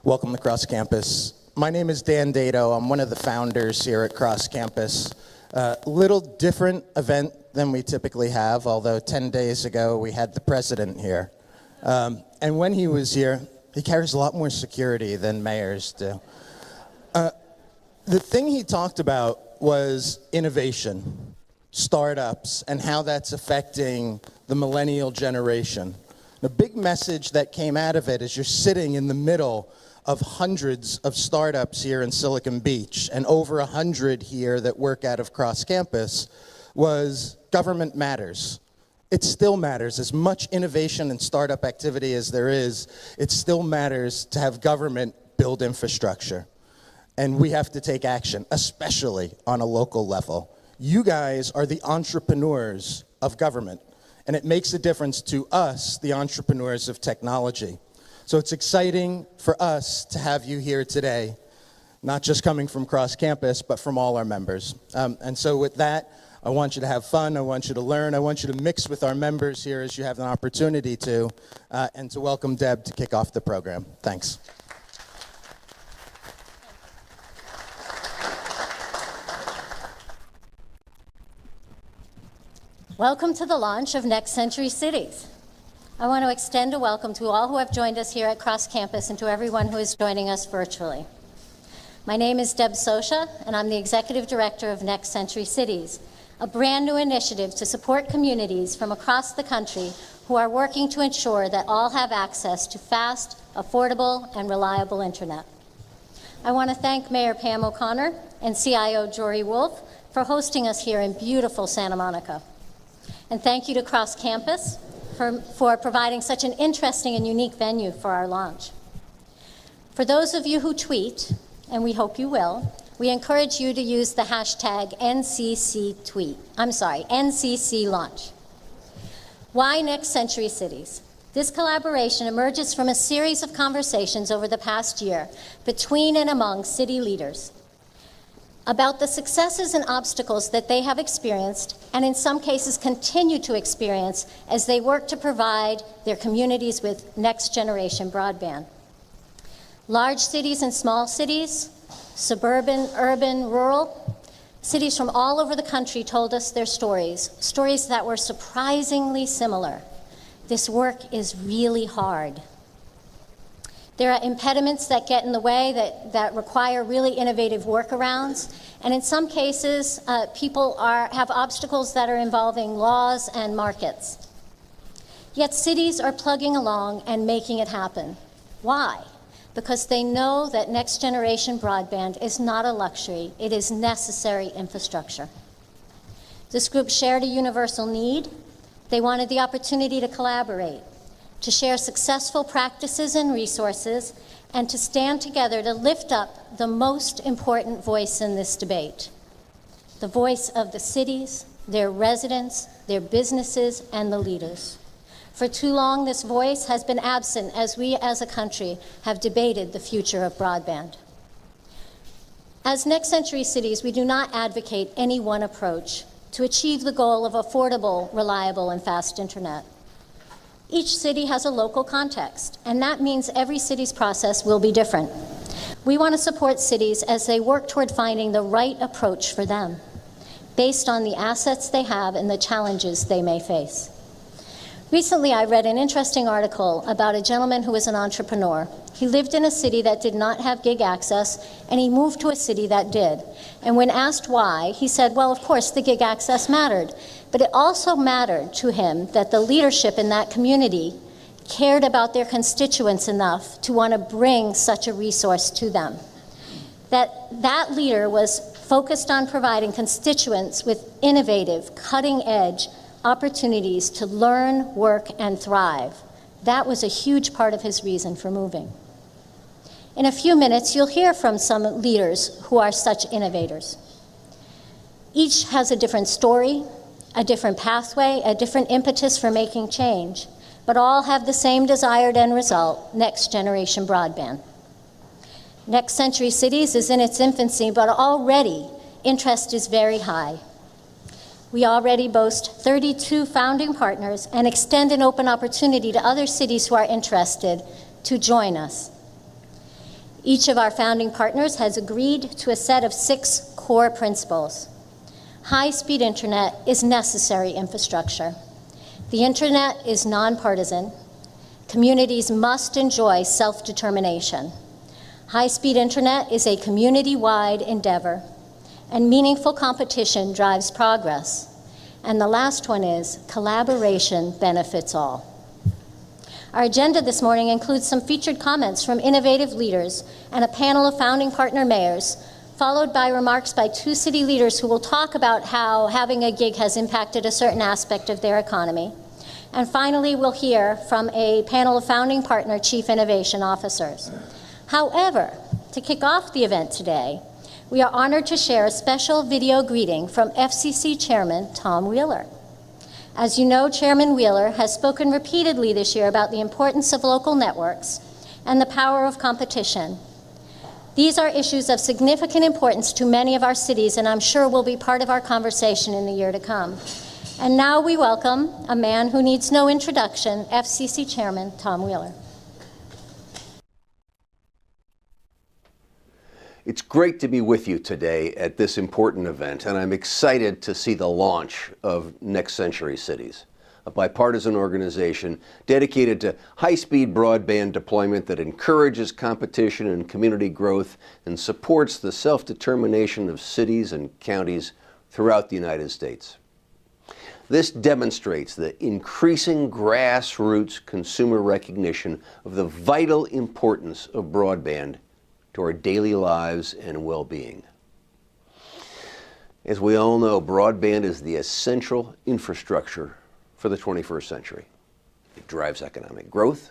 Welcome to Cross Campus. My name is Dato. I'm one of the founders here at Cross Campus. Little different event than we typically have, although 10 days ago we had the president here. And when he was here, he carries a lot more security than mayors do. The thing he talked about was innovation, startups, and how that's affecting the millennial generation. The big message that came out of it is you're sitting in the middle of hundreds of startups here in Silicon Beach, and over 100 here that work out of Cross Campus, was government matters. It still matters. As much innovation and startup activity as there is, it still matters to have government build infrastructure. And we have to take action, especially on a local level. You guys are the entrepreneurs of government, and it makes a difference to us, the entrepreneurs of technology. So it's exciting for us to have you here today, not just coming from Cross Campus, but from all our members. And so with that, I want you to have fun, I want you to learn, I want you to mix with our members here as you have an opportunity to, and to welcome Deb to kick off the program. Thanks. Welcome to the launch of Next Century Cities. I want to extend a welcome to all who have joined us here at Cross Campus and to everyone who is joining us virtually. My name is Deb Socia, and I'm the Executive Director of Next Century Cities, a brand new initiative to support communities from across the country who are working to ensure that all have access to fast, affordable, and reliable internet. I want to thank Mayor Pam O'Connor and CIO Jory Wolf for hosting us here in beautiful Santa Monica. And thank you to Cross Campus for providing such an interesting and unique venue for our launch. For those of you who tweet, and we hope you will, we encourage you to use the hashtag NCC launch. Why Next Century Cities? This collaboration emerges from a series of conversations over the past year between and among city leaders about the successes and obstacles that they have experienced, and in some cases continue to experience as they work to provide their communities with next-generation broadband. Large cities and small cities, suburban, urban, rural, cities from all over the country told us their stories that were surprisingly similar. This work is really hard. There are impediments that get in the way that require really innovative workarounds. And in some cases, people have obstacles that are involving laws and markets. Yet cities are plugging along and making it happen. Why? Because they know that next generation broadband is not a luxury, it is necessary infrastructure. This group shared a universal need. They wanted the opportunity to collaborate, to share successful practices and resources, and to stand together to lift up the most important voice in this debate, the voice of the cities, their residents, their businesses, and the leaders. For too long, this voice has been absent as we as a country have debated the future of broadband. As Next Century Cities, we do not advocate any one approach to achieve the goal of affordable, reliable, and fast internet. Each city has a local context, and that means every city's process will be different. We want to support cities as they work toward finding the right approach for them, based on the assets they have and the challenges they may face. Recently, I read an interesting article about a gentleman who was an entrepreneur. He lived in a city that did not have gig access, and he moved to a city that did. And when asked why, he said, well, of course, the gig access mattered. But it also mattered to him that the leadership in that community cared about their constituents enough to want to bring such a resource to them. That leader was focused on providing constituents with innovative, cutting-edge opportunities to learn, work, and thrive. That was a huge part of his reason for moving. In a few minutes, you'll hear from some leaders who are such innovators. Each has a different story, a different pathway, a different impetus for making change, but all have the same desired end result, next generation broadband. Next Century Cities is in its infancy, but already interest is very high. We already boast 32 founding partners and extend an open opportunity to other cities who are interested to join us. Each of our founding partners has agreed to a set of 6 core principles. High-speed internet is necessary infrastructure. The internet is nonpartisan. Communities must enjoy self-determination. High-speed internet is a community-wide endeavor, and meaningful competition drives progress. And the last one is collaboration benefits all. Our agenda this morning includes some featured comments from innovative leaders and a panel of founding partner mayors, followed by remarks by 2 city leaders who will talk about how having a gig has impacted a certain aspect of their economy. And finally, we'll hear from a panel of founding partner chief innovation officers. However, to kick off the event today, we are honored to share a special video greeting from FCC Chairman Tom Wheeler. As you know, Chairman Wheeler has spoken repeatedly this year about the importance of local networks and the power of competition. These are issues of significant importance to many of our cities, and I'm sure will be part of our conversation in the year to come. And now we welcome a man who needs no introduction, FCC Chairman Tom Wheeler. It's great to be with you today at this important event, and I'm excited to see the launch of Next Century Cities, a bipartisan organization dedicated to high-speed broadband deployment that encourages competition and community growth and supports the self-determination of cities and counties throughout the United States. This demonstrates the increasing grassroots consumer recognition of the vital importance of broadband to our daily lives and well-being. As we all know, broadband is the essential infrastructure for the 21st century. It drives economic growth,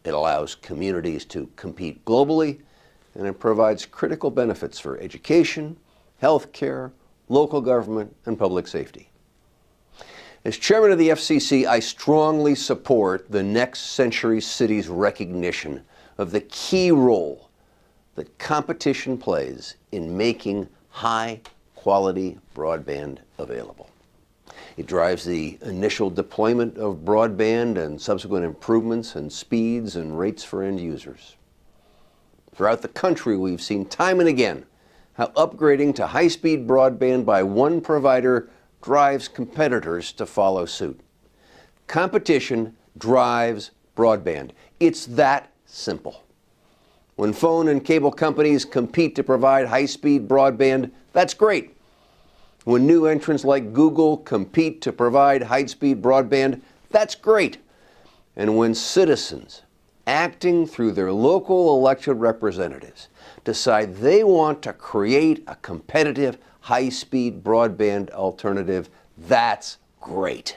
it allows communities to compete globally, and it provides critical benefits for education, healthcare, local government, and public safety. As chairman of the FCC, I strongly support the Next Century Cities recognition of the key role that competition plays in making high-quality broadband available. It drives the initial deployment of broadband and subsequent improvements in speeds and rates for end users. Throughout the country, we've seen time and again how upgrading to high-speed broadband by one provider drives competitors to follow suit. Competition drives broadband. It's that simple. When phone and cable companies compete to provide high-speed broadband, that's great. When new entrants like Google compete to provide high-speed broadband, that's great. And when citizens, acting through their local elected representatives, decide they want to create a competitive high-speed broadband alternative, that's great.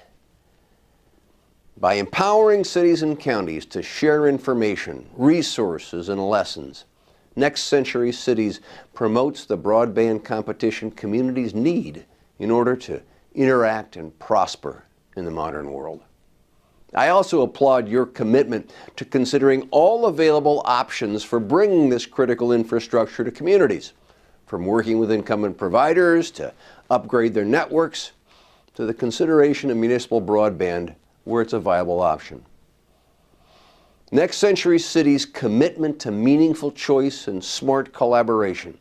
By empowering cities and counties to share information, resources, and lessons, Next Century Cities promotes the broadband competition communities need in order to interact and prosper in the modern world. I also applaud your commitment to considering all available options for bringing this critical infrastructure to communities, from working with incumbent providers to upgrade their networks, to the consideration of municipal broadband where it's a viable option. Next Century Cities' commitment to meaningful choice and smart collaboration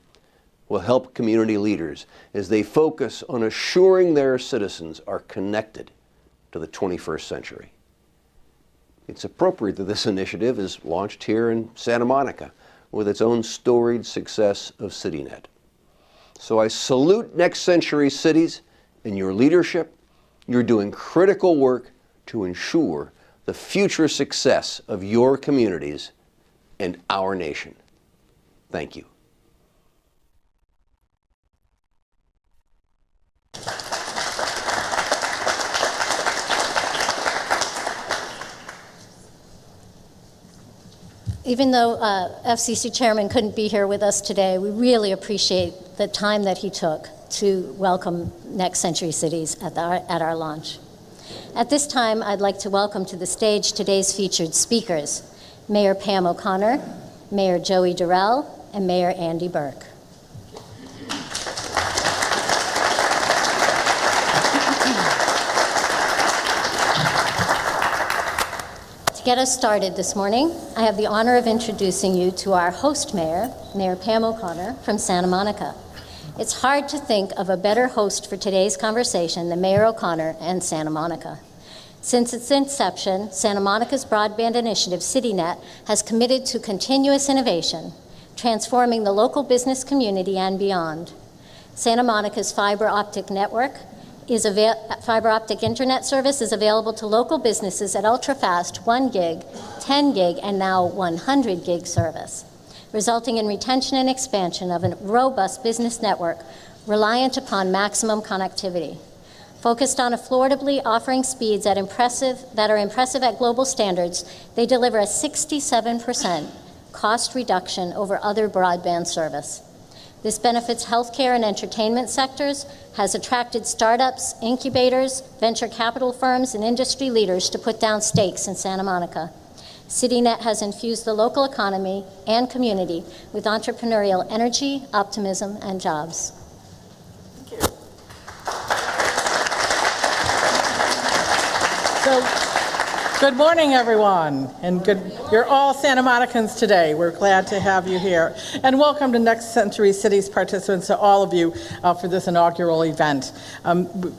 will help community leaders as they focus on assuring their citizens are connected to the 21st century. It's appropriate that this initiative is launched here in Santa Monica with its own storied success of CityNet. So I salute Next Century Cities and your leadership. You're doing critical work to ensure the future success of your communities and our nation. Thank you. Even though FCC Chairman couldn't be here with us today, we really appreciate the time that he took to welcome Next Century Cities at our launch. At this time, I'd like to welcome to the stage today's featured speakers, Mayor Pam O'Connor, Mayor Joey Durel, and Mayor Andy Berke. To get us started this morning, I have the honor of introducing you to our host mayor, Mayor Pam O'Connor from Santa Monica. It's hard to think of a better host for today's conversation than Mayor O'Connor and Santa Monica. Since its inception, Santa Monica's broadband initiative, CityNet, has committed to continuous innovation, transforming the local business community and beyond. Santa Monica's fiber optic internet service is available to local businesses at ultra-fast 1 gig, 10 gig, and now 100 gig service, resulting in retention and expansion of a robust business network reliant upon maximum connectivity. Focused on affordably offering speeds that are impressive at global standards, they deliver a 67% cost reduction over other broadband service. This benefits healthcare and entertainment sectors, has attracted startups, incubators, venture capital firms, and industry leaders to put down stakes in Santa Monica. CityNet has infused the local economy and community with entrepreneurial energy, optimism, and jobs. Thank you. So, good morning, everyone, and you're all Santa Monicans today. We're glad to have you here. And welcome to Next Century Cities participants, to all of you for this inaugural event.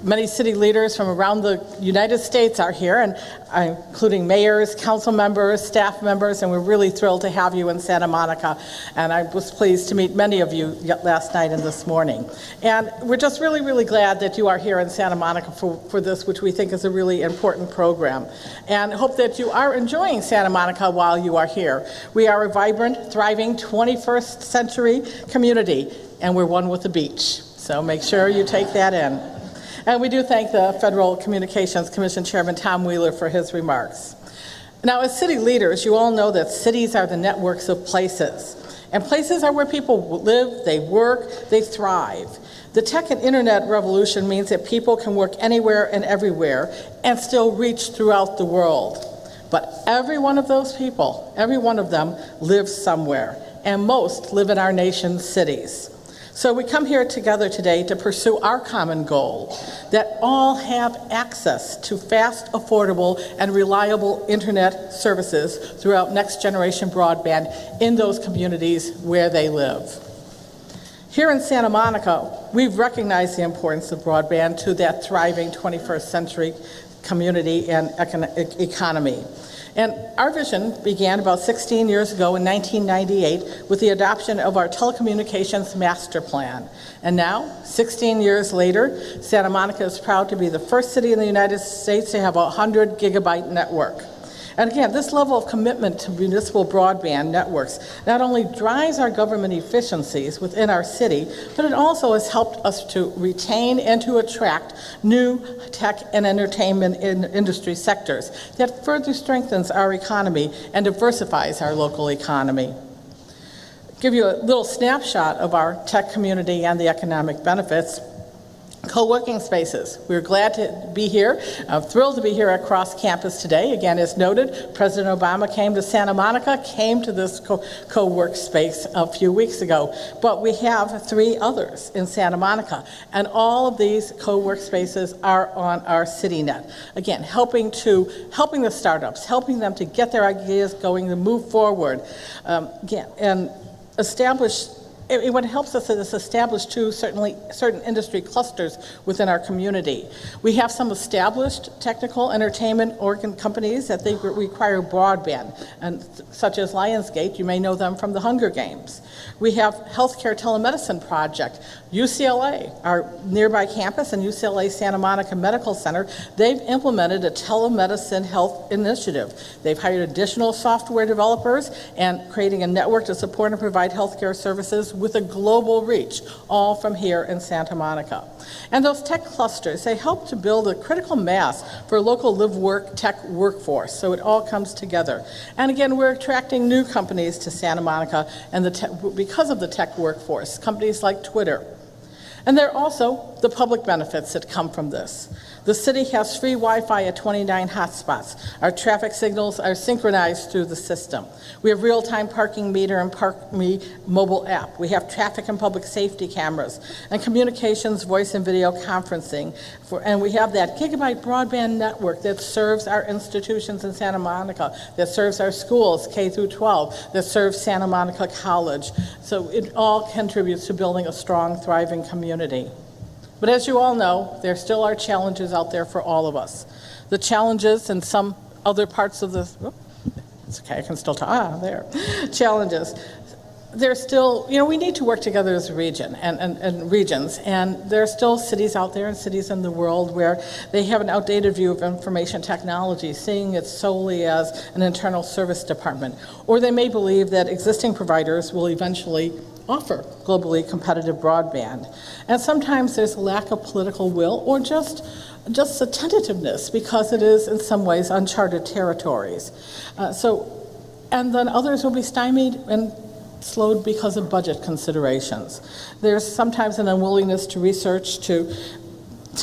Many city leaders from around the United States are here, and including mayors, council members, staff members, and we're really thrilled to have you in Santa Monica. And I was pleased to meet many of you last night and this morning. And we're just really, really glad that you are here in Santa Monica for this, which we think is a really important program. And hope that you are enjoying Santa Monica while you are here. We are a vibrant, thriving 21st century community, and we're one with the beach. So make sure you take that in. And we do thank the Federal Communications Commission Chairman Tom Wheeler for his remarks. Now, as city leaders, you all know that cities are the networks of places. And places are where people live, they work, they thrive. The tech and internet revolution means that people can work anywhere and everywhere and still reach throughout the world. But every one of those people, every one of them lives somewhere, and most live in our nation's cities. So we come here together today to pursue our common goal, that all have access to fast, affordable, and reliable internet services throughout next generation broadband in those communities where they live. Here in Santa Monica, we've recognized the importance of broadband to that thriving 21st century community and economy. And our vision began about 16 years ago in 1998 with the adoption of our telecommunications master plan. And now, 16 years later, Santa Monica is proud to be the first city in the United States to have a 100 gigabyte network. And again, this level of commitment to municipal broadband networks not only drives our government efficiencies within our city, but it also has helped us to retain and to attract new tech and entertainment industry sectors that further strengthens our economy and diversifies our local economy. Give you a little snapshot of our tech community and the economic benefits. Co-working spaces. We're glad to be here, thrilled to be here at Cross Campus today. Again, as noted, President Obama came to Santa Monica, came to this co-work space a few weeks ago, but we have 3 others in Santa Monica, and all of these co-work spaces are on our CityNet. Again, helping the startups, helping them to get their ideas going, to move forward, and establish. What helps us is establish certain industry clusters within our community. We have some established technical entertainment companies that they require broadband, and such as Lionsgate. You may know them from the Hunger Games. We have healthcare telemedicine project. UCLA, our nearby campus, and UCLA Santa Monica Medical Center, they've implemented a telemedicine health initiative. They've hired additional software developers and creating a network to support and provide healthcare services with a global reach, all from here in Santa Monica. And those tech clusters, they help to build a critical mass for local live-work tech workforce, so it all comes together. And again, we're attracting new companies to Santa Monica and because of the tech workforce, companies like Twitter. And there are also the public benefits that come from this. The city has free Wi-Fi at 29 hotspots. Our traffic signals are synchronized through the system. We have real-time parking meter and Park Me mobile app. We have traffic and public safety cameras and communications, voice and video conferencing. And we have that gigabit broadband network that serves our institutions in Santa Monica, that serves our schools, K through 12, that serves Santa Monica College. So it all contributes to building a strong, thriving community. But as you all know, there still are challenges out there for all of us. The challenges in some other parts of the, it's okay, I can still talk, there. Challenges. There's still, we need to work together as a region and regions, and there are still cities out there and cities in the world where they have an outdated view of information technology, seeing it solely as an internal service department. Or they may believe that existing providers will eventually offer globally competitive broadband. And sometimes there's a lack of political will or just a tentativeness because it is in some ways uncharted territories. And then others will be stymied and slowed because of budget considerations. There's sometimes an unwillingness to research, to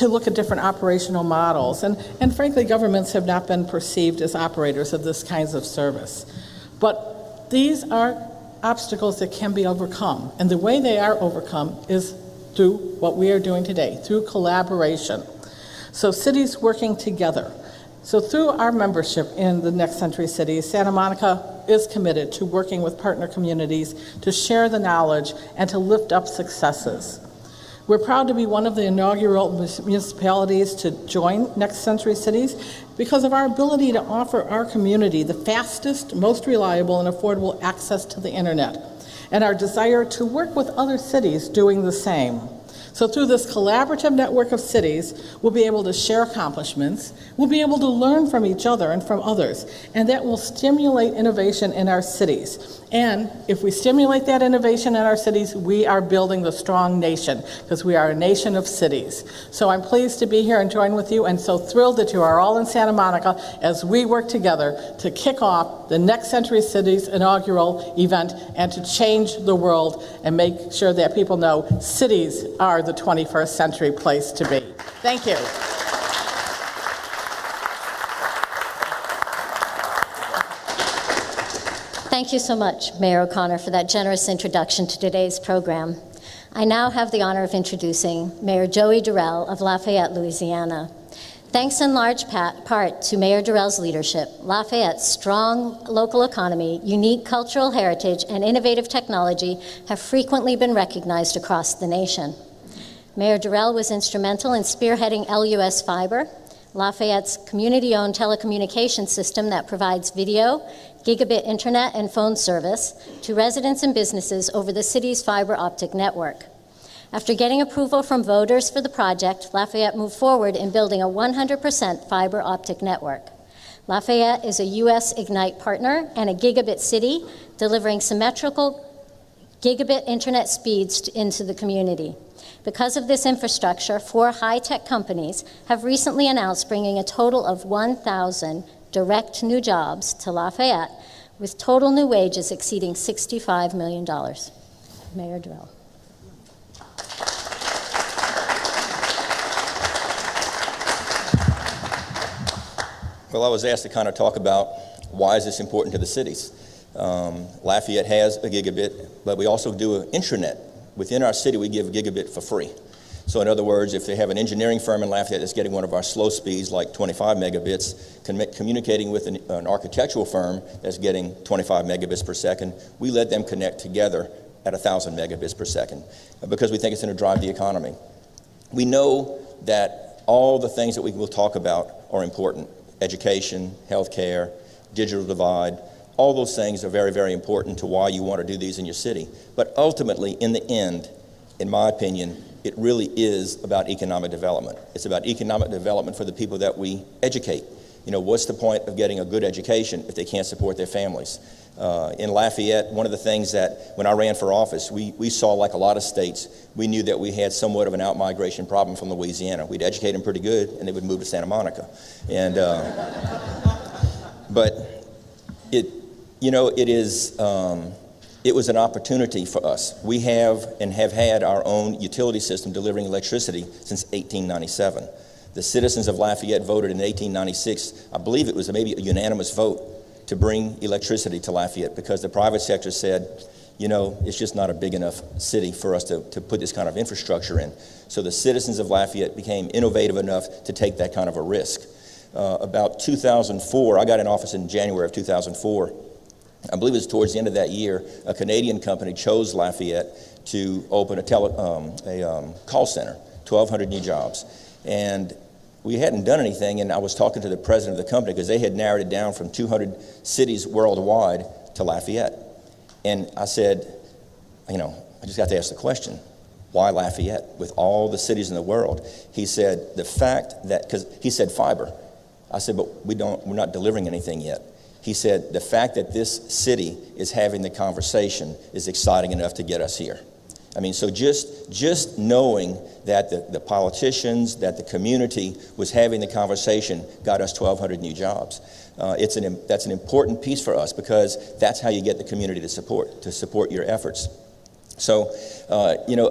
look at different operational models. And frankly, governments have not been perceived as operators of this kinds of service. But these are obstacles that can be overcome. And the way they are overcome is through what we are doing today, through collaboration. So cities working together. So through our membership in the Next Century Cities, Santa Monica is committed to working with partner communities to share the knowledge and to lift up successes. We're proud to be one of the inaugural municipalities to join Next Century Cities because of our ability to offer our community the fastest, most reliable, and affordable access to the internet, and our desire to work with other cities doing the same. So through this collaborative network of cities, we'll be able to share accomplishments, we'll be able to learn from each other and from others, and that will stimulate innovation in our cities. And if we stimulate that innovation in our cities, we are building the strong nation, because we are a nation of cities. So I'm pleased to be here and join with you, and so thrilled that you are all in Santa Monica as we work together to kick off the Next Century Cities inaugural event and to change the world and make sure that people know cities are the 21st century place to be. Thank you. Thank you so much, Mayor O'Connor, for that generous introduction to today's program. I now have the honor of introducing Mayor Joey Durel of Lafayette, Louisiana. Thanks in large part to Mayor Durel's leadership, Lafayette's strong local economy, unique cultural heritage, and innovative technology have frequently been recognized across the nation. Mayor Durel was instrumental in spearheading LUS Fiber, Lafayette's community-owned telecommunications system that provides video, gigabit internet, and phone service to residents and businesses over the city's fiber optic network. After getting approval from voters for the project, Lafayette moved forward in building a 100% fiber optic network. Lafayette is a U.S. Ignite partner and a gigabit city, delivering symmetrical gigabit internet speeds into the community. Because of this infrastructure, 4 high-tech companies have recently announced bringing a total of 1,000 direct new jobs to Lafayette, with total new wages exceeding $65 million. Mayor Durel. Well, I was asked to kind of talk about why is this important to the cities. Lafayette has a gigabit, but we also do an intranet. Within our city, we give a gigabit for free. So in other words, if they have an engineering firm in Lafayette that's getting one of our slow speeds, like 25 megabits, communicating with an architectural firm that's getting 25 megabits per second, we let them connect together at 1,000 megabits per second because we think it's going to drive the economy. We know that all the things that we will talk about are important. Education, healthcare, digital divide, all those things are very, very important to why you want to do these in your city. But ultimately, in the end, in my opinion, it really is about economic development. It's about economic development for the people that we educate. You know, what's the point of getting a good education if they can't support their families? In Lafayette, one of the things that when I ran for office, we saw, like a lot of states, we knew that we had somewhat of an out-migration problem from Louisiana. We'd educate them pretty good, and they would move to Santa Monica. And, but it is it was an opportunity for us. We have and have had our own utility system delivering electricity since 1897. The citizens of Lafayette voted in 1896, I believe it was maybe a unanimous vote, to bring electricity to Lafayette because the private sector said, you know, it's just not a big enough city for us to put this kind of infrastructure in. So the citizens of Lafayette became innovative enough to take that kind of a risk. About 2004, I got in office in January of 2004. I believe it was towards the end of that year, a Canadian company chose Lafayette to open a call center, 1,200 new jobs. And we hadn't done anything, and I was talking to the president of the company because they had narrowed it down from 200 cities worldwide to Lafayette. And I said, you know, I just got to ask the question, why Lafayette with all the cities in the world? He said, the fact that, because he said fiber. I said, but we're not delivering anything yet. He said, the fact that this city is having the conversation is exciting enough to get us here. I mean, so just knowing that the politicians, that the community was having the conversation got us 1,200 new jobs. That's an important piece for us because that's how you get the community to support your efforts. So,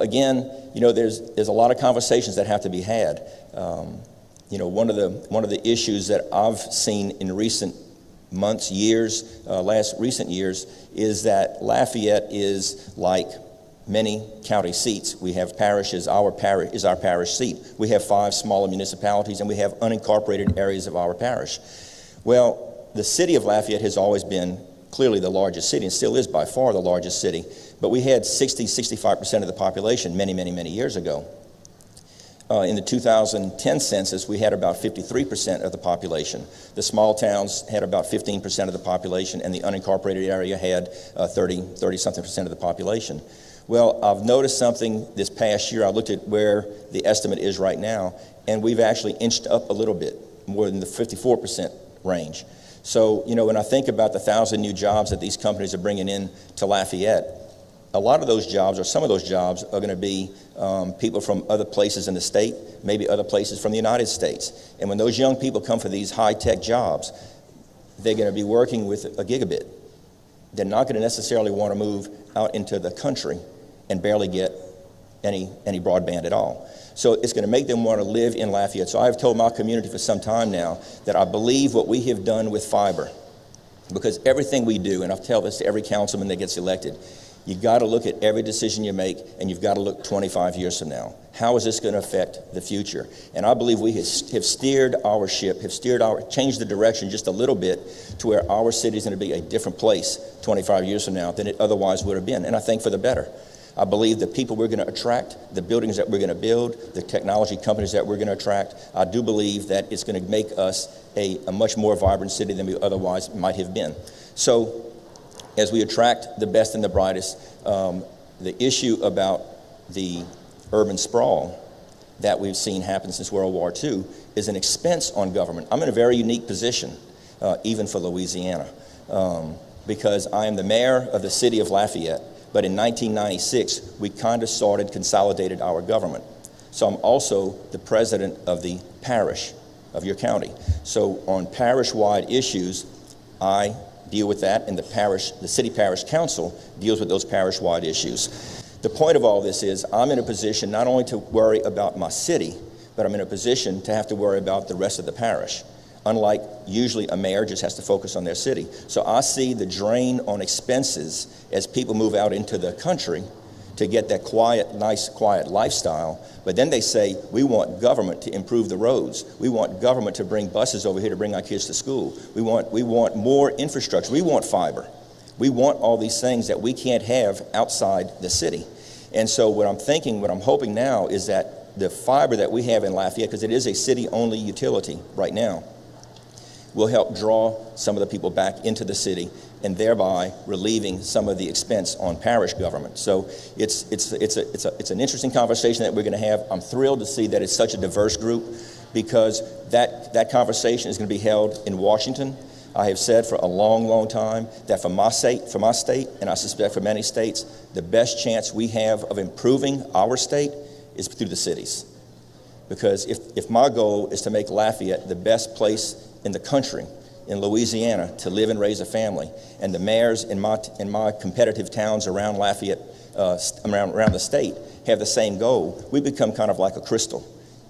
again, there's a lot of conversations that have to be had. One of the issues that I've seen in recent months, years, recent years, is that Lafayette is like many county seats. We have parishes. Our parish is our parish seat. We have 5 smaller municipalities, and we have unincorporated areas of our parish. Well, the city of Lafayette has always been clearly the largest city, and still is by far the largest city, but we had 65% of the population many, many, many years ago. In the 2010 census, we had about 53% of the population. The small towns had about 15% of the population, and the unincorporated area had 30-something% of the population. Well, I've noticed something this past year. I looked at where the estimate is right now, and we've actually inched up a little bit, more than the 54% range. So, when I think about the 1,000 new jobs that these companies are bringing in to Lafayette, a lot of those jobs, or some of those jobs, are going to be people from other places in the state, maybe other places from the United States. And when those young people come for these high-tech jobs, they're going to be working with a gigabit. They're not going to necessarily want to move out into the country and barely get any broadband at all. So it's going to make them want to live in Lafayette. So I've told my community for some time now that I believe what we have done with fiber, because everything we do, and I'll tell this to every councilman that gets elected, you've got to look at every decision you make, and you've got to look 25 years from now. How is this going to affect the future? And I believe we have steered our ship, changed the direction just a little bit to where our city is going to be a different place 25 years from now than it otherwise would have been, and I think for the better. I believe the people we're going to attract, the buildings that we're going to build, the technology companies that we're going to attract, I do believe that it's going to make us a much more vibrant city than we otherwise might have been. So as we attract the best and the brightest, the issue about the urban sprawl that we've seen happen since World War II is an expense on government. I'm in a very unique position, even for Louisiana, because I am the mayor of the city of Lafayette. But in 1996, we kind of consolidated our government. So I'm also the president of the parish of your county. So on parish-wide issues, I deal with that, and the city parish council deals with those parish-wide issues. The point of all this is I'm in a position not only to worry about my city, but I'm in a position to have to worry about the rest of the parish. Unlike usually a mayor just has to focus on their city. So I see the drain on expenses as people move out into the country to get that nice, quiet lifestyle. But then they say, we want government to improve the roads. We want government to bring buses over here to bring our kids to school. We want more infrastructure. We want fiber. We want all these things that we can't have outside the city. And so what I'm hoping now is that the fiber that we have in Lafayette, because it is a city-only utility right now, will help draw some of the people back into the city and thereby relieving some of the expense on parish government. So it's an interesting conversation that we're going to have. I'm thrilled to see that it's such a diverse group because that conversation is going to be held in Washington. I have said for a long, long time that for my state, and I suspect for many states, the best chance we have of improving our state is through the cities. Because if my goal is to make Lafayette the best place in the country in Louisiana to live and raise a family, and the mayors in my competitive towns around Lafayette, around the state, have the same goal, we become kind of like a crystal.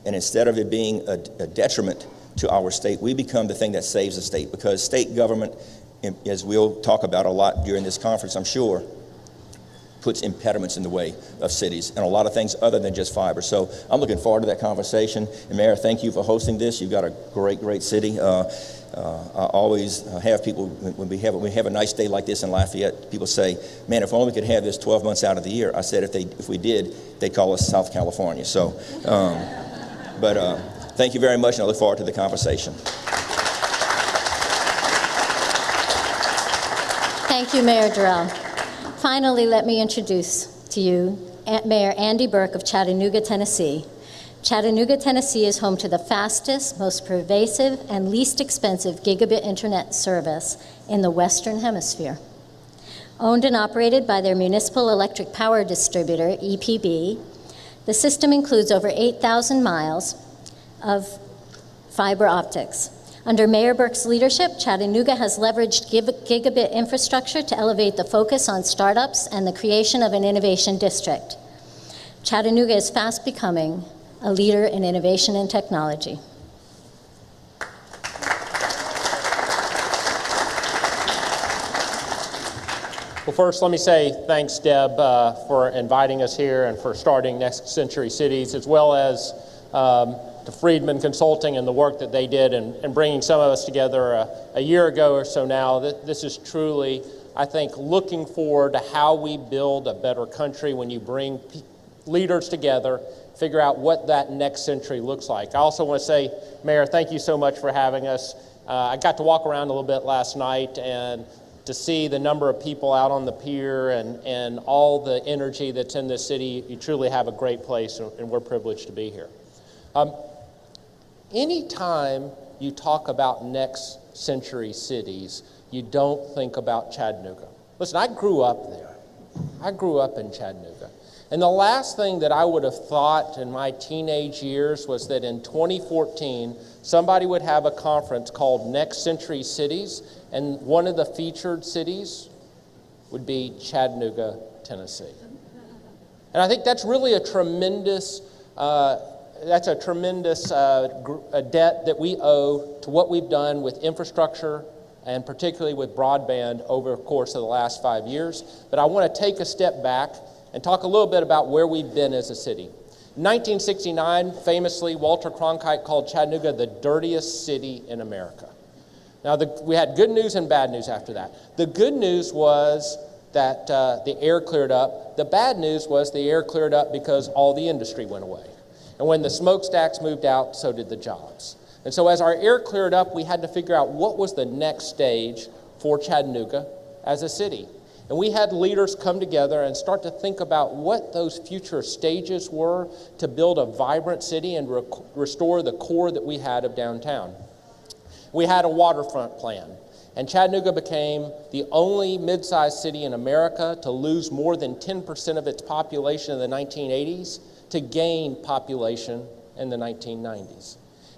And instead of it being a detriment to our state, we become the thing that saves the state, because state government, as we'll talk about a lot during this conference, I'm sure, puts impediments in the way of cities and a lot of things other than just fiber. So I'm looking forward to that conversation. And Mayor, thank you for hosting this. You've got a great city. I always have people, when we have a nice day like this in Lafayette, people say, man, if only we could have this 12 months out of the year. I said, if we did, they'd call us South California. So, thank you very much, and I look forward to the conversation. Thank you, Mayor Durel. Finally, let me introduce to you Mayor Andy Berke of Chattanooga, Tennessee. Chattanooga, Tennessee is home to the fastest, most pervasive, and least expensive gigabit internet service in the Western Hemisphere. Owned and operated by their municipal electric power distributor, EPB, the system includes over 8,000 miles of fiber optics. Under Mayor Berke's leadership, Chattanooga has leveraged gigabit infrastructure to elevate the focus on startups and the creation of an innovation district. Chattanooga is fast becoming a leader in innovation and technology. Well, first, let me say thanks, Deb, for inviting us here and for starting Next Century Cities, as well as to Friedman Consulting and the work that they did in bringing some of us together a year ago or so now. This is truly, I think, looking forward to how we build a better country when you bring leaders together, figure out what that next century looks like. I also want to say, Mayor, thank you so much for having us. I got to walk around a little bit last night and to see the number of people out on the pier and all the energy that's in this city. You truly have a great place, and we're privileged to be here. Anytime you talk about next century cities, you don't think about Chattanooga. Listen, I grew up there. I grew up in Chattanooga. And the last thing that I would have thought in my teenage years was that in 2014, somebody would have a conference called Next Century Cities, and one of the featured cities would be Chattanooga, Tennessee. And I think that's really a tremendous debt that we owe to what we've done with infrastructure and particularly with broadband over the course of the last 5 years. But I want to take a step back and talk a little bit about where we've been as a city. In 1969, famously, Walter Cronkite called Chattanooga the dirtiest city in America. Now, we had good news and bad news after that. The good news was that the air cleared up. The bad news was the air cleared up because all the industry went away. And when the smokestacks moved out, so did the jobs. And so as our air cleared up, we had to figure out what was the next stage for Chattanooga as a city. And we had leaders come together and start to think about what those future stages were to build a vibrant city and restore the core that we had of downtown. We had a waterfront plan, and Chattanooga became the only mid-sized city in America to lose more than 10% of its population in the 1980s to gain population in the 1990s.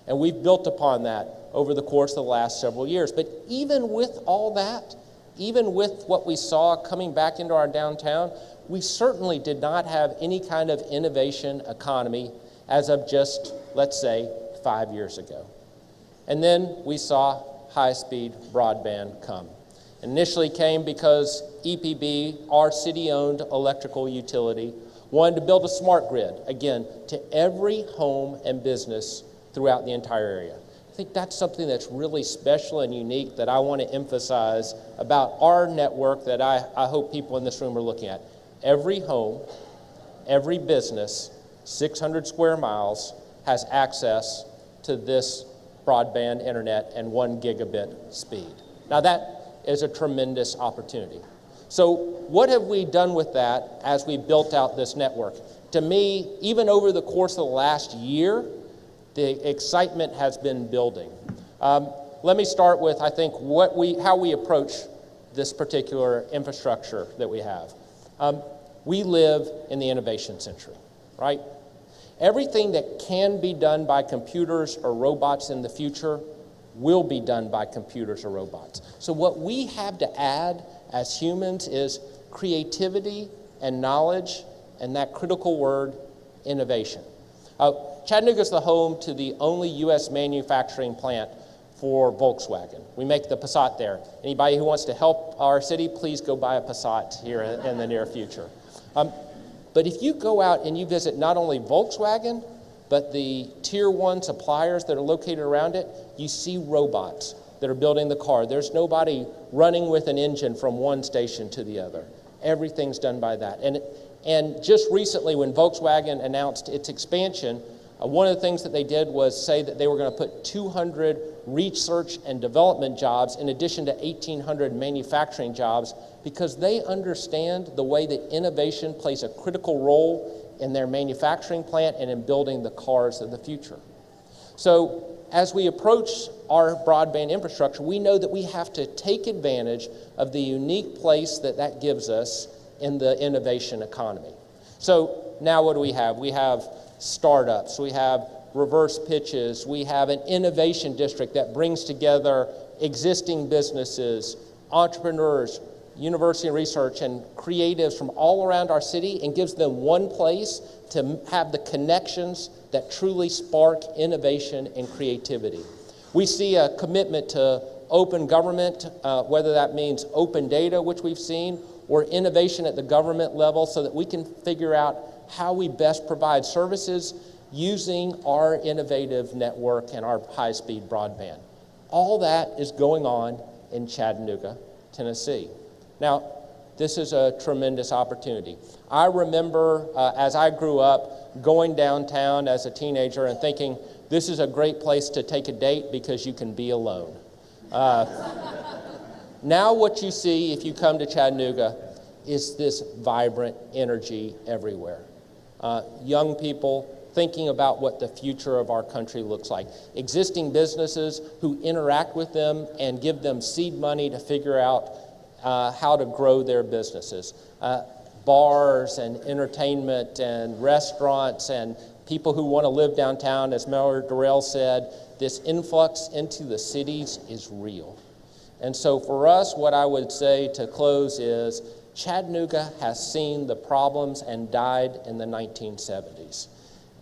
And we've built upon that over the course of the last several years. But even with all that, even with what we saw coming back into our downtown, we certainly did not have any kind of innovation economy as of just, let's say, 5 years ago. And then we saw high-speed broadband come. Initially came because EPB, our city-owned electrical utility, wanted to build a smart grid, again, to every home and business throughout the entire area. I think that's something that's really special and unique that I want to emphasize about our network that I hope people in this room are looking at. Every home, every business, 600 square miles has access to this broadband internet and 1 gigabit speed. Now that is a tremendous opportunity. So what have we done with that as we built out this network? To me, even over the course of the last year, the excitement has been building. Let me start with, I think, how we approach this particular infrastructure that we have. We live in the innovation century, right? Everything that can be done by computers or robots in the future will be done by computers or robots. So what we have to add as humans is creativity and knowledge, and that critical word, innovation. Chattanooga is the home to the only U.S. manufacturing plant for Volkswagen. We make the Passat there. Anybody who wants to help our city, please go buy a Passat here in the near future. But if you go out and you visit not only Volkswagen, but the tier 1 suppliers that are located around it, you see robots that are building the car. There's nobody running with an engine from one station to the other. Everything's done by that. And just recently, when Volkswagen announced its expansion, one of the things that they did was say that they were going to put 200 research and development jobs in addition to 1,800 manufacturing jobs, because they understand the way that innovation plays a critical role in their manufacturing plant and in building the cars of the future. So as we approach our broadband infrastructure, we know that we have to take advantage of the unique place that that gives us in the innovation economy. So now what do we have? We have startups, we have reverse pitches, we have an innovation district that brings together existing businesses, entrepreneurs, university and research, and creatives from all around our city, and gives them one place to have the connections that truly spark innovation and creativity. We see a commitment to open government, whether that means open data, which we've seen, or innovation at the government level, so that we can figure out how we best provide services using our innovative network and our high-speed broadband. All that is going on in Chattanooga, Tennessee. Now, this is a tremendous opportunity. I remember as I grew up going downtown as a teenager and thinking, this is a great place to take a date because you can be alone. Now what you see if you come to Chattanooga is this vibrant energy everywhere. Young people thinking about what the future of our country looks like. Existing businesses who interact with them and give them seed money to figure out how to grow their businesses. Bars and entertainment and restaurants and people who want to live downtown. As Mayor Durel said, this influx into the cities is real. And so for us, what I would say to close is Chattanooga has seen the problems and died in the 1970s.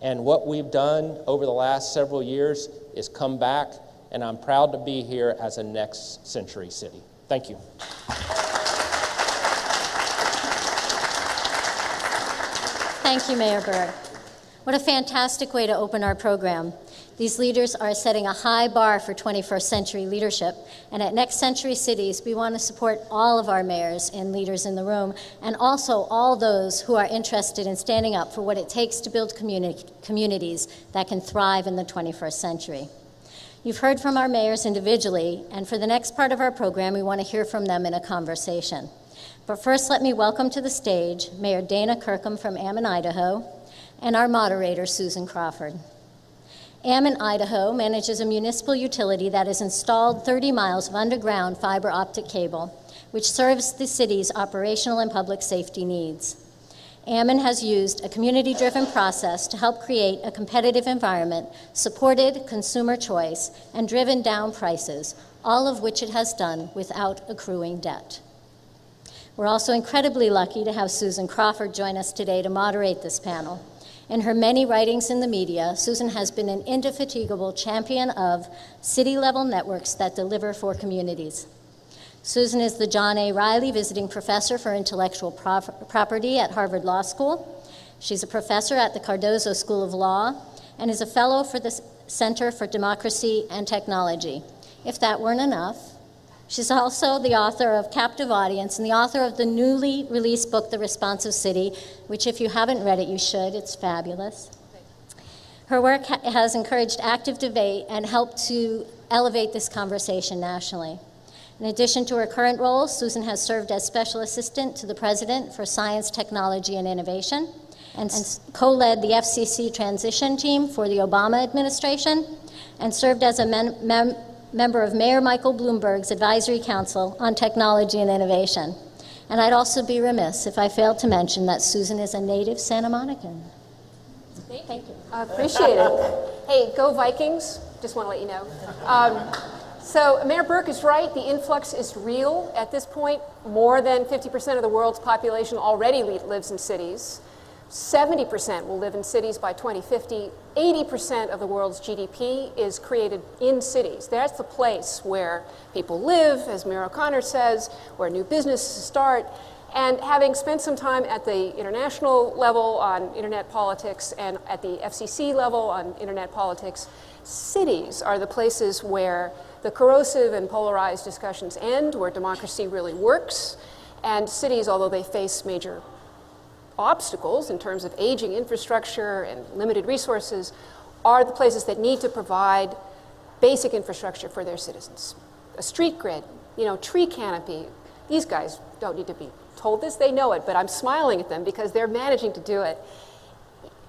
And what we've done over the last several years is come back, and I'm proud to be here as a next century city. Thank you. Thank you, Mayor Berke. What a fantastic way to open our program. These leaders are setting a high bar for 21st century leadership, and at Next Century Cities, we want to support all of our mayors and leaders in the room, and also all those who are interested in standing up for what it takes to build communities that can thrive in the 21st century. You've heard from our mayors individually, and for the next part of our program, we want to hear from them in a conversation. But first, let me welcome to the stage Mayor Dana Kirkham from Ammon, Idaho, and our moderator, Susan Crawford. Ammon, Idaho manages a municipal utility that has installed 30 miles of underground fiber optic cable, which serves the city's operational and public safety needs. Ammon has used a community-driven process to help create a competitive environment, supported consumer choice, and driven down prices, all of which it has done without accruing debt. We're also incredibly lucky to have Susan Crawford join us today to moderate this panel. In her many writings in the media, Susan has been an indefatigable champion of city-level networks that deliver for communities. Susan is the John A. Riley Visiting Professor for Intellectual Property at Harvard Law School. She's a professor at the Cardozo School of Law and is a fellow for the Center for Democracy and Technology. If that weren't enough, she's also the author of Captive Audience and the author of the newly released book, The Responsive City, which if you haven't read it, you should. It's fabulous. Her work has encouraged active debate and helped to elevate this conversation nationally. In addition to her current role, Susan has served as Special Assistant to the President for Science, Technology, and Innovation, and co-led the FCC transition team for the Obama administration, and served as a member of Mayor Michael Bloomberg's Advisory Council on Technology and Innovation. And I'd also be remiss if I failed to mention that Susan is a native Santa Monican. Thank you. Appreciate it. Hey, go Vikings. Just want to let you know. So Mayor Berke is right. The influx is real. At this point, more than 50% of the world's population already lives in cities. 70% will live in cities by 2050. 80% of the world's GDP is created in cities. That's the place where people live, as Mayor O'Connor says, where new businesses start. And having spent some time at the international level on internet politics and at the FCC level on internet politics, cities are the places where the corrosive and polarized discussions end, where democracy really works. And cities, although they face major obstacles in terms of aging infrastructure and limited resources, are the places that need to provide basic infrastructure for their citizens. A street grid, tree canopy. These guys don't need to be told this, they know it, but I'm smiling at them because they're managing to do it.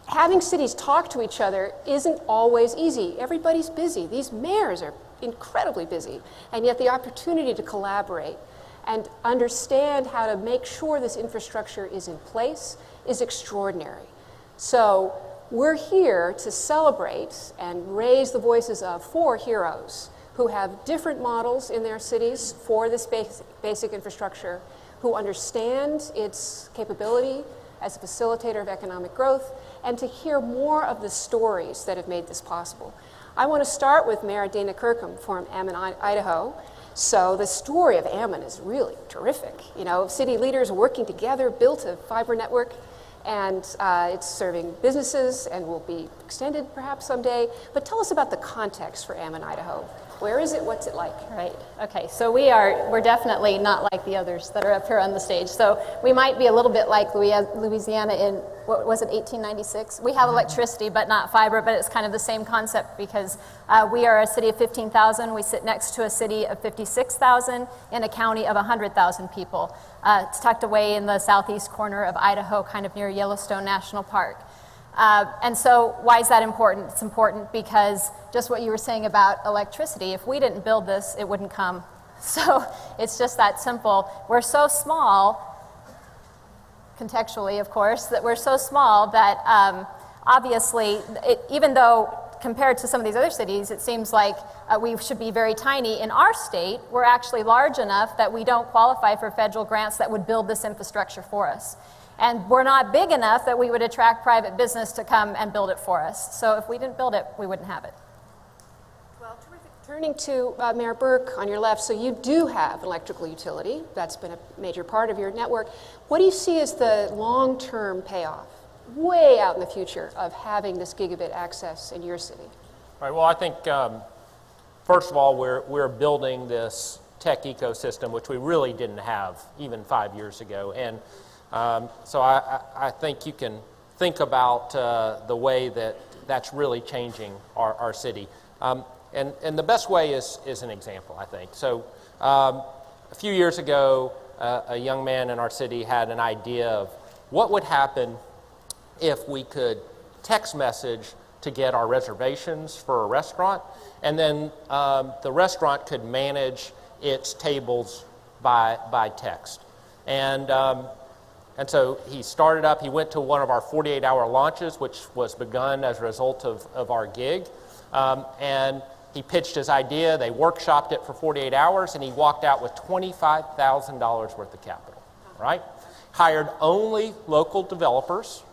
Having cities talk to each other isn't always easy. Everybody's busy. These mayors are incredibly busy, and yet the opportunity to collaborate and understand how to make sure this infrastructure is in place is extraordinary. So we're here to celebrate and raise the voices of 4 heroes who have different models in their cities for this basic infrastructure, who understand its capability as a facilitator of economic growth, and to hear more of the stories that have made this possible. I want to start with Mayor Dana Kirkham from Ammon, Idaho. So the story of Ammon is really terrific. City leaders working together built a fiber network, and it's serving businesses and will be extended perhaps someday. But tell us about the context for Ammon, Idaho. Where is it? What's it like? Right. Okay. So we're definitely not like the others that are up here on the stage. So we might be a little bit like Louisiana in, what was it, 1896? We have electricity, but not fiber, but it's kind of the same concept because we are a city of 15,000. We sit next to a city of 56,000 in a county of 100,000 people. It's tucked away in the southeast corner of Idaho, kind of near Yellowstone National Park. And so why is that important? It's important because just what you were saying about electricity, if we didn't build this, it wouldn't come. So it's just that simple. We're so small, contextually, of course, that we're so small that obviously, even though compared to some of these other cities, it seems like we should be very tiny. In our state, we're actually large enough that we don't qualify for federal grants that would build this infrastructure for us. And we're not big enough that we would attract private business to come and build it for us. So if we didn't build it, we wouldn't have it. Well, terrific. Turning to Mayor Berke on your left, so you do have an electrical utility. That's been a major part of your network. What do you see as the long-term payoff, way out in the future, of having this gigabit access in your city? All right, well, I think, first of all, we're building this tech ecosystem, which we really didn't have even 5 years ago. And so I think you can think about the way that's really changing our city. And the best way is an example, I think. So a few years ago, a young man in our city had an idea of what would happen if we could text message to get our reservations for a restaurant, and then the restaurant could manage its tables by text. And so he started up, he went to one of our 48-hour launches, which was begun as a result of our gig. And he pitched his idea, they workshopped it for 48 hours, and he walked out with $25,000 worth of capital, right? Hired only local developers,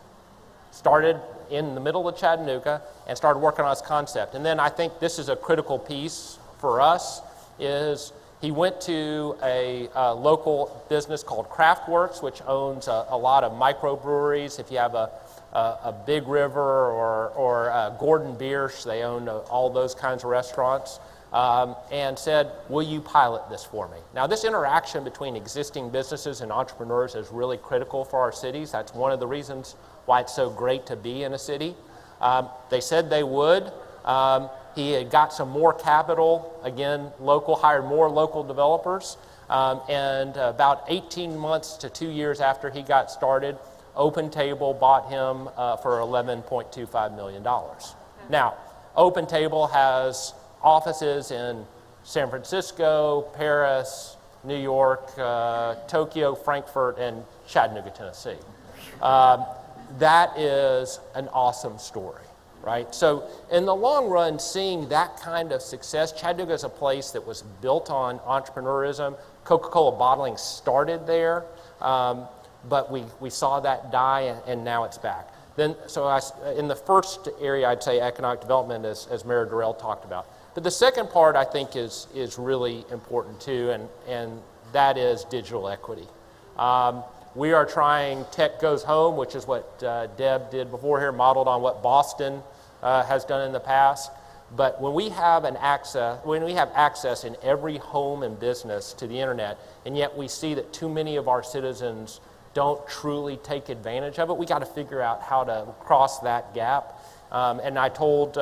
started in the middle of Chattanooga, and started working on his concept. And then I think this is a critical piece for us, is he went to a local business called Craftworks, which owns a lot of microbreweries. If you have a Big River or Gordon Biersch, they own all those kinds of restaurants, and said, will you pilot this for me? Now, this interaction between existing businesses and entrepreneurs is really critical for our cities. That's one of the reasons why it's so great to be in a city. They said they would. He had got some more capital, again, hired more local developers, and about 18 months to 2 years after he got started, OpenTable bought him for $11.25 million. Now, OpenTable has offices in San Francisco, Paris, New York, Tokyo, Frankfurt, and Chattanooga, Tennessee. That is an awesome story. right? So in the long run, seeing that kind of success, Chattanooga is a place that was built on entrepreneurism. Coca-Cola bottling started there, but we saw that die, and now it's back. Then, in the first area, I'd say economic development, as Mayor Durel talked about. But the second part, I think, is really important too, and that is digital equity. We are trying Tech Goes Home, which is what Deb did before here, modeled on what Boston has done in the past. But when we have access in every home and business to the internet, and yet we see that too many of our citizens don't truly take advantage of it, we got to figure out how to cross that gap. And I told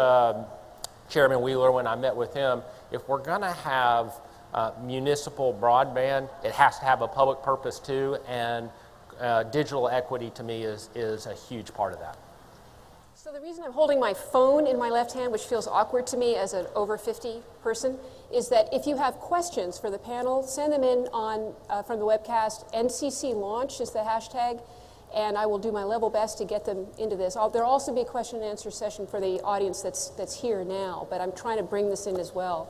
Chairman Wheeler when I met with him, if we're going to have municipal broadband, it has to have a public purpose too, and digital equity to me is a huge part of that. So the reason I'm holding my phone in my left hand, which feels awkward to me as an over 50 person, is that if you have questions for the panel, send them in from the webcast. NCC Launch is the hashtag, and I will do my level best to get them into this. There'll also be a question and answer session for the audience that's here now, but I'm trying to bring this in as well.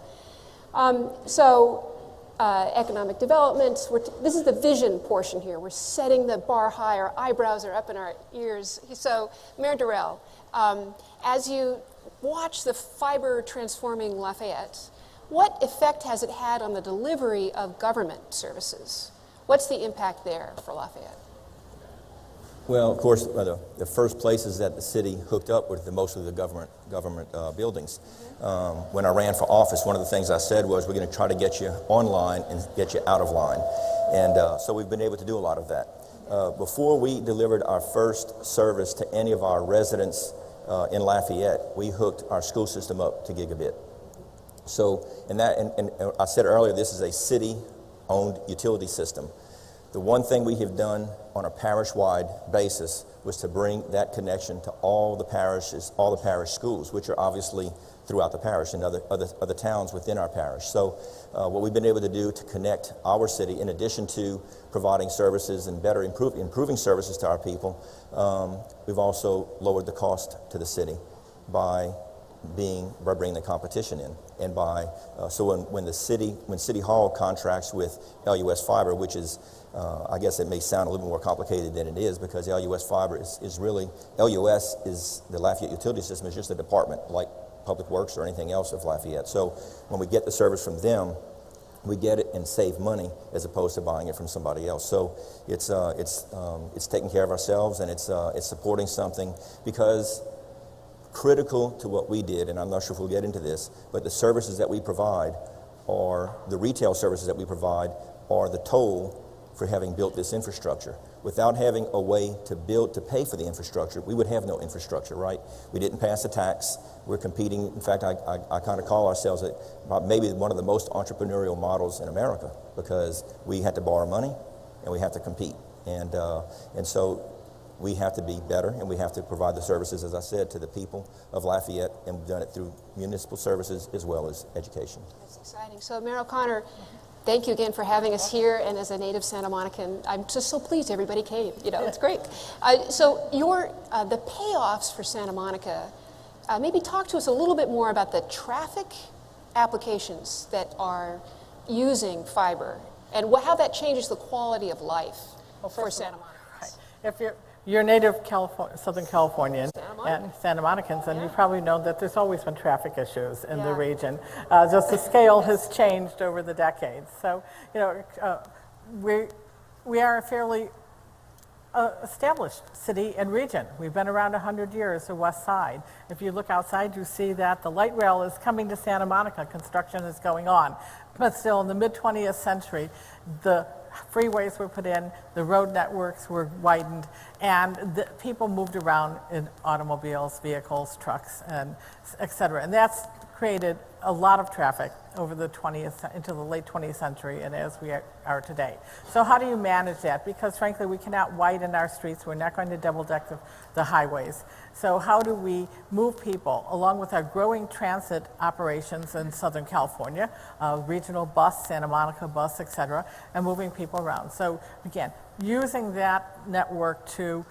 Economic development, this is the vision portion here. We're setting the bar high, our eyebrows are up in our ears. So, Mayor Durel, as you watch the fiber transforming Lafayette, what effect has it had on the delivery of government services? What's the impact there for Lafayette? Well, of course, the first places that the city hooked up with most of the government buildings. When I ran for office, one of the things I said was, we're going to try to get you online and get you out of line. And so we've been able to do a lot of that. Before we delivered our first service to any of our residents in Lafayette, we hooked our school system up to gigabit. So, and I said earlier, this is a city-owned utility system. The one thing we have done on a parish-wide basis was to bring that connection to all the parishes, all the parish schools, which are obviously throughout the parish and other towns within our parish. So what we've been able to do to connect our city, in addition to providing services and better improving services to our people, we've also lowered the cost to the city by bringing the competition in, and when City Hall contracts with LUS Fiber, which is I guess it may sound a little more complicated than it is, because LUS Fiber is really, LUS is the Lafayette utility system, is just a department like Public Works or anything else of Lafayette. So when we get the service from them, we get it and save money as opposed to buying it from somebody else. So it's taking care of ourselves, and it's supporting something, because critical to what we did, and I'm not sure if we'll get into this, but the services that we provide, or the retail services that we provide, are the toll for having built this infrastructure. Without having a way to pay for the infrastructure, we would have no infrastructure, right? We didn't pass a tax. We're competing. In fact, I kind of call ourselves maybe one of the most entrepreneurial models in America, because we had to borrow money and we have to compete. And so we have to be better, and we have to provide the services, as I said, to the people of Lafayette, and we've done it through municipal services as well as education. That's exciting. So, Mayor O'Connor, thank you again for having us here, and as a native Santa Monican, I'm just so pleased everybody came. It's great. So the payoffs for Santa Monica, maybe talk to us a little bit more about the traffic applications that are using fiber, and how that changes the quality of life for Santa Monica. Right. If you're native Southern Californian and Santa Monicans, and you probably know that there's always been traffic issues in the region. Just the scale has changed over the decades. So, we are a fairly established city and region. We've been around 100 years, the West Side. If you look outside, you see that the light rail is coming to Santa Monica. Construction is going on. But still, in the mid-20th century, the freeways were put in, the road networks were widened, and the people moved around in automobiles, vehicles, trucks, and et cetera. And that's created a lot of traffic over the into the late 20th century and as we are today. So how do you manage that? Because frankly, we cannot widen our streets. We're not going to double deck the highways. So how do we move people, along with our growing transit operations in Southern California, regional bus, Santa Monica bus, et cetera, and moving people around. So again, using that network to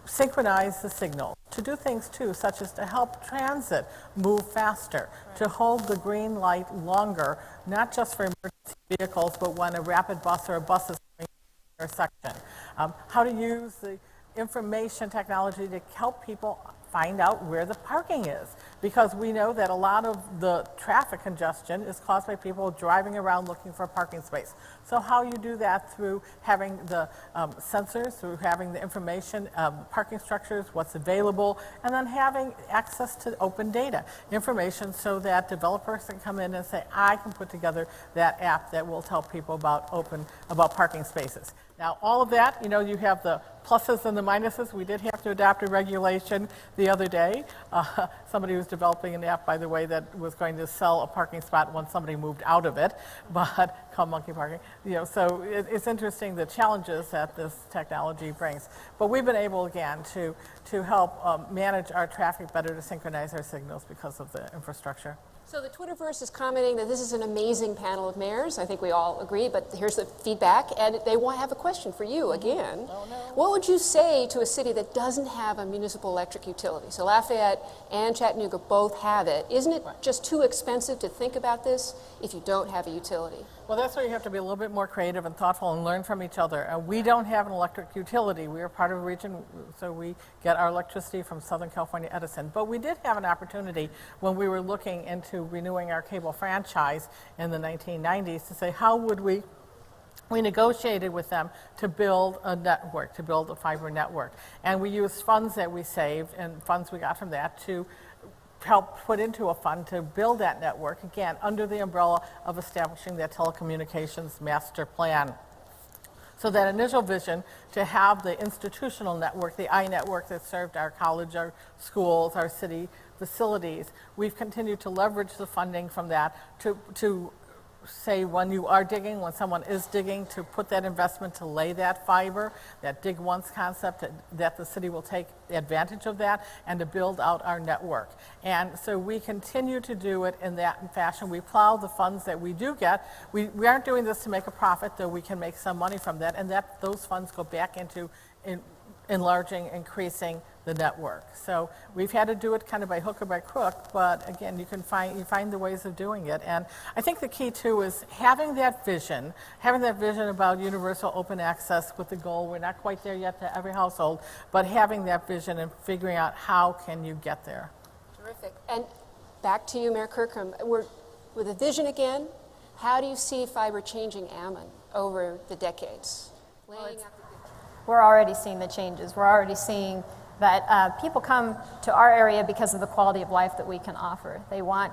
synchronize the signal, to do things too, such as to help transit move faster, to hold the green light longer, not just for emergency vehicles, but when a rapid bus or a bus is coming to an intersection. How to use the information technology to help people find out where the parking is, because we know that a lot of the traffic congestion is caused by people driving around looking for a parking space. So how you do that through having the sensors, through having the information, parking structures, what's available, and then having access to open data, information so that developers can come in and say, I can put together that app that will tell people about parking spaces. Now, all of that, you know, you have the pluses and the minuses. We did have to adopt a regulation the other day. Somebody was developing an app, by the way, that was going to sell a parking spot when somebody moved out of it, but called monkey parking. You know, so it's interesting the challenges that this technology brings. But we've been able, again, to help manage our traffic better, to synchronize our signals because of the infrastructure. So the Twitterverse is commenting that this is an amazing panel of mayors. I think we all agree, but here's the feedback, and they have a question for you again. Oh, no. What would you say to a city that doesn't have a municipal electric utility? So Lafayette and Chattanooga both have it. Isn't it just too expensive to think about this if you don't have a utility? Well, that's where you have to be a little bit more creative and thoughtful and learn from each other. We don't have an electric utility. We are part of a region, so we get our electricity from Southern California Edison. But we did have an opportunity when we were looking into renewing our cable franchise in the 1990s to say, how would we negotiated with them to build a network, to build a fiber network. And we used funds that we saved and funds we got from that to help put into a fund to build that network, again, under the umbrella of establishing that telecommunications master plan. So that initial vision to have the institutional network, the iNetwork that served our college, our schools, our city facilities, we've continued to leverage the funding from that to say when you are digging, when someone is digging, to put that investment to lay that fiber, that dig once concept, that the city will take advantage of that and to build out our network. And so we continue to do it in that fashion. We plow the funds that we do get. We aren't doing this to make a profit, though we can make some money from that, and that those funds go back into enlarging, increasing the network. So we've had to do it kind of by hook or by crook, but again, you find the ways of doing it. And I think the key too is having that vision about universal open access with the goal, we're not quite there yet to every household, but having that vision and figuring out how can you get there. Terrific. And back to you, Mayor Kirkham. We're with a vision again. How do you see fiber changing Ammon over the decades? We're already seeing the changes. We're already seeing that people come to our area because of the quality of life that we can offer. They want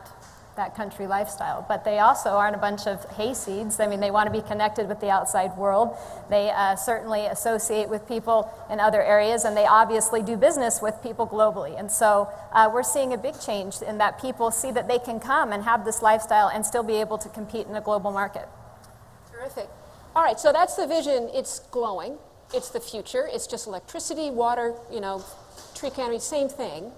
that country lifestyle, but they also aren't a bunch of hayseeds. I mean, they want to be connected with the outside world. They certainly associate with people in other areas, and they obviously do business with people globally. And so we're seeing a big change in that people see that they can come and have this lifestyle and still be able to compete in a global market. Terrific. All right, so that's the vision. It's glowing. It's the future. It's just electricity, water, tree canopy, same thing.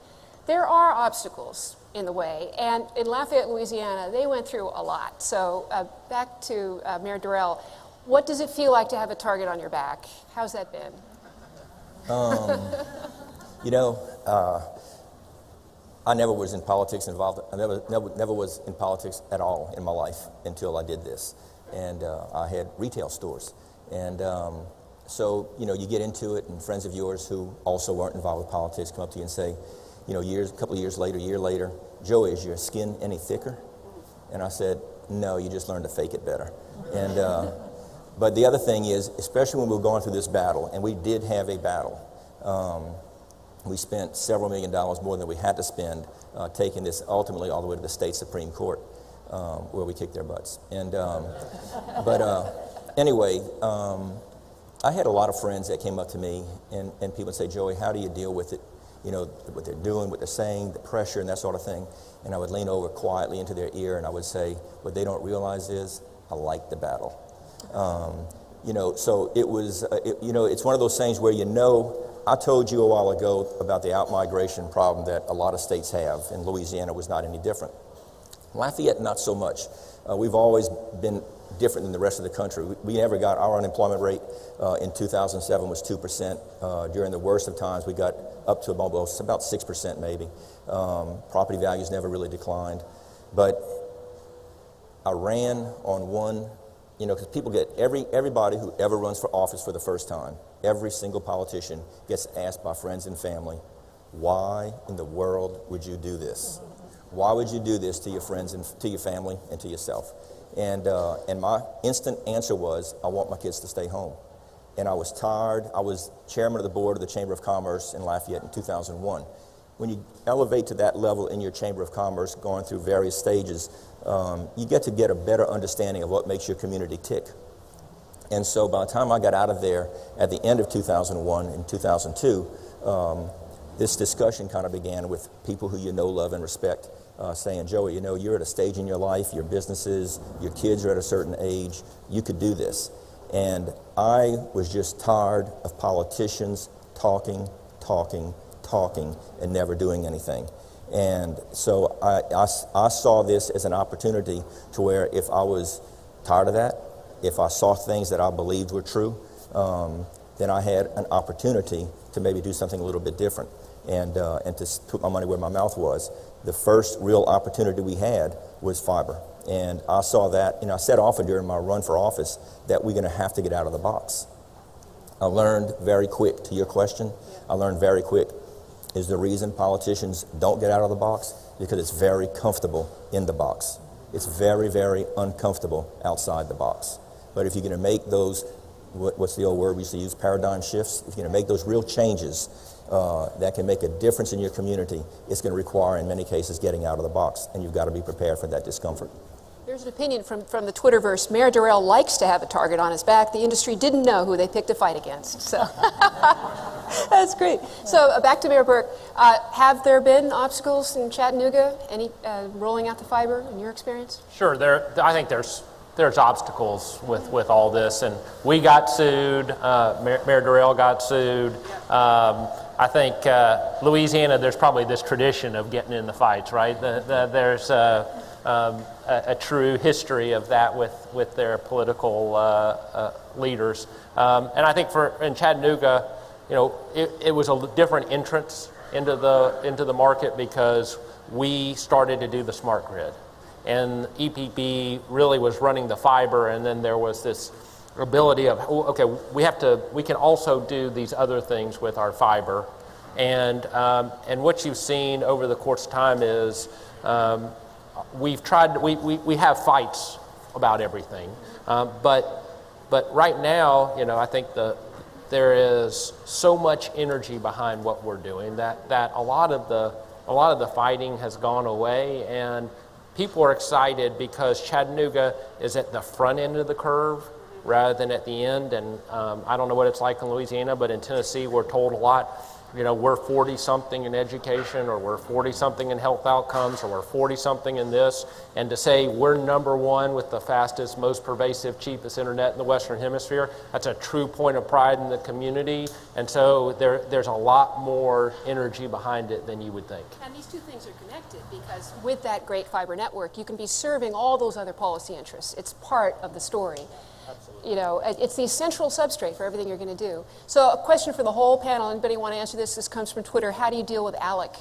There are obstacles in the way, and in Lafayette, Louisiana, they went through a lot. So back to Mayor Durel, what does it feel like to have a target on your back? How's that been? I never was in politics involved. I never was in politics at all in my life until I did this. And I had retail stores. And so, you get into it, and friends of yours who also weren't involved with politics come up to you and say, a couple of years later, a year later, Joey, is your skin any thicker? And I said, no, you just learn to fake it better. And but the other thing is, especially when we were going through this battle, and we did have a battle, we spent several $1 million more than we had to spend taking this ultimately all the way to the state Supreme Court, where we kicked their butts. And anyway, I had a lot of friends that came up to me, and people would say, Joey, how do you deal with it? What they're doing, what they're saying, the pressure and that sort of thing. And I would lean over quietly into their ear and I would say, what they don't realize is, I like the battle. So it was, it's one of those things where I told you a while ago about the out-migration problem that a lot of states have, and Louisiana was not any different. Lafayette, not so much. We've always been different than the rest of the country. We never got, our unemployment rate in 2007 was 2%. During the worst of times, we got up to about 6% maybe. Property values never really declined. But I ran on one, because people get, everybody who ever runs for office for the first time, every single politician gets asked by friends and family, why in the world would you do this? Why would you do this to your friends and to your family and to yourself? And my instant answer was, I want my kids to stay home. And I was tired. I was chairman of the board of the Chamber of Commerce in Lafayette in 2001. When you elevate to that level in your Chamber of Commerce, going through various stages, you get a better understanding of what makes your community tick. And so by the time I got out of there at the end of 2001 and 2002, this discussion kind of began with people who you know, love, and respect, saying, Joey, you're at a stage in your life, your businesses, your kids are at a certain age, you could do this. And I was just tired of politicians talking, and never doing anything. And so I saw this as an opportunity to where if I was tired of that, if I saw things that I believed were true, then I had an opportunity to maybe do something a little bit different and to put my money where my mouth was. The first real opportunity we had was fiber. And I saw that, I said often during my run for office that we're going to have to get out of the box. I learned very quick, to your question, I learned very quick, is the reason politicians don't get out of the box because it's very comfortable in the box. It's very, very uncomfortable outside the box. But if you're going to make those, what's the old word we used to use, paradigm shifts, if you're going to make those real changes that can make a difference in your community, it's going to require, in many cases, getting out of the box, and you've got to be prepared for that discomfort. There's an opinion from the Twitterverse. Mayor Durel likes to have a target on his back. The industry didn't know who they picked a fight against. So that's great. So back to Mayor Berke. Have there been obstacles in Chattanooga? Any rolling out the fiber in your experience? Sure. I think there's obstacles with all this, and we got sued. Mayor Durel got sued. I think Louisiana, there's probably this tradition of getting in the fights, right? There's a true history of that with their political leaders. And I think in Chattanooga, it was a different entrance into the market because we started to do the smart grid. And EPB really was running the fiber, and then there was this ability of, okay, we can also do these other things with our fiber. And what you've seen over the course of time is we have fights about everything, but right now, I think there is so much energy behind what we're doing that a lot of the fighting has gone away, and people are excited because Chattanooga is at the front end of the curve rather than at the end. And I don't know what it's like in Louisiana, but in Tennessee, we're told a lot, we're 40-something in education, or we're 40-something in health outcomes, or we're 40-something in this. And to say we're number one with the fastest, most pervasive, cheapest internet in the Western Hemisphere, that's a true point of pride in the community. And so there's a lot more energy behind it than you would think. And these two things are connected because with that great fiber network, you can be serving all those other policy interests. It's part of the story. Absolutely. It's the central substrate for everything you're going to do. So a question for the whole panel. Anybody want to answer this? This comes from Twitter. How do you deal with Aycock?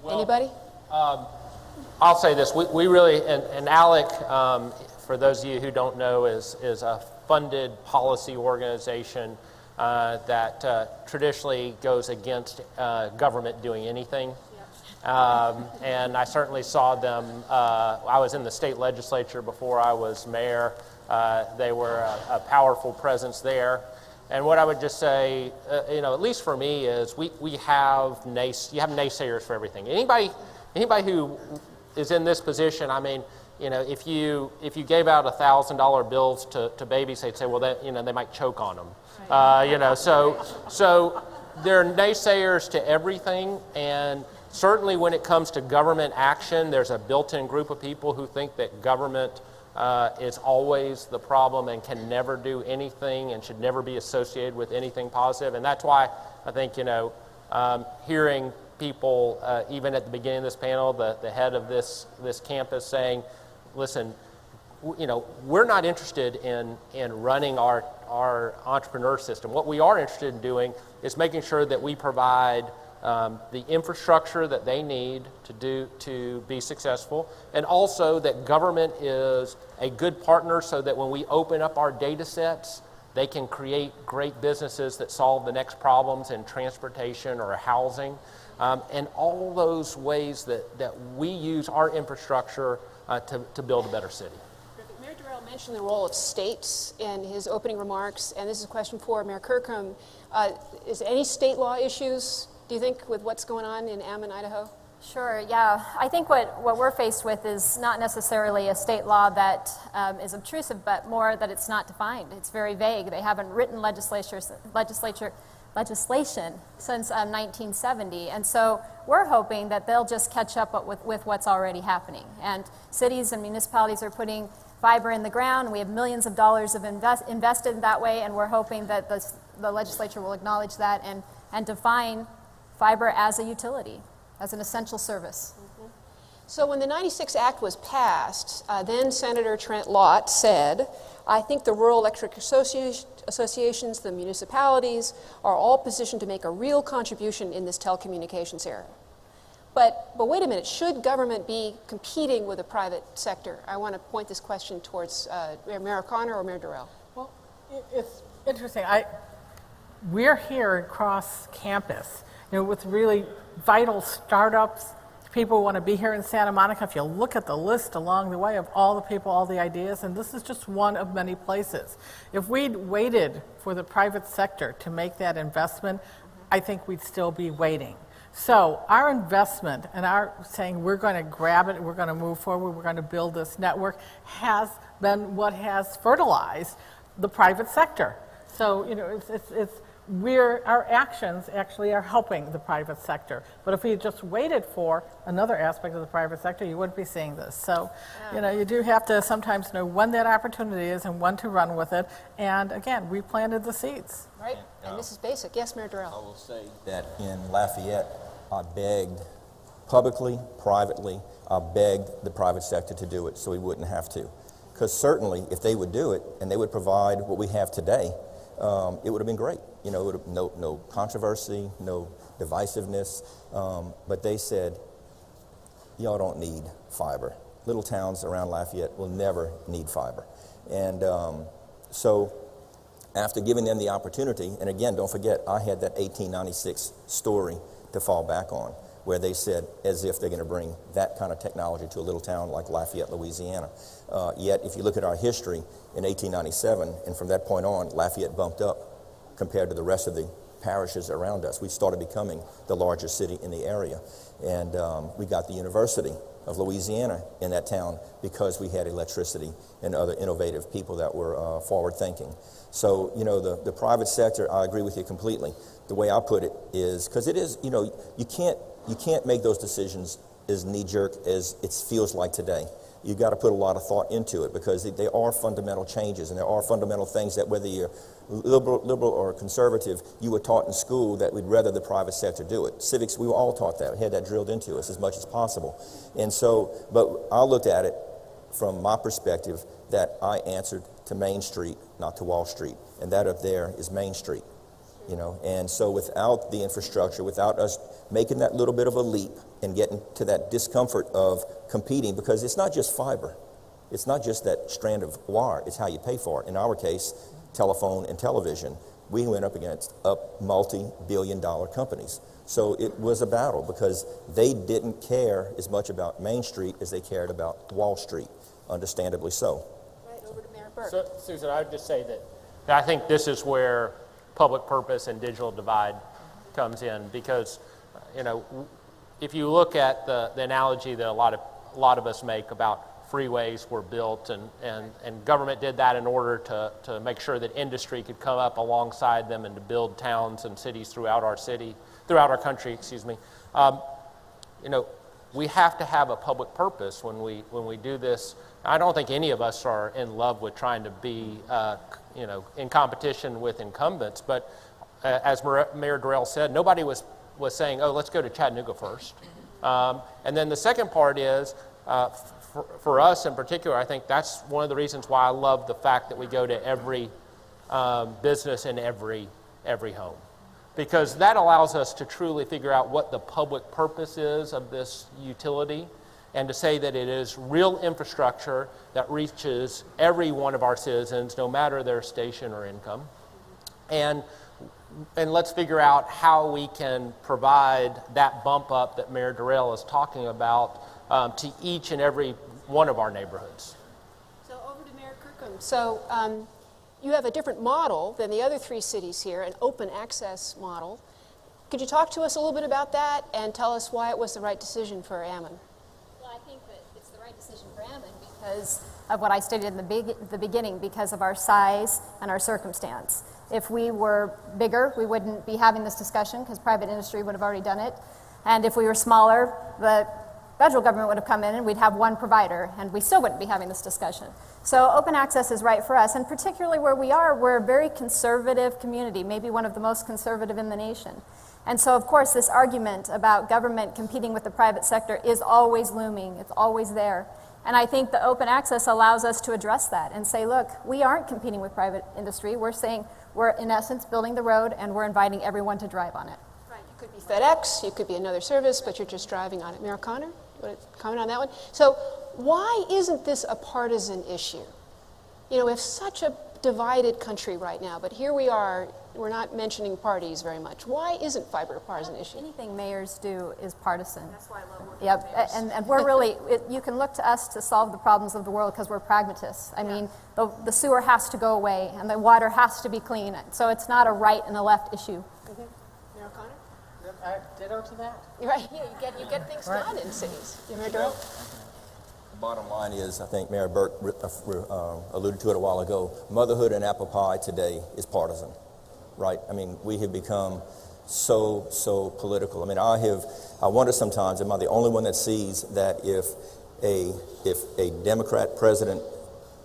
Well, anybody? I'll say this. We really, and Aycock, for those of you who don't know, is a funded policy organization that traditionally goes against government doing anything. And I certainly saw them. I was in the state legislature before I was mayor. They were a powerful presence there. And what I would just say, at least for me, is you have naysayers for everything. Anybody who is in this position, if you gave out $1,000 bills to babies, they'd say, well, they might choke on them. Right. So there are naysayers to everything, and certainly when it comes to government action, there's a built-in group of people who think that government is always the problem and can never do anything and should never be associated with anything positive. And that's why I think, hearing people, even at the beginning of this panel, the head of this campus saying, listen, we're not interested in running our entrepreneur system. What we are interested in doing is making sure that we provide the infrastructure that they need to be successful, and also that government is a good partner so that when we open up our data sets, they can create great businesses that solve the next problems in transportation or housing, and all those ways that we use our infrastructure to build a better city. Mayor Durel mentioned the role of states in his opening remarks, and this is a question for Mayor Kirkham. Is any state law issues, do you think, with what's going on in Ammon, Idaho? Sure, yeah. I think what we're faced with is not necessarily a state law that is obtrusive, but more that it's not defined. It's very vague. They haven't written legislation since 1970. And so we're hoping that they'll just catch up with what's already happening. And cities and municipalities are putting fiber in the ground. We have millions of dollars invested that way, and we're hoping that the legislature will acknowledge that and define fiber as a utility, as an essential service. Mm-hmm. So when the 96 Act was passed, then Senator Trent Lott said, I think the rural electric associations, the municipalities, are all positioned to make a real contribution in this telecommunications era. But wait a minute, should government be competing with the private sector? I want to point this question towards Mayor O'Connor or Mayor Durel. Well, it's interesting. We're here across campus, with really vital startups, people who want to be here in Santa Monica. If you look at the list along the way of all the people, all the ideas, and this is just one of many places. If we'd waited for the private sector to make that investment, I think we'd still be waiting. So our investment and our saying we're going to grab it, we're going to move forward, we're going to build this network has been what has fertilized the private sector. So, our actions actually are helping the private sector. But if we just waited for another aspect of the private sector, you wouldn't be seeing this. So, you do have to sometimes know when that opportunity is and when to run with it. And again, we planted the seeds. Right, and this is basic. Yes, Mayor Durel. I will say that in Lafayette, I begged publicly, privately, I begged the private sector to do it so we wouldn't have to. Because certainly if they would do it and they would provide what we have today, it would have been great. It would have no controversy, no divisiveness. But they said, y'all don't need fiber. Little towns around Lafayette will never need fiber. And so after giving them the opportunity, and again, don't forget, I had that 1896 story to fall back on, where they said, as if they're going to bring that kind of technology to a little town like Lafayette, Louisiana. Yet, if you look at our history in 1897, and from that point on, Lafayette bumped up compared to the rest of the parishes around us. We started becoming the largest city in the area. And we got the University of Louisiana in that town because we had electricity and other innovative people that were forward-thinking. So, the private sector, I agree with you completely. The way I put it is, because it is, you can't make those decisions as knee-jerk as it feels like today. You've got to put a lot of thought into it because they are fundamental changes, and there are fundamental things that whether you're liberal or conservative, you were taught in school that we'd rather the private sector do it. Civics, we were all taught that. We had that drilled into us as much as possible. And so, but I looked at it from my perspective that I answered to Main Street, not to Wall Street. And that up there is Main Street, And so without the infrastructure, without us making that little bit of a leap and getting to that discomfort of competing, because it's not just fiber. It's not just that strand of wire. It's how you pay for it. In our case, telephone and television, we went up against multi-billion-dollar companies. So it was a battle because they didn't care as much about Main Street as they cared about Wall Street, understandably so. Right, over to Mayor Berke. So, Susan, I would just say that I think this is where public purpose and digital divide comes in because, if you look at the analogy that a lot of us make about freeways were built and government did that in order to make sure that industry could come up alongside them and to build towns and cities throughout our country, we have to have a public purpose when we do this. I don't think any of us are in love with trying to be in competition with incumbents, but as Mayor Durel said, nobody was saying, oh, let's go to Chattanooga first. And then the second part is, for us in particular, I think that's one of the reasons why I love the fact that we go to every business in every home. Because that allows us to truly figure out what the public purpose is of this utility, and to say that it is real infrastructure that reaches every one of our citizens, no matter their station or income. And let's figure out how we can provide that bump up that Mayor Durel is talking about to each and every one of our neighborhoods. So over to Mayor Kirkham. So you have a different model than the other three cities here, an open access model. Could you talk to us a little bit about that and tell us why it was the right decision for Ammon? Well, I think that it's the right decision for Ammon because of what I stated in the beginning, because of our size and our circumstance. If we were bigger, we wouldn't be having this discussion because private industry would have already done it. And if we were smaller, the federal government would have come in and we'd have one provider, and we still wouldn't be having this discussion. So open access is right for us, and particularly where we are, we're a very conservative community, maybe one of the most conservative in the nation. And so, of course, this argument about government competing with the private sector is always looming. It's always there. And I think the open access allows us to address that and say, look, we aren't competing with private industry. We're saying we're, in essence, building the road, and we're inviting everyone to drive on it. Right. You could be FedEx, you could be another service, but you're just driving on it. Mayor Connor, want to comment on that one? So why isn't this a partisan issue? You know, we have such a divided country right now, but here we are, we're not mentioning parties very much. Why isn't fiber a partisan issue? Anything mayors do is partisan. That's why I love working Yep, with mayors. and we're really, you can look to us to solve the problems of the world because we're pragmatists. I mean, the sewer has to go away and the water has to be clean. So it's not a right and a left issue. Mm-hmm. Mayor Connor? Ditto to that. Right, yeah, you get things done in cities. Mayor Durel? The bottom line is, I think Mayor Berke alluded to it a while ago, motherhood and apple pie today is partisan, right? I mean, we have become so political. I mean, I wonder sometimes, am I the only one that sees that if a Democrat president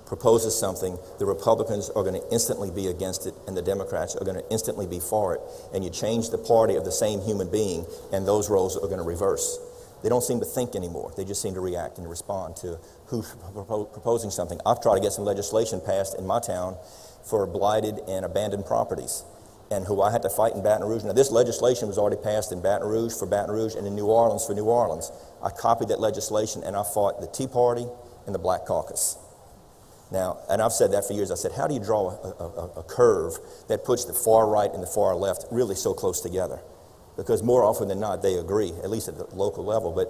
proposes something, the Republicans are going to instantly be against it and the Democrats are going to instantly be for it, and you change the party of the same human being and those roles are going to reverse. They don't seem to think anymore. They just seem to react and respond to who's proposing something. I've tried to get some legislation passed in my town for blighted and abandoned properties, and who I had to fight in Baton Rouge. Now, this legislation was already passed in Baton Rouge for Baton Rouge and in New Orleans for New Orleans. I copied that legislation, and I fought the Tea Party and the Black Caucus. Now, and I've said that for years. I said, how do you draw a curve that puts the far right and the far left really so close together? Because more often than not, they agree, at least at the local level. But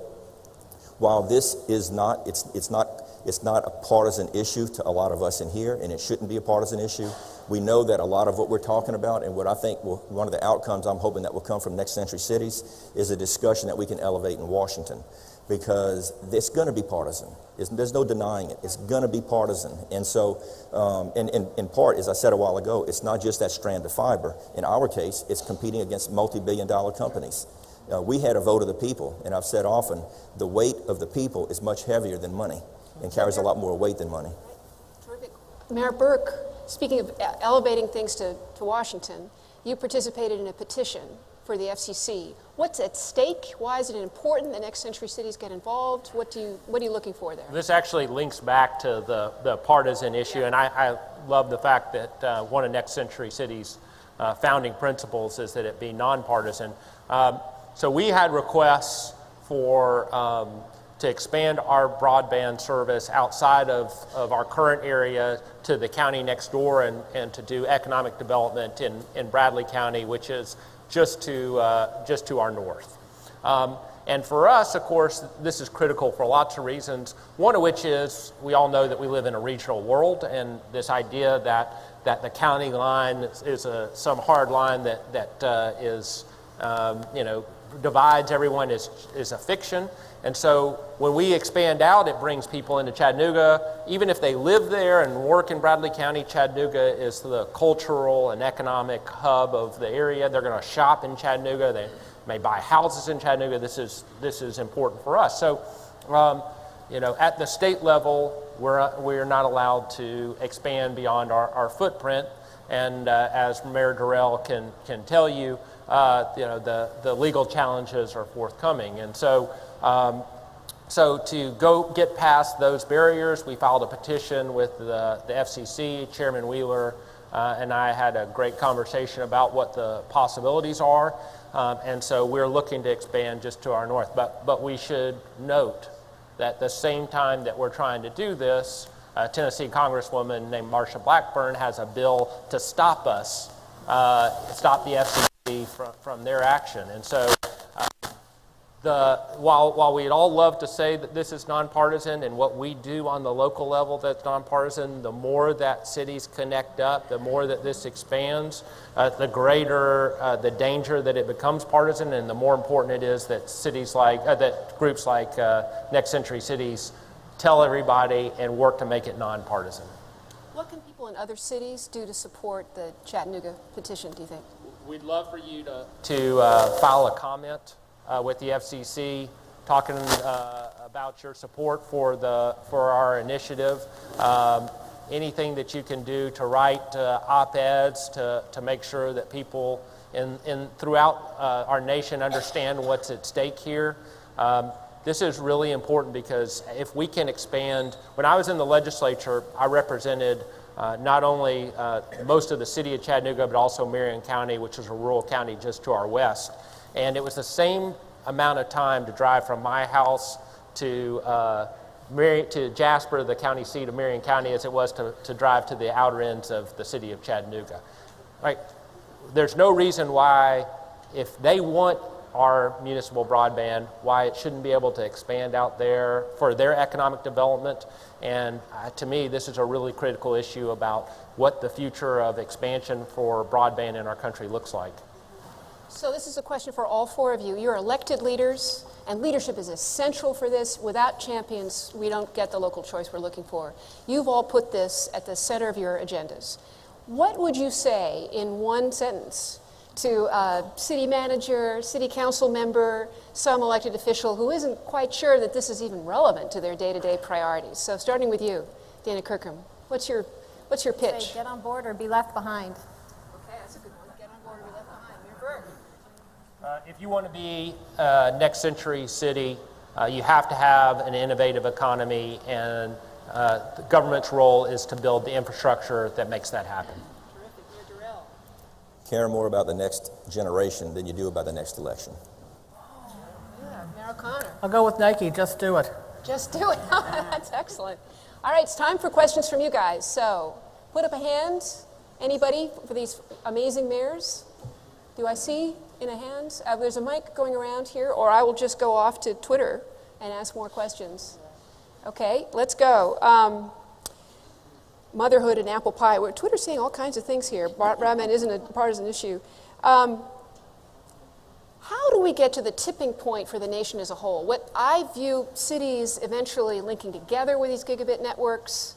while this is not, it's not a partisan issue to a lot of us in here, and it shouldn't be a partisan issue. We know that a lot of what we're talking about, and what I think one of the outcomes I'm hoping that will come from Next Century Cities, is a discussion that we can elevate in Washington, because it's going to be partisan. There's no denying it. It's going to be partisan. And so, in part, as I said a while ago, it's not just that strand of fiber. In our case, it's competing against multi-billion-dollar companies. We had a vote of the people, and I've said often, the weight of the people is much heavier than money and carries a lot more weight than money. Terrific. Mayor Berke, speaking of elevating things to Washington, you participated in a petition for the FCC. What's at stake? Why is it important that Next Century Cities get involved? What are you looking for there? This actually links back to the partisan issue, and I love the fact that one of Next Century Cities' founding principles is that it be nonpartisan. So we had requests for to expand our broadband service outside of our current area to the county next door, and to do economic development in Bradley County, which is just to our north. And for us, of course, this is critical for lots of reasons, one of which is we all know that we live in a regional world, and this idea that the county line is some hard line that is divides everyone is a fiction. And so when we expand out, it brings people into Chattanooga. Even if they live there and work in Bradley County, Chattanooga is the cultural and economic hub of the area. They're going to shop in Chattanooga. They may buy houses in Chattanooga. This is important for us. So, at the state level, we're not allowed to expand beyond our footprint. And as Mayor Durel can tell you, the legal challenges are forthcoming. And so So to go get past those barriers, we filed a petition with the FCC. Chairman Wheeler and I had a great conversation about what the possibilities are. And so we're looking to expand just to our north. But we should note that the same time that we're trying to do this, a Tennessee Congresswoman named Marsha Blackburn has a bill to stop us, stop the FCC from their action. And so while we'd all love to say that this is nonpartisan and what we do on the local level that's nonpartisan, the more that cities connect up, the more that this expands, the greater the danger that it becomes partisan, and the more important it is that that groups like Next Century Cities tell everybody and work to make it nonpartisan. What can people in other cities do to support the Chattanooga petition, do you think? We'd love for you to file a comment with the FCC, talking about your support for our initiative. Anything that you can do to write op-eds to make sure that people throughout our nation understand what's at stake here. This is really important because if we can expand, when I was in the legislature, I represented not only most of the city of Chattanooga, but also Marion County, which is a rural county just to our west. And it was the same amount of time to drive from my house to Jasper, the county seat of Marion County, as it was to drive to the outer ends of the city of Chattanooga. Right? There's no reason why, if they want our municipal broadband, why it shouldn't be able to expand out there for their economic development. And to me, this is a really critical issue about what the future of expansion for broadband in our country looks like. So this is a question for all four of you. You're elected leaders, and leadership is essential for this. Without champions, we don't get the local choice we're looking for. You've all put this at the center of your agendas. What would you say in one sentence to a city manager, city council member, some elected official who isn't quite sure that this is even relevant to their day-to-day priorities? So starting with you, Dana Kirkham, what's your pitch? Say, get on board or be left behind. Okay, that's a good one. Get on board or be left behind. Mayor Berke. If you want to be a next century city, you have to have an innovative economy, and the government's role is to build the infrastructure that makes that happen. Terrific. Mayor Durel. Care more about the next generation than you do about the next election. Yeah, Mayor O'Connor. I'll go with Nike, just do it. Just do it. That's excellent. All right, it's time for questions from you guys. So put up a hand. Anybody for these amazing mayors? Do I see in a hand? There's a mic going around here, or I will just go off to Twitter and ask more questions. Okay, let's go. Motherhood and apple pie. Twitter's saying all kinds of things here. Broadband isn't a partisan issue. How do we get to the tipping point for the nation as a whole? What I view cities eventually linking together with these gigabit networks,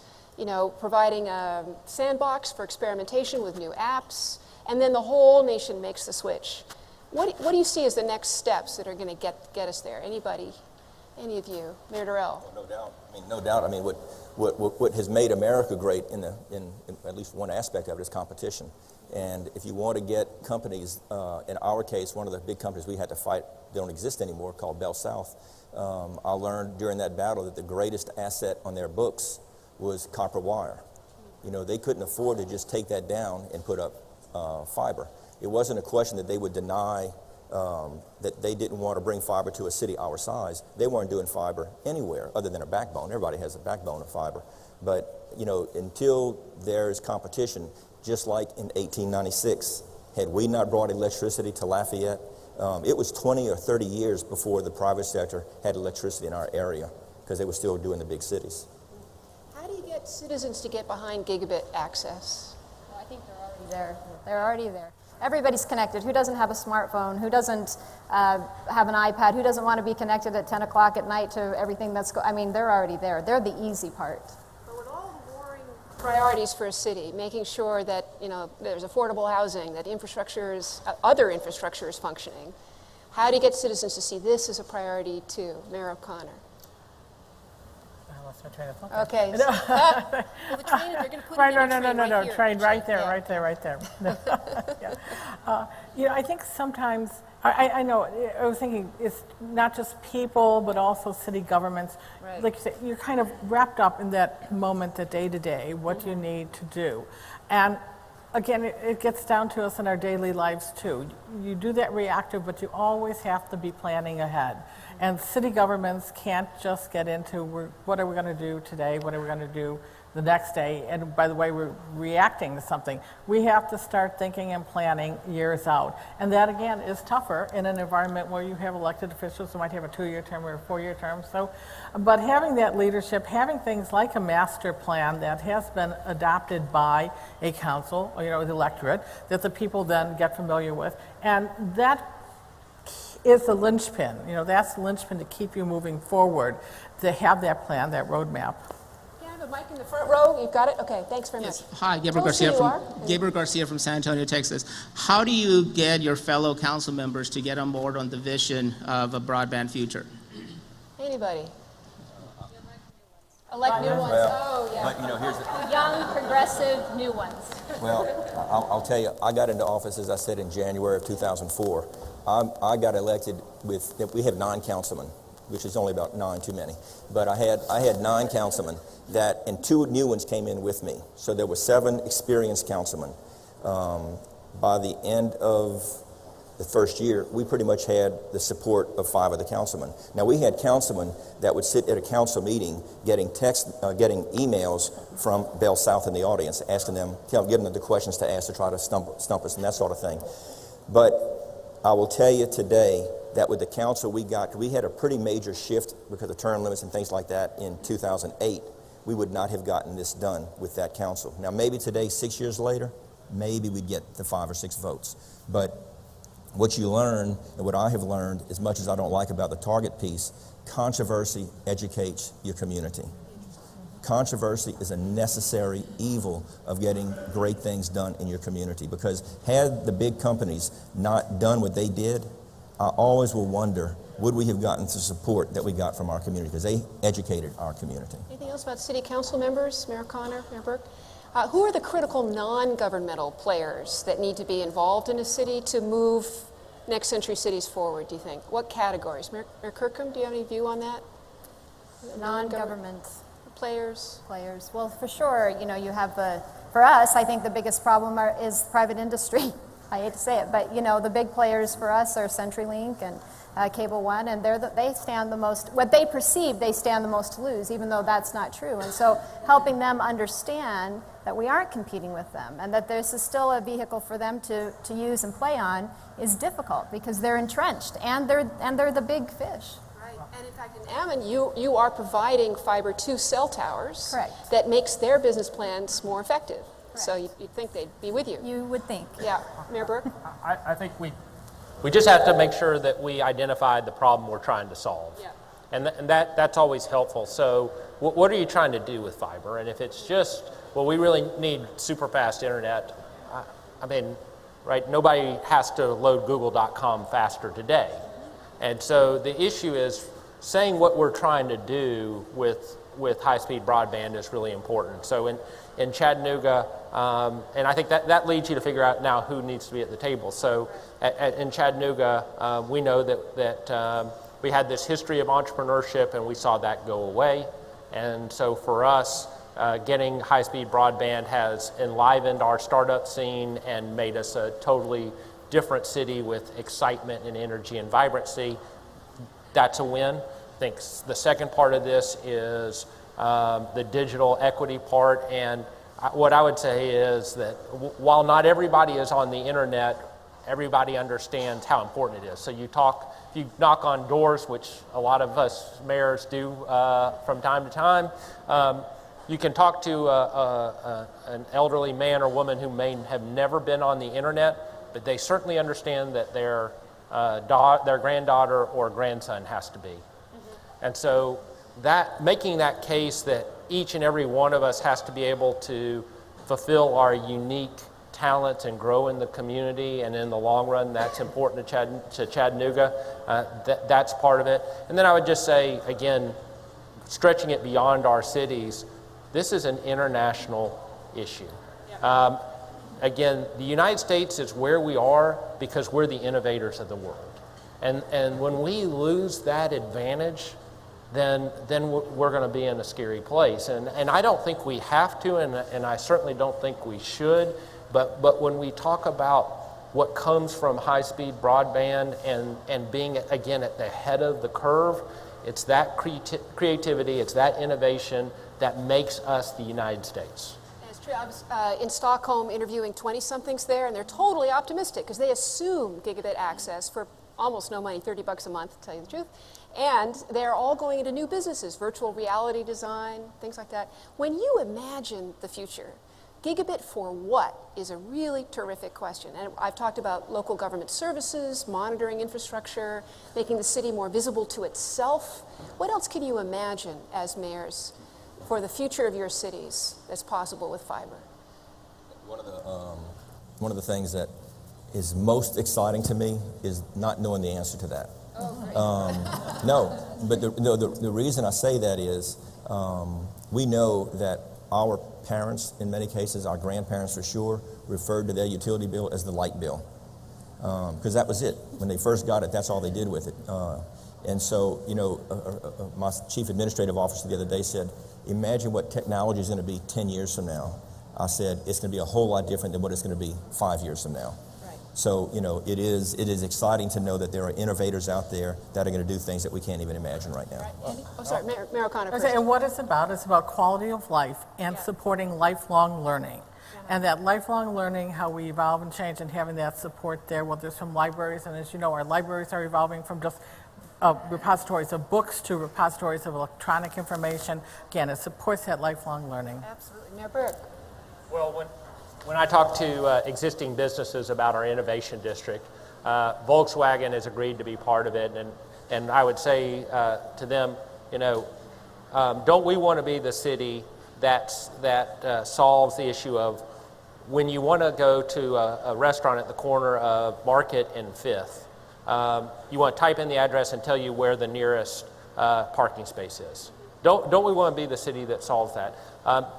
providing a sandbox for experimentation with new apps, and then the whole nation makes the switch. What do you see as the next steps that are going to get us there? Anybody? Any of you? Mayor Durel? No doubt. What has made America great in at least one aspect of it is competition. And if you want to get companies, in our case, one of the big companies we had to fight, they don't exist anymore, called Bell South. I learned during that battle that the greatest asset on their books was copper wire. They couldn't afford to just take that down and put up fiber. It wasn't a question that they would deny that they didn't want to bring fiber to a city our size. They weren't doing fiber anywhere other than a backbone. Everybody has a backbone of fiber. But, until there's competition, just like in 1896, had we not brought electricity to Lafayette, it was 20 or 30 years before the private sector had electricity in our area because they were still doing the big cities. How do you get citizens to get behind gigabit access? Well, I think they're already there. They're already there. Everybody's connected. Who doesn't have a smartphone? Who doesn't have an iPad? Who doesn't want to be connected at 10 o'clock at night to everything that's they're already there. They're the easy part. But with all the warring priorities for a city, making sure that there's affordable housing, that other infrastructure is functioning, how do you get citizens to see this as a priority too? Mayor O'Connor. I lost my train of thought. Okay. Well, the train, they're going to put it in a train right here. Train right there, Yeah. right there. Yeah. I think sometimes I know. I was thinking it's not just people, but also city governments. Right. Like you said, you're kind of wrapped up in that moment, the day to day, what you need to do. And again, it gets down to us in our daily lives too. You do that reactive, but you always have to be planning ahead. And city governments can't just get into what are we going to do today, what are we going to do the next day, and by the way, we're reacting to something. We have to start thinking and planning years out. And that, again, is tougher in an environment where you have elected officials who might have a 2-year term or a 4-year term. So, but having that leadership, having things like a master plan that has been adopted by a council, or, the electorate, that the people then get familiar with, and that is the linchpin. That's the linchpin to keep you moving forward, to have that plan, that roadmap. The mic in the front row, you've got it? Okay, thanks very much. Hi, Tell us who you are. Gabriel Garcia from San Antonio, Texas. How do you get your fellow council members to get on board on the vision of a broadband future? Anybody? Elect new ones. Oh, yeah. But here's the, Young, progressive, new ones. well, I'll tell you, I got into office, as I said, in January of 2004. I got elected we had 9 councilmen, which is only about 9 too many. But I had 9 councilmen and 2 new ones came in with me. So there were 7 experienced councilmen. By the end of the first year, we pretty much had the support of 5 of the councilmen. Now, we had councilmen that would sit at a council meeting getting emails from Bell South in the audience, asking them, giving them the questions to ask to try to stump us and that sort of thing. But I will tell you today that with the council we had a pretty major shift because of term limits and things like that in 2008. We would not have gotten this done with that council. Now, maybe today, 6 years later, maybe we'd get the 5 or 6 votes. But what you learn, and what I have learned, as much as I don't like about the target piece, controversy educates your community. Controversy is a necessary evil of getting great things done in your community, because had the big companies not done what they did, I always will wonder, would we have gotten the support that we got from our community, because they educated our community. Anything else about city council members? Mayor Connor, Mayor Burke? Who are the critical non-governmental players that need to be involved in a city to move next century cities forward, do you think? What categories? Mayor Kirkham, do you have any view on that? Non-government players? Well, for sure, you have for us, I think the biggest problem is private industry. I hate to say it, but the big players for us are CenturyLink and Cable One, and they stand the most, what they perceive, they stand the most to lose, even though that's not true. And so helping them understand that we aren't competing with them and that this is still a vehicle for them to use and play on is difficult, because they're entrenched and they're the big fish. Right. And in fact, in Ammon, you are providing fiber to cell towers. Correct. That makes their business plans more effective. Correct. So you'd think they'd be with you. You would think. Yeah. Mayor Burke? I think we just have to make sure that we identify the problem we're trying to solve. Yeah. And that's always helpful. So what are you trying to do with fiber? And if it's just, well, we really need super fast internet, right, nobody has to load google.com faster today. And so the issue is saying what we're trying to do with high-speed broadband is really important. So in Chattanooga, and I think that leads you to figure out now who needs to be at the table. So in Chattanooga, we know that we had this history of entrepreneurship, and we saw that go away. And so for us, getting high-speed broadband has enlivened our startup scene and made us a totally different city with excitement and energy and vibrancy. That's a win. I think the second part of this is the digital equity part. And what I would say is that while not everybody is on the internet, everybody understands how important it is. So if you knock on doors, which a lot of us mayors do from time to time, you can talk to an elderly man or woman who may have never been on the internet, but they certainly understand that their granddaughter or grandson has to be. Mm-hmm. And so making that case that each and every one of us has to be able to fulfill our unique talents and grow in the community, and in the long run, that's important to Chattanooga. That's part of it. And then I would just say, again, stretching it beyond our cities, this is an international issue. Again, the United States is where we are because we're the innovators of the world. And when we lose that advantage, then we're going to be in a scary place. And I don't think we have to, and I certainly don't think we should. But when we talk about what comes from high-speed broadband and being, again, at the head of the curve, it's that creativity, it's that innovation that makes us the United States. It's true. I was in Stockholm interviewing 20-somethings there, and they're totally optimistic because they assume gigabit access for almost no money, $30 a month, to tell you the truth. And they're all going into new businesses, virtual reality design, things like that. When you imagine the future, gigabit for what is a really terrific question. And I've talked about local government services, monitoring infrastructure, making the city more visible to itself. What else can you imagine as mayors for the future of your cities that's possible with fiber? One of the things that is most exciting to me is not knowing the answer to that. Oh, great. No, but the reason I say that is we know that our parents, in many cases, our grandparents for sure, referred to their utility bill as the light bill. Because that was it. When they first got it, that's all they did with it. And so, my chief administrative officer the other day said, imagine what technology is going to be 10 years from now. I said, it's going to be a whole lot different than what it's going to be 5 years from now. Right. So, it is exciting to know that there are innovators out there that are going to do things that we can't even imagine right now. Right. Andy? Oh, sorry, Mayor O'Connor first. Okay, and what it's about quality of life and supporting lifelong learning. And that lifelong learning, how we evolve and change, and having that support there, whether it's from libraries, and as you know, our libraries are evolving from just repositories of books to repositories of electronic information. Again, it supports that lifelong learning. Absolutely. Mayor Berke. Well, when I talk to existing businesses about our innovation district, Volkswagen has agreed to be part of it, and I would say to them, don't we want to be the city that solves the issue of when you want to go to a restaurant at the corner of Market and Fifth, you want to type in the address and tell you where the nearest parking space is. Don't we want to be the city that solves that?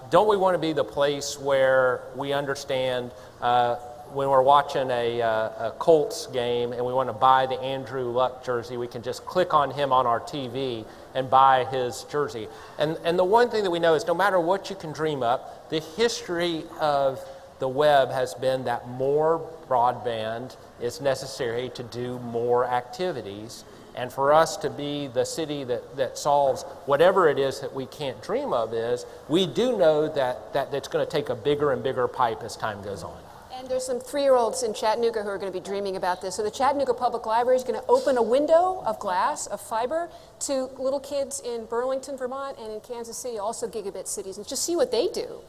Don't we want to be the place where we understand when we're watching a Colts game and we want to buy the Andrew Luck jersey, we can just click on him on our TV and buy his jersey. And the one thing that we know is no matter what you can dream up, the history of the web has been that more broadband is necessary to do more activities. And for us to be the city that solves whatever it is that we can't dream of we do know that it's going to take a bigger and bigger pipe as time goes on. And there's some 3-year-olds in Chattanooga who are going to be dreaming about this. So the Chattanooga Public Library is going to open a window of glass, of fiber, to little kids in Burlington, Vermont, and in Kansas City, also gigabit cities, and just see what they do.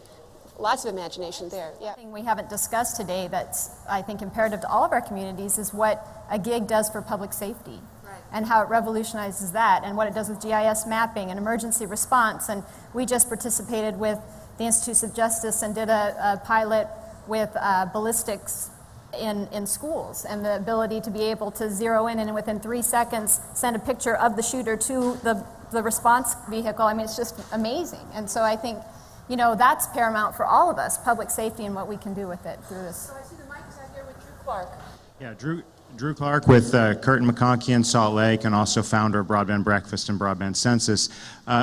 Lots of imagination there. Yeah. Thing we haven't discussed today that's, I think, imperative to all of our communities is what a gig does for public safety. And how it revolutionizes that, and what it does with GIS mapping and emergency response. And we just participated with the Institutes of Justice and did a pilot with ballistics in schools, and the ability to be able to zero in and within 3 seconds send a picture of the shooter to the response vehicle. I mean, it's just amazing. And so I think, that's paramount for all of us, public safety and what we can do with it through this. So I see the mic is out here with Drew Clark. Yeah, Drew Clark with Curtin McConkie in Salt Lake, and also founder of Broadband Breakfast and Broadband Census.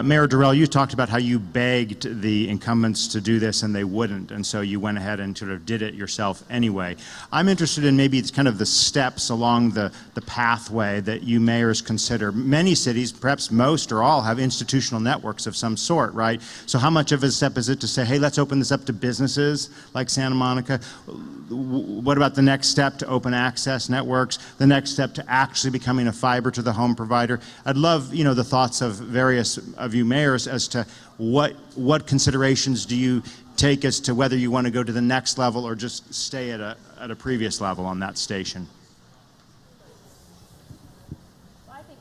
Mayor Durel, you talked about how you begged the incumbents to do this and they wouldn't, and so you went ahead and sort of did it yourself anyway. I'm interested in maybe it's kind of the steps along the pathway that you mayors consider. Many cities, perhaps most or all, have institutional networks of some sort, right? So how much of a step is it to say, hey, let's open this up to businesses like Santa Monica? What about the next step to open access networks? The next step to actually becoming a fiber to the home provider? I'd love, the thoughts of various of you mayors as to what considerations do you take as to whether you want to go to the next level or just stay at a previous level on that station. Well, I think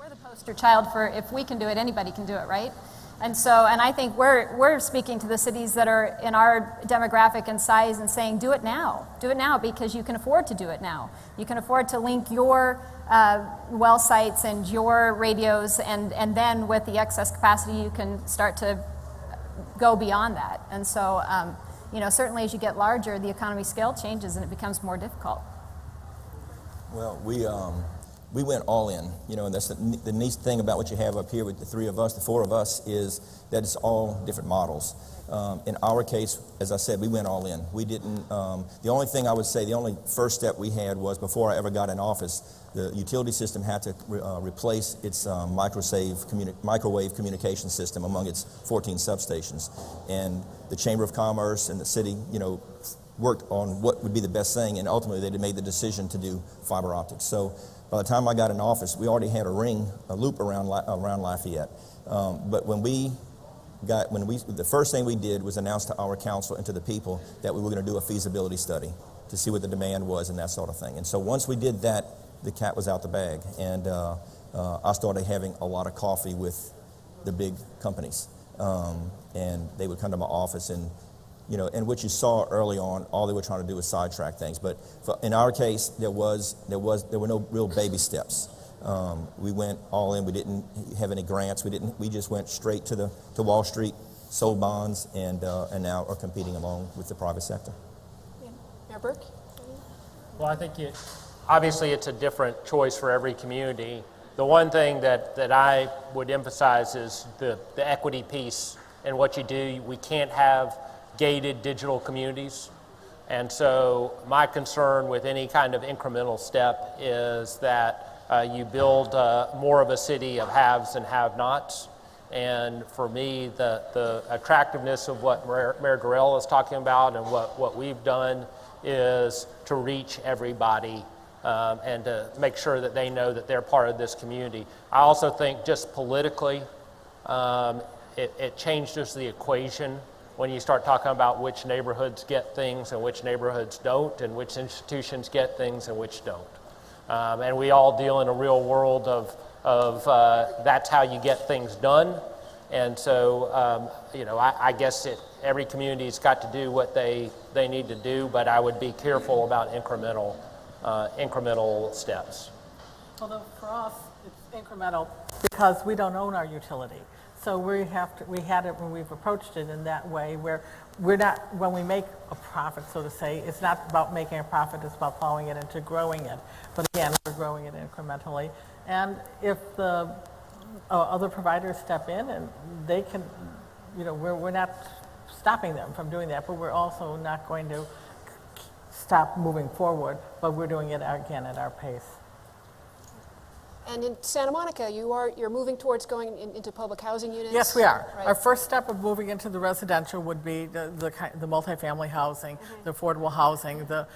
we're the poster child for if we can do it, anybody can do it, right? And I think we're speaking to the cities that are in our demographic and size and saying, do it now because you can afford to do it now. You can afford to link your well sites and your radios, and then with the excess capacity, you can start to go beyond that. And so, certainly as you get larger, the economy scale changes and it becomes more difficult. Well, we went all in, and that's the neat thing about what you have up here with the the four of us, is that it's all different models. In our case, as I said, we went all in. We didn't, the only thing I would say, the only first step we had was, before I ever got in office, the utility system had to replace its microwave communication system among its 14 substations. And the Chamber of Commerce and the city, worked on what would be the best thing, and ultimately they made the decision to do fiber optics. So by the time I got in office, we already had a loop around Lafayette. But the first thing we did was announce to our council and to the people that we were going to do a feasibility study to see what the demand was and that sort of thing. And so once we did that, the cat was out the bag, and I started having a lot of coffee with the big companies, and they would come to my office, and what you saw early on, all they were trying to do was sidetrack things. But in our case, there were no real baby steps. We went all in. We didn't have any grants. We just went straight to Wall Street, sold bonds, and now are competing along with the private sector. Yeah. Mayor Berke? Well, I think obviously it's a different choice for every community. The one thing that I would emphasize is the equity piece in what you do. We can't have gated digital communities. And so my concern with any kind of incremental step is that you build more of a city of haves and have-nots. And for me, the attractiveness of what Mayor Durel is talking about and what we've done is to reach everybody and to make sure that they know that they're part of this community. I also think just politically, it changes the equation when you start talking about which neighborhoods get things and which neighborhoods don't, and which institutions get things and which don't. And we all deal in a real world of that's how you get things done. And so, I guess every community's got to do what they need to do, but I would be careful about incremental steps. Although for us, it's incremental because we don't own our utility. So we had it when we've approached it in that way, where when we make a profit, so to say, it's not about making a profit, it's about following it into growing it. But again, we're growing it incrementally. And if the other providers step in and they can, we're not stopping them from doing that, but we're also not going to stop moving forward, but we're doing it again at our pace. And in Santa Monica, you're moving towards going into public housing units? Yes, we are. Right. Our first step of moving into the residential would be the multifamily housing, the affordable housing, the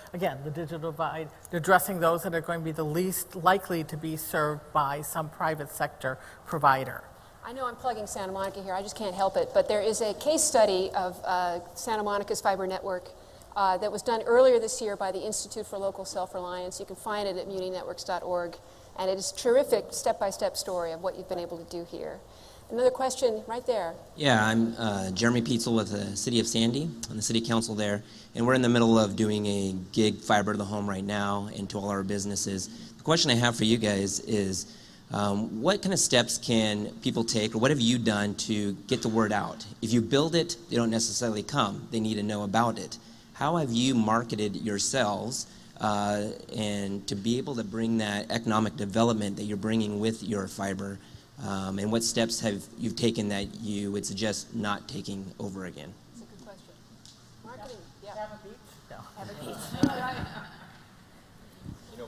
digital divide, addressing those that are going to be the least likely to be served by some private sector provider. I know I'm plugging Santa Monica here, I just can't help it, but there is a case study of Santa Monica's fiber network that was done earlier this year by the Institute for Local Self-Reliance. You can find it at muninetworks.org. And it is a terrific step-by-step story of what you've been able to do here. Another question right there. Yeah, I'm Jeremy Pietzel with the City of Sandy, on the City Council there. And we're in the middle of doing a gig fiber to the home right now and to all our businesses. The question I have for you guys is, what kind of steps can people take, or what have you done to get the word out? If you build it, they don't necessarily come. They need to know about it. How have you marketed yourselves and to be able to bring that economic development that you're bringing with your fiber, and what steps have you taken that you would suggest not taking over again? That's a good question. Marketing, yeah. Have a beach? No. Have a beach.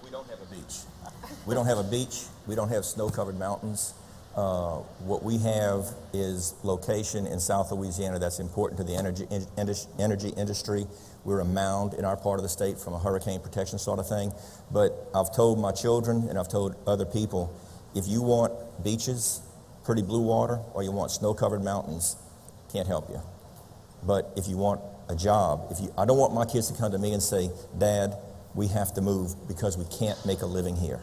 We don't have a beach. We don't have a beach. We don't have snow-covered mountains. What we have is location in South Louisiana that's important to the energy industry. We're a mound in our part of the state from a hurricane protection sort of thing. But I've told my children and I've told other people, if you want beaches, pretty blue water, or you want snow-covered mountains, can't help you. But if you want a job, I don't want my kids to come to me and say, Dad, we have to move because we can't make a living here.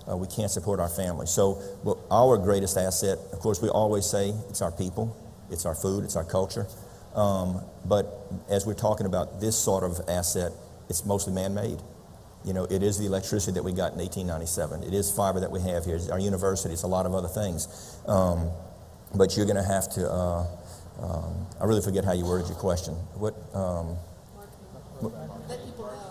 We can't support our family. So our greatest asset, of course, we always say it's our people, it's our food, it's our culture. But as we're talking about this sort of asset, it's mostly man-made. It is the electricity that we got in 1897. It is fiber that we have here. It's our university. It's a lot of other things. But you're going to have to, I really forget how you worded your question.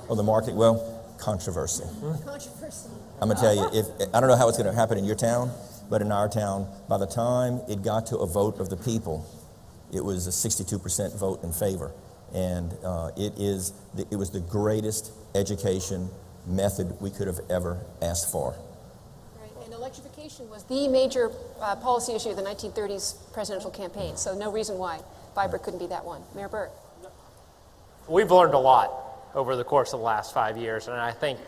The market. Well, controversy. Controversy. I'm going to tell you, I don't know how it's going to happen in your town, but in our town, by the time it got to a vote of the people, it was a 62% vote in favor. And it was the greatest education method we could have ever asked for. Right. And electrification was the major policy issue of the 1930s presidential campaign, so no reason why fiber couldn't be that one. Mayor Burke. We've learned a lot over the course of the last 5 years, and I think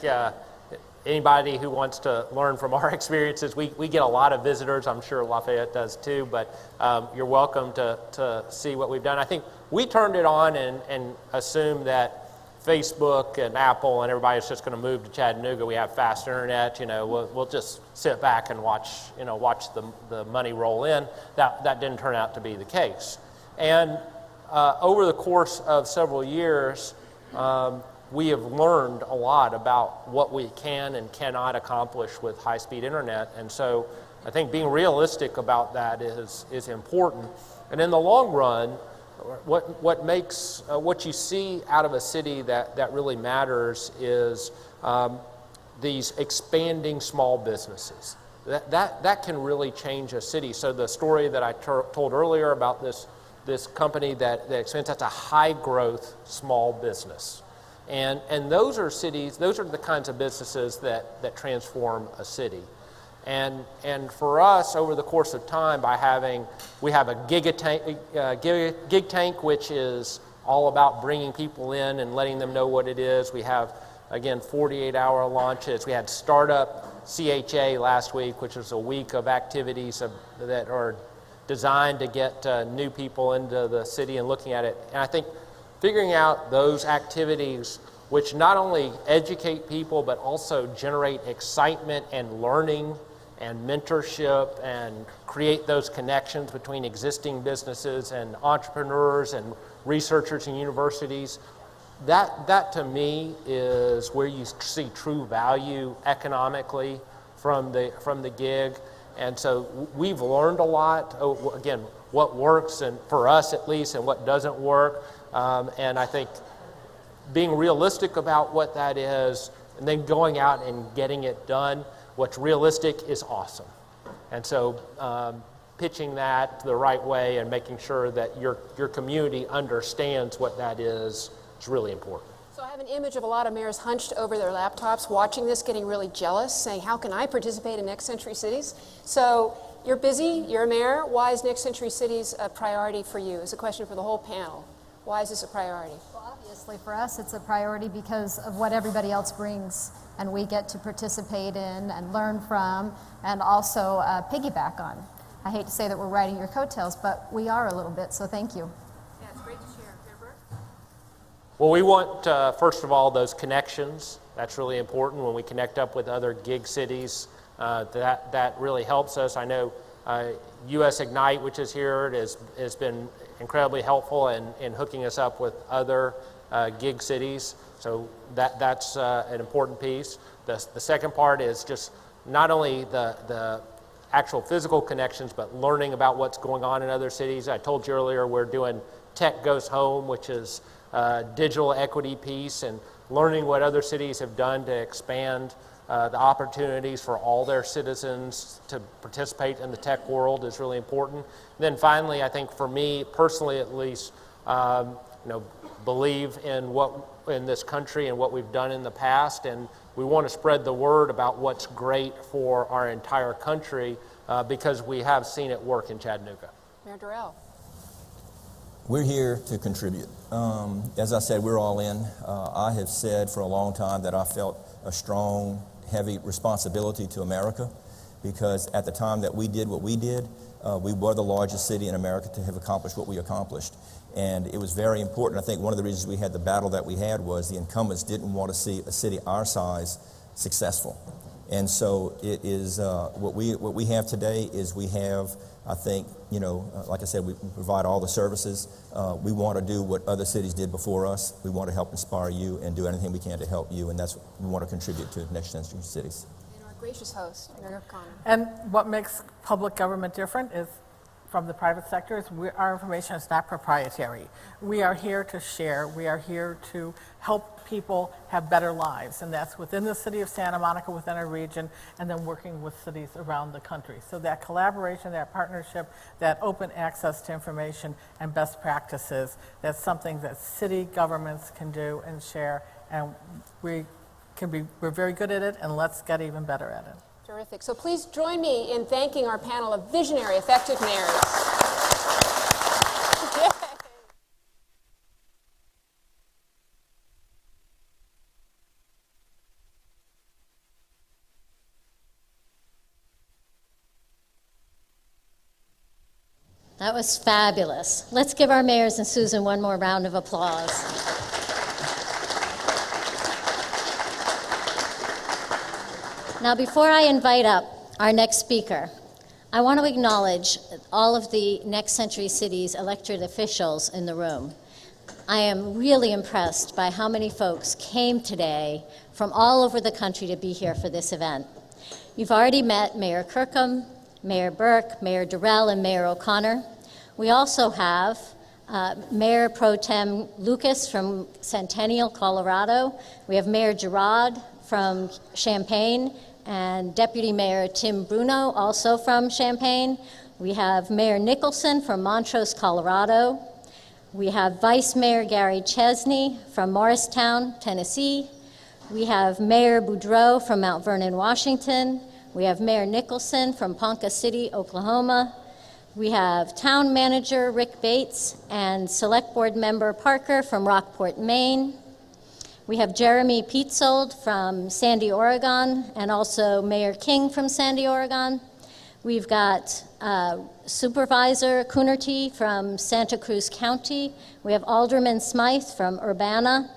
anybody who wants to learn from our experiences, we get a lot of visitors. I'm sure Lafayette does too, but you're welcome to see what we've done. I think we turned it on and assumed that Facebook and Apple and everybody's just going to move to Chattanooga. We have fast internet. We'll just sit back and watch the money roll in. That didn't turn out to be the case. And over the course of several years, we have learned a lot about what we can and cannot accomplish with high-speed internet. And so I think being realistic about that is important. And in the long run, what you see out of a city that really matters is these expanding small businesses. That can really change a city. So the story that I told earlier about this company that expands, that's a high-growth small business. And those are the kinds of businesses that transform a city. And for us, over the course of time, we have a gig tank, which is all about bringing people in and letting them know what it is. We have, again, 48-hour launches. We had Startup CHA last week, which was a week of activities that are designed to get new people into the city and looking at it. And I think figuring out those activities which not only educate people but also generate excitement and learning and mentorship and create those connections between existing businesses and entrepreneurs and researchers and universities, that to me is where you see true value economically from the gig. And so we've learned a lot, again, what works, and for us at least, and what doesn't work. And I think being realistic about what that is, and then going out and getting it done, what's realistic is awesome. And so pitching that the right way and making sure that your community understands what that is really important. So I have an image of a lot of mayors hunched over their laptops, watching this, getting really jealous, saying, how can I participate in Next Century Cities? So you're busy, you're a mayor. Why is Next Century Cities a priority for you? It's a question for the whole panel. Why is this a priority? Well, obviously for us it's a priority because of what everybody else brings and we get to participate in and learn from and also piggyback on. I hate to say that we're riding your coattails, but we are a little bit, so thank you. Yeah, it's great to share. Mayor Burke? Well, we want, first of all, those connections. That's really important when we connect up with other gig cities. That really helps us. I know US Ignite, which is here, has been incredibly helpful in hooking us up with other gig cities. So that's an important piece. The second part is just not only the actual physical connections, but learning about what's going on in other cities. I told you earlier we're doing Tech Goes Home, which is a digital equity piece, and learning what other cities have done to expand the opportunities for all their citizens to participate in the tech world is really important. And then finally, I think for me personally at least, believe in this country and what we've done in the past, and we want to spread the word about what's great for our entire country because we have seen it work in Chattanooga. Mayor Durel. We're here to contribute. As I said, we're all in. I have said for a long time that I felt a strong, heavy responsibility to America because at the time that we did what we did, we were the largest city in America to have accomplished what we accomplished. And it was very important. I think one of the reasons we had the battle that we had was the incumbents didn't want to see a city our size successful. And so it is what we have today is we have, I think, like I said, we provide all the services. We want to do what other cities did before us. We want to help inspire you and do anything we can to help you, and that's what we want to contribute to Next Century Cities. And our gracious host, Mayor Connor. And what makes public government different is from the private sector is our information is not proprietary. We are here to share. We are here to help people have better lives, and that's within the city of Santa Monica, within our region, and then working with cities around the country. So that collaboration, that partnership, that open access to information and best practices, that's something that city governments can do and share, and we're very good at it, and let's get even better at it. Terrific. So please join me in thanking our panel of visionary, effective mayors. That was fabulous. Let's give our mayors and Susan one more round of applause. Now, before I invite up our next speaker, I want to acknowledge all of the Next Century Cities elected officials in the room. I am really impressed by how many folks came today from all over the country to be here for this event. You've already met Mayor Kirkham, Mayor Berke, Mayor Durel, and Mayor O'Connor. We also have Mayor Pro Tem Lucas from Centennial, Colorado. We have Mayor Gerard from Champaign, and Deputy Mayor Tim Bruno, also from Champaign. We have Mayor Nicholson from Montrose, Colorado. We have Vice Mayor Gary Chesney from Morristown, Tennessee. We have Mayor Boudreau from Mount Vernon, Washington. We have Mayor Nicholson from Ponca City, Oklahoma. We have Town Manager Rick Bates and Select Board Member Parker from Rockport, Maine. We have Jeremy Peetzold from Sandy, Oregon, and also Mayor King from Sandy, Oregon. We've got Supervisor Coonerty from Santa Cruz County. We have Alderman Smythe from Urbana.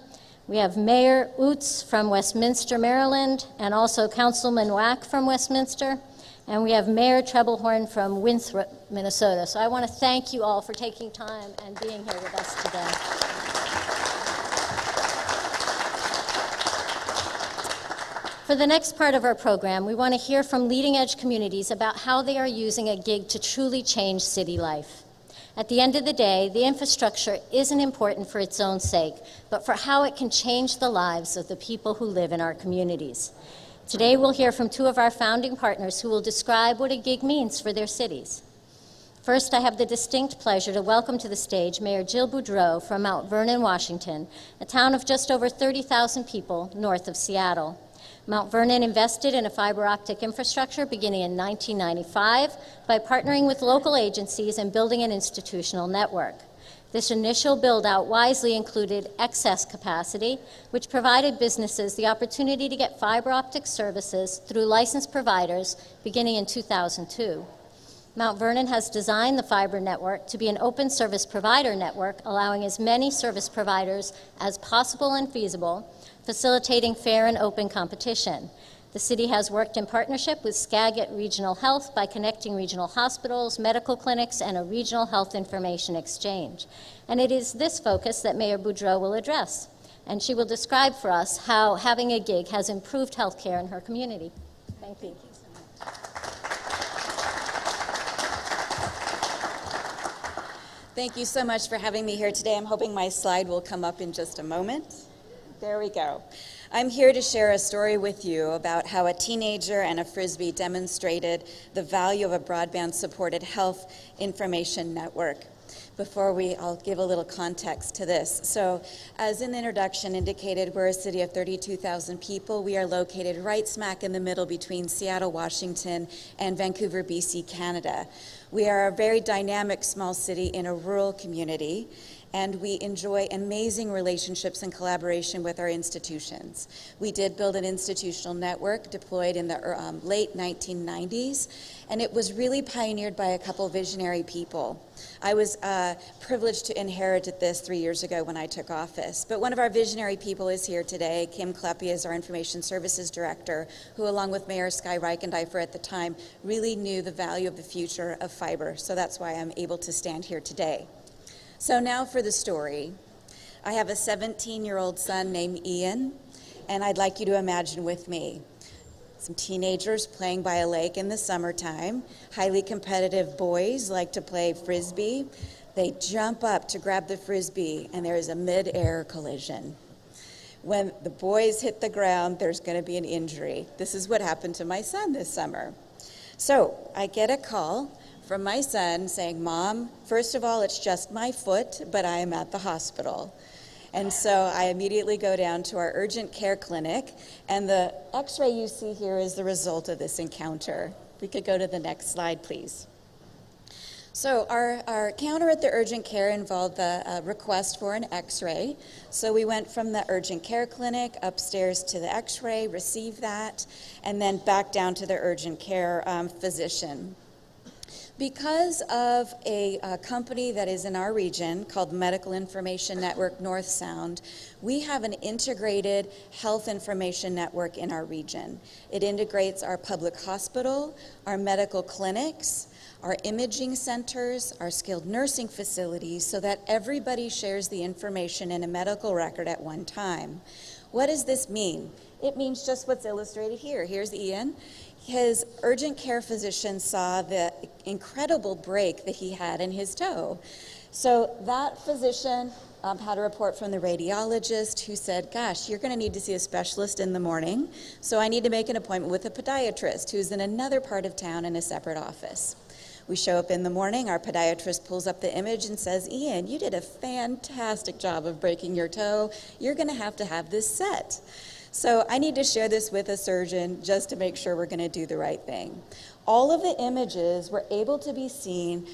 We have Mayor Utz from Westminster, Maryland, and also Councilman Wack from Westminster. And we have Mayor Trebelhorn from Winthrop, Minnesota. So I want to thank you all for taking time and being here with us today. For the next part of our program, we want to hear from leading edge communities about how they are using a gig to truly change city life. At the end of the day, the infrastructure isn't important for its own sake, but for how it can change the lives of the people who live in our communities. Today, we'll hear from two of our founding partners who will describe what a gig means for their cities. First, I have the distinct pleasure to welcome to the stage Mayor Jill Boudreau from Mount Vernon, Washington, a town of just over 30,000 people north of Seattle. Mount Vernon invested in a fiber optic infrastructure beginning in 1995 by partnering with local agencies and building an institutional network. This initial build-out wisely included excess capacity, which provided businesses the opportunity to get fiber optic services through licensed providers beginning in 2002. Mount Vernon has designed the fiber network to be an open service provider network, allowing as many service providers as possible and feasible, facilitating fair and open competition. The city has worked in partnership with Skagit Regional Health by connecting regional hospitals, medical clinics, and a regional health information exchange. And it is this focus that Mayor Boudreau will address. And she will describe for us how having a gig has improved healthcare in her community. Thank you. Thank you so much for having me here today. I'm hoping my slide will come up in just a moment. There we go. I'm here to share a story with you about how a teenager and a Frisbee demonstrated the value of a broadband-supported health information network. I'll give a little context to this. So, as in the introduction indicated, we're a city of 32,000 people. We are located right smack in the middle between Seattle, Washington, and Vancouver, BC, Canada. We are a very dynamic small city in a rural community, and we enjoy amazing relationships and collaboration with our institutions. We did build an institutional network deployed in the late 1990s, and it was really pioneered by a couple visionary people. I was privileged to inherit this 3 years ago when I took office. But one of our visionary people is here today. Kim Kleppe is our Information Services Director, who along with Mayor Sky Reichendeifer at the time really knew the value of the future of fiber. So that's why I'm able to stand here today. So now for the story. I have a 17-year-old son named Ian, and I'd like you to imagine with me. some teenagers playing by a lake in the summertime. Highly competitive boys like to play frisbee. They jump up to grab the frisbee, and there is a mid-air collision. When the boys hit the ground, there's going to be an injury. This is what happened to my son this summer. So I get a call from my son saying, "Mom, first of all, it's just my foot, but I am at the hospital." And so I immediately go down to our urgent care clinic, and the x-ray you see here is the result of this encounter. If we could go to the next slide, please. So our encounter at the urgent care involved the request for an x-ray. So we went from the urgent care clinic upstairs to the x-ray, received that, and then back down to the urgent care physician. Because of a company that is in our region called Medical Information Network North Sound, we have an integrated health information network in our region. It integrates our public hospital, our medical clinics, our imaging centers, our skilled nursing facilities, so that everybody shares the information in a medical record at one time. What does this mean? It means just what's illustrated here. Here's Ian. His urgent care physician saw the incredible break that he had in his toe. So that physician had a report from the radiologist who said, "Gosh, you're going to need to see a specialist in the morning, so I need to make an appointment with a podiatrist who's in another part of town in a separate office." We show up in the morning, our podiatrist pulls up the image and says, "Ian, you did a fantastic job of breaking your toe. You're going to have this set." So I need to share this with a surgeon just to make sure we're going to do the right thing. All of the images were able to be seen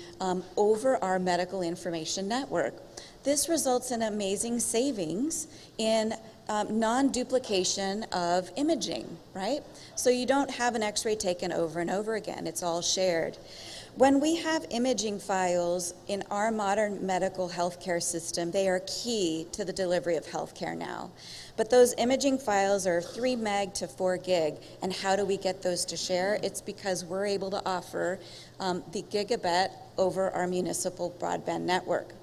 over our medical information network. This results in amazing savings in non-duplication of imaging, right? So you don't have an x-ray taken over and over again. It's all shared. When we have imaging files in our modern medical healthcare system, they are key to the delivery of healthcare now. But those imaging files are 3 meg to 4 gig, and how do we get those to share? It's because we're able to offer the gigabit over our municipal broadband network.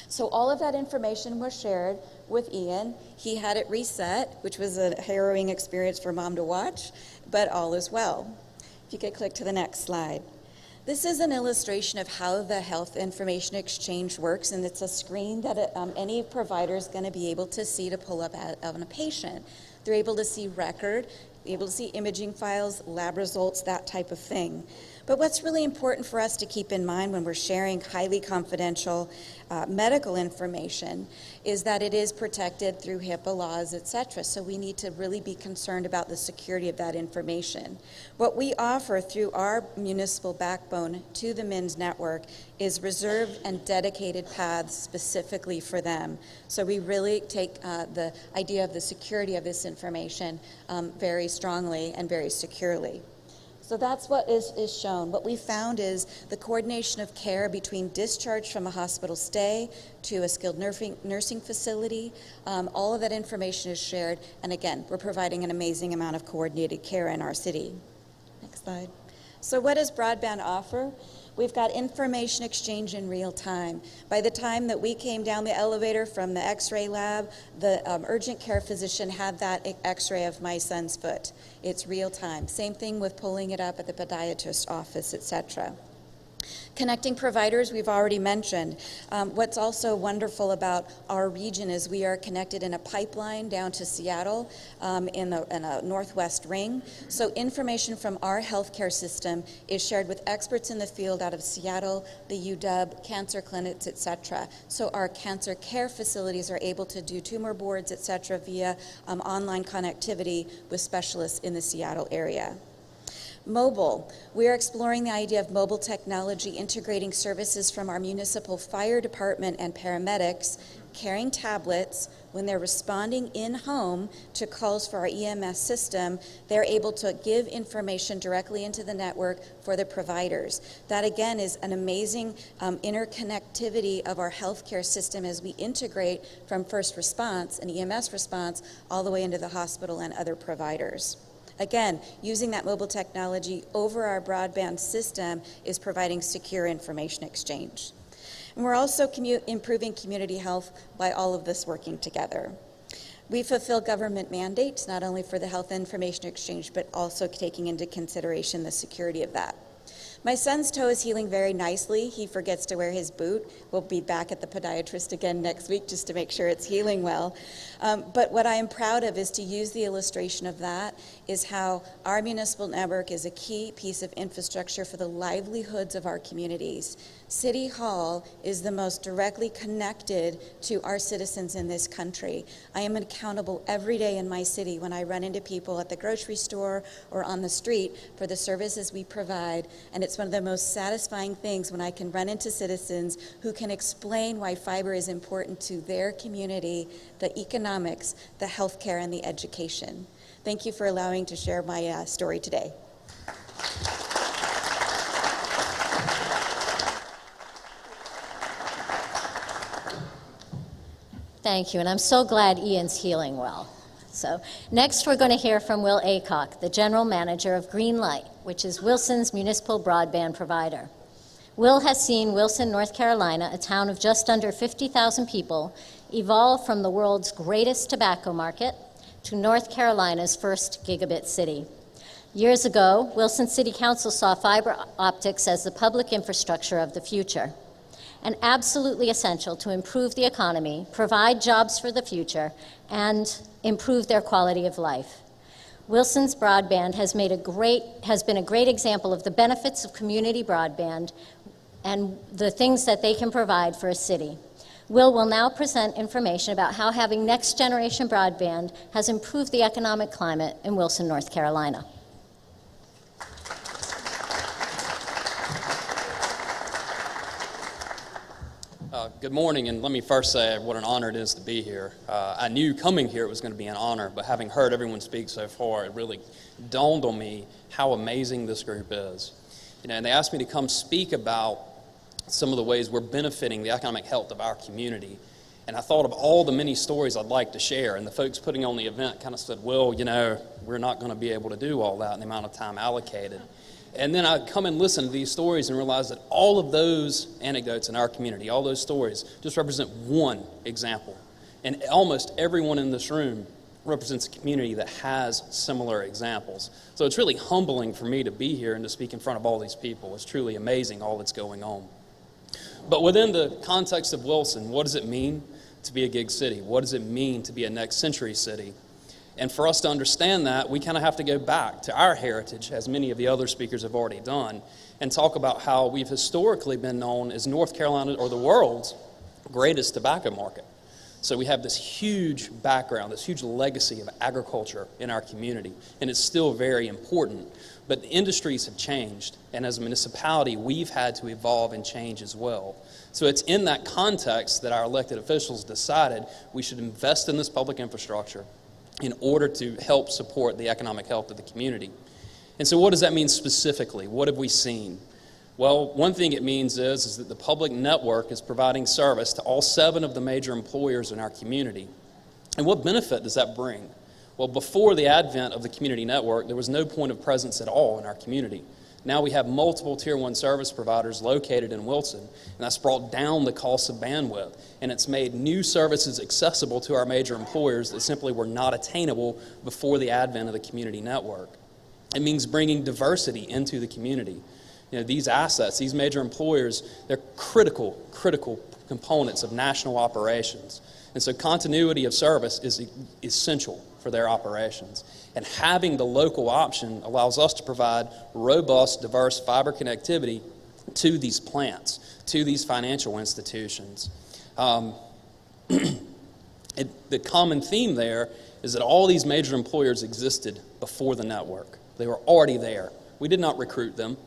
So all of that information was shared with Ian. He had it reset, which was a harrowing experience for Mom to watch, but all is well. If you could click to the next slide. This is an illustration of how the health information exchange works, and it's a screen that any provider is going to be able to see to pull up on a patient. They're able to see record, able to see imaging files, lab results, that type of thing. But what's really important for us to keep in mind when we're sharing highly confidential medical information is that it is protected through HIPAA laws, et cetera. So we need to really be concerned about the security of that information. What we offer through our municipal backbone to the MINS network is reserved and dedicated paths specifically for them. So we really take the idea of the security of this information very strongly and very securely. So that's what is shown. What we found is the coordination of care between discharge from a hospital stay to a skilled nursing facility. All of that information is shared. And again, we're providing an amazing amount of coordinated care in our city. Next slide. So what does broadband offer? We've got information exchange in real time. By the time that we came down the elevator from the x-ray lab, the urgent care physician had that x-ray of my son's foot. It's real time. Same thing with pulling it up at the podiatrist office, etc. Connecting providers, we've already mentioned. What's also wonderful about our region is we are connected in a pipeline down to Seattle in a northwest ring. So information from our healthcare system is shared with experts in the field out of Seattle, the UW, cancer clinics, et cetera. So our cancer care facilities are able to do tumor boards, et cetera, via online connectivity with specialists in the Seattle area. Mobile. We are exploring the idea of mobile technology integrating services from our municipal fire department and paramedics carrying tablets. When they're responding in-home to calls for our EMS system, they're able to give information directly into the network for the providers. That again is an amazing interconnectivity of our healthcare system as we integrate from first response and EMS response all the way into the hospital and other providers. Again, using that mobile technology over our broadband system is providing secure information exchange. And we're also improving community health by all of this working together. We fulfill government mandates, not only for the health information exchange, but also taking into consideration the security of that. My son's toe is healing very nicely. He forgets to wear his boot. We'll be back at the podiatrist again next week just to make sure it's healing well. But what I am proud of is to use the illustration of that is how our municipal network is a key piece of infrastructure for the livelihoods of our communities. City Hall is the most directly connected to our citizens in this country. I am accountable every day in my city when I run into people at the grocery store or on the street for the services we provide, and it's one of the most satisfying things when I can run into citizens who can explain why fiber is important to their community, the economics, the healthcare, and the education. Thank you for allowing to share my story today. Thank you, and I'm so glad Ian's healing well. So next we're going to hear from Will Aycock, the General Manager of Greenlight, which is Wilson's municipal broadband provider. Will has seen Wilson, North Carolina, a town of just under 50,000 people, evolve from the world's greatest tobacco market to North Carolina's first gigabit city. Years ago, Wilson City Council saw fiber optics as the public infrastructure of the future, and absolutely essential to improve the economy, provide jobs for the future, and improve their quality of life. Wilson's broadband has been a great example of the benefits of community broadband and the things that they can provide for a city. Will now present information about how having next generation broadband has improved the economic climate in Wilson, North Carolina. Good morning, and let me first say what an honor it is to be here. I knew coming here it was going to be an honor, but having heard everyone speak so far, it really dawned on me how amazing this group is. And they asked me to come speak about some of the ways we're benefiting the economic health of our community. And I thought of all the many stories I'd like to share, and the folks putting on the event kind of said, well, we're not going to be able to do all that in the amount of time allocated. And then I'd come and listen to these stories and realize that all of those anecdotes in our community, all those stories, just represent one example. And almost everyone in this room represents a community that has similar examples. So it's really humbling for me to be here and to speak in front of all these people. It's truly amazing all that's going on. But within the context of Wilson, what does it mean to be a gig city? What does it mean to be a next century city? And for us to understand that, we kind of have to go back to our heritage, as many of the other speakers have already done, and talk about how we've historically been known as North Carolina, or the world's greatest tobacco market. So we have this huge background, this huge legacy of agriculture in our community, and it's still very important. But the industries have changed, and as a municipality, we've had to evolve and change as well. So it's in that context that our elected officials decided we should invest in this public infrastructure in order to help support the economic health of the community. And so what does that mean specifically? What have we seen? Well, one thing it means is that the public network is providing service to all 7 of the major employers in our community. And what benefit does that bring? Well, before the advent of the community network, there was no point of presence at all in our community. Now we have multiple Tier 1 service providers located in Wilson, and that's brought down the cost of bandwidth, and it's made new services accessible to our major employers that simply were not attainable before the advent of the community network. It means bringing diversity into the community. These assets, these major employers, they're critical components of national operations. And so continuity of service is essential for their operations. And having the local option allows us to provide robust, diverse fiber connectivity to these plants, to these financial institutions. The common theme there is that all these major employers existed before the network. They were already there. We did not recruit them,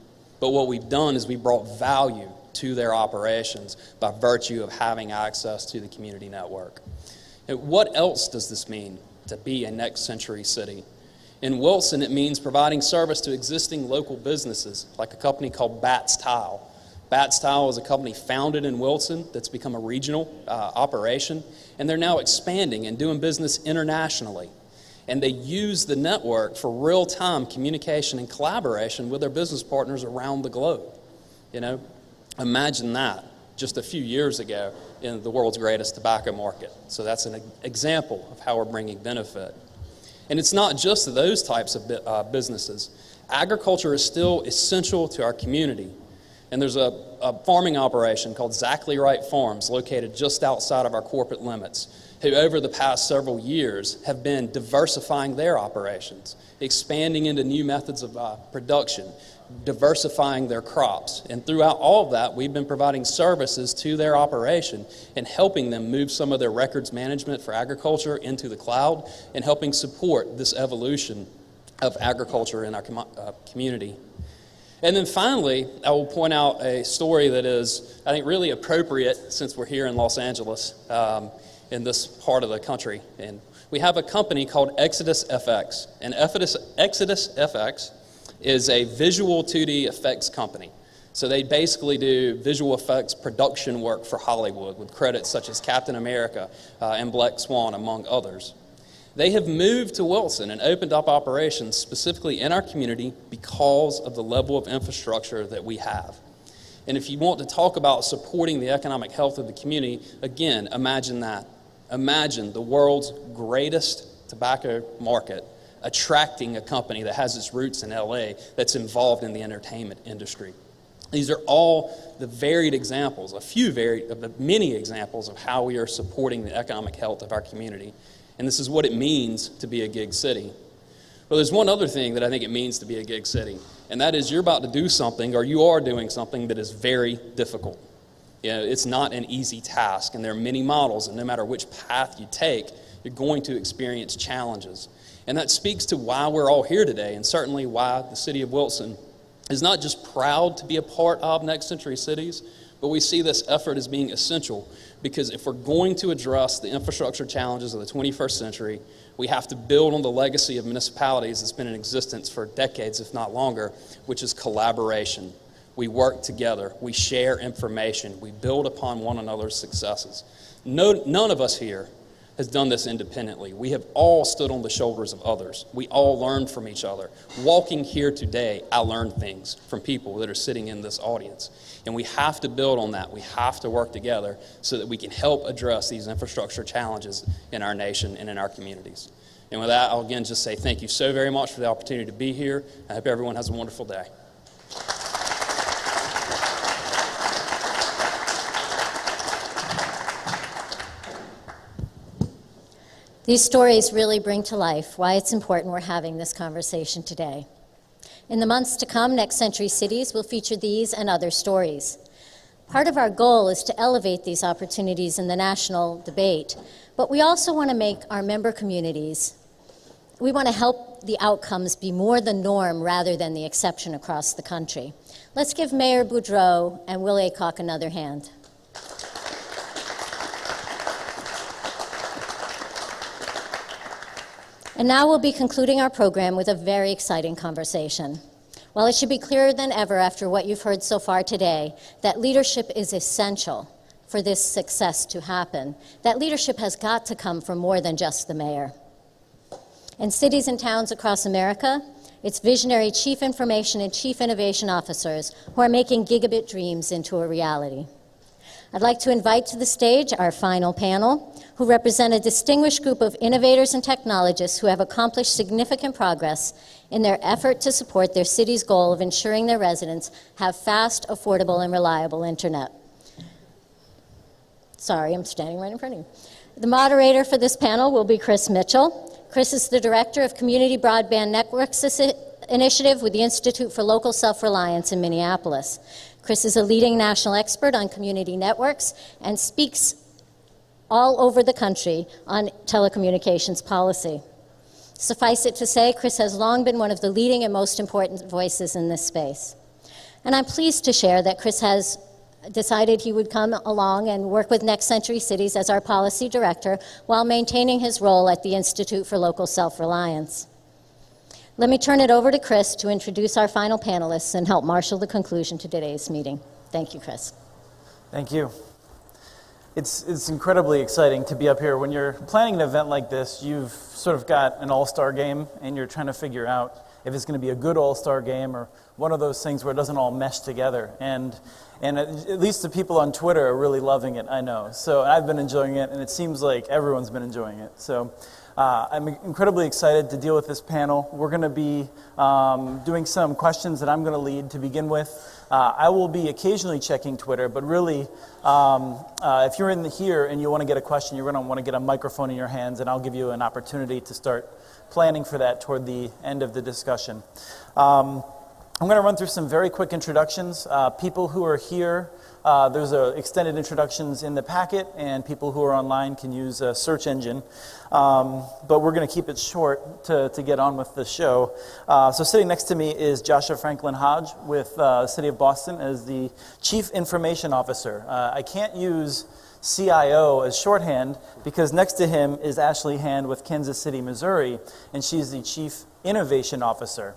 but what we've done is we brought value to their operations by virtue of having access to the community network. And what else does this mean to be a next century city? In Wilson, it means providing service to existing local businesses, like a company called Batts Tile. Batts Tile is a company founded in Wilson that's become a regional operation, and they're now expanding and doing business internationally. And they use the network for real-time communication and collaboration with their business partners around the globe. Imagine that. just a few years ago in the world's greatest tobacco market. So that's an example of how we're bringing benefit. And it's not just those types of businesses. Agriculture is still essential to our community. And there's a farming operation called Zachary Wright Farms located just outside of our corporate limits, who over the past several years have been diversifying their operations, expanding into new methods of production, diversifying their crops. And throughout all of that, we've been providing services to their operation and helping them move some of their records management for agriculture into the cloud and helping support this evolution of agriculture in our community. And then finally, I will point out a story that is, I think, really appropriate since we're here in Los Angeles, in this part of the country. And we have a company called Exodus FX. And Exodus FX is a visual 2D effects company. So they basically do visual effects production work for Hollywood with credits such as Captain America and Black Swan, among others. They have moved to Wilson and opened up operations specifically in our community because of the level of infrastructure that we have. And if you want to talk about supporting the economic health of the community, again, imagine that. Imagine the world's greatest tobacco market attracting a company that has its roots in LA that's involved in the entertainment industry. These are all the varied examples, of the many examples of how we are supporting the economic health of our community. And this is what it means to be a gig city. But there's one other thing that I think it means to be a gig city, and that is you're about to do something, or you are doing something that is very difficult. You know, it's not an easy task, and there are many models, and no matter which path you take, you're going to experience challenges. And that speaks to why we're all here today, and certainly why the city of Wilson is not just proud to be a part of Next Century Cities, but we see this effort as being essential, because if we're going to address the infrastructure challenges of the 21st century, we have to build on the legacy of municipalities that's been in existence for decades, if not longer, which is collaboration. We work together, we share information, we build upon one another's successes. None of us here has done this independently. We have all stood on the shoulders of others. We all learned from each other. Walking here today, I learned things from people that are sitting in this audience. And we have to build on that. We have to work together so that we can help address these infrastructure challenges in our nation and in our communities. And with that, I'll again just say thank you so very much for the opportunity to be here. I hope everyone has a wonderful day. These stories really bring to life why it's important we're having this conversation today. In the months to come, Next Century Cities will feature these and other stories. Part of our goal is to elevate these opportunities in the national debate, but we also want to make our member communities, we want to help the outcomes be more the norm rather than the exception across the country. Let's give Mayor Boudreau and Will Aycock another hand. And now we'll be concluding our program with a very exciting conversation. While it should be clearer than ever after what you've heard so far today, that leadership is essential for this success to happen, that leadership has got to come from more than just the mayor. In cities and towns across America, it's visionary chief information and chief innovation officers who are making gigabit dreams into a reality. I'd like to invite to the stage our final panel, who represent a distinguished group of innovators and technologists who have accomplished significant progress in their effort to support their city's goal of ensuring their residents have fast, affordable, and reliable internet. Sorry, I'm standing right in front of you. The moderator for this panel will be Chris Mitchell. Chris is the director of Community Broadband Networks Initiative with the Institute for Local Self-Reliance in Minneapolis. Chris is a leading national expert on community networks and speaks all over the country on telecommunications policy. Suffice it to say, Chris has long been one of the leading and most important voices in this space. And I'm pleased to share that Chris has decided he would come along and work with Next Century Cities as our policy director while maintaining his role at the Institute for Local Self-Reliance. Let me turn it over to Chris to introduce our final panelists and help marshal the conclusion to today's meeting. Thank you, Chris. Thank you. It's incredibly exciting to be up here. When you're planning an event like this, you've sort of got an all-star game, and you're trying to figure out if it's going to be a good all-star game or one of those things where it doesn't all mesh together. And at least the people on Twitter are really loving it, I know. So I've been enjoying it, and it seems like everyone's been enjoying it. So I'm incredibly excited to deal with this panel. We're going to be doing some questions that I'm going to lead to begin with. I will be occasionally checking Twitter, but really, if you're in here and you want to get a question, you're going to want to get a microphone in your hands, and I'll give you an opportunity to start planning for that toward the end of the discussion. I'm going to run through some very quick introductions. People who are here, there's extended introductions in the packet, and people who are online can use a search engine. But we're going to keep it short to get on with the show. So sitting next to me is Jascha Franklin-Hodge with the City of Boston as the Chief Information Officer. I can't use CIO as shorthand because next to him is Ashley Hand with Kansas City, Missouri, and she's the Chief Innovation Officer.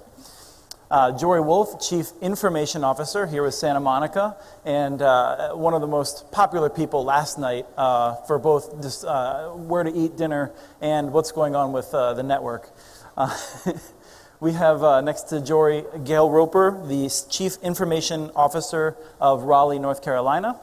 Jory Wolf, Chief Information Officer here with Santa Monica, and one of the most popular people last night for both this, where to eat dinner and what's going on with the network. We have next to Jory, Gail Roper, the Chief Information Officer of Raleigh, North Carolina.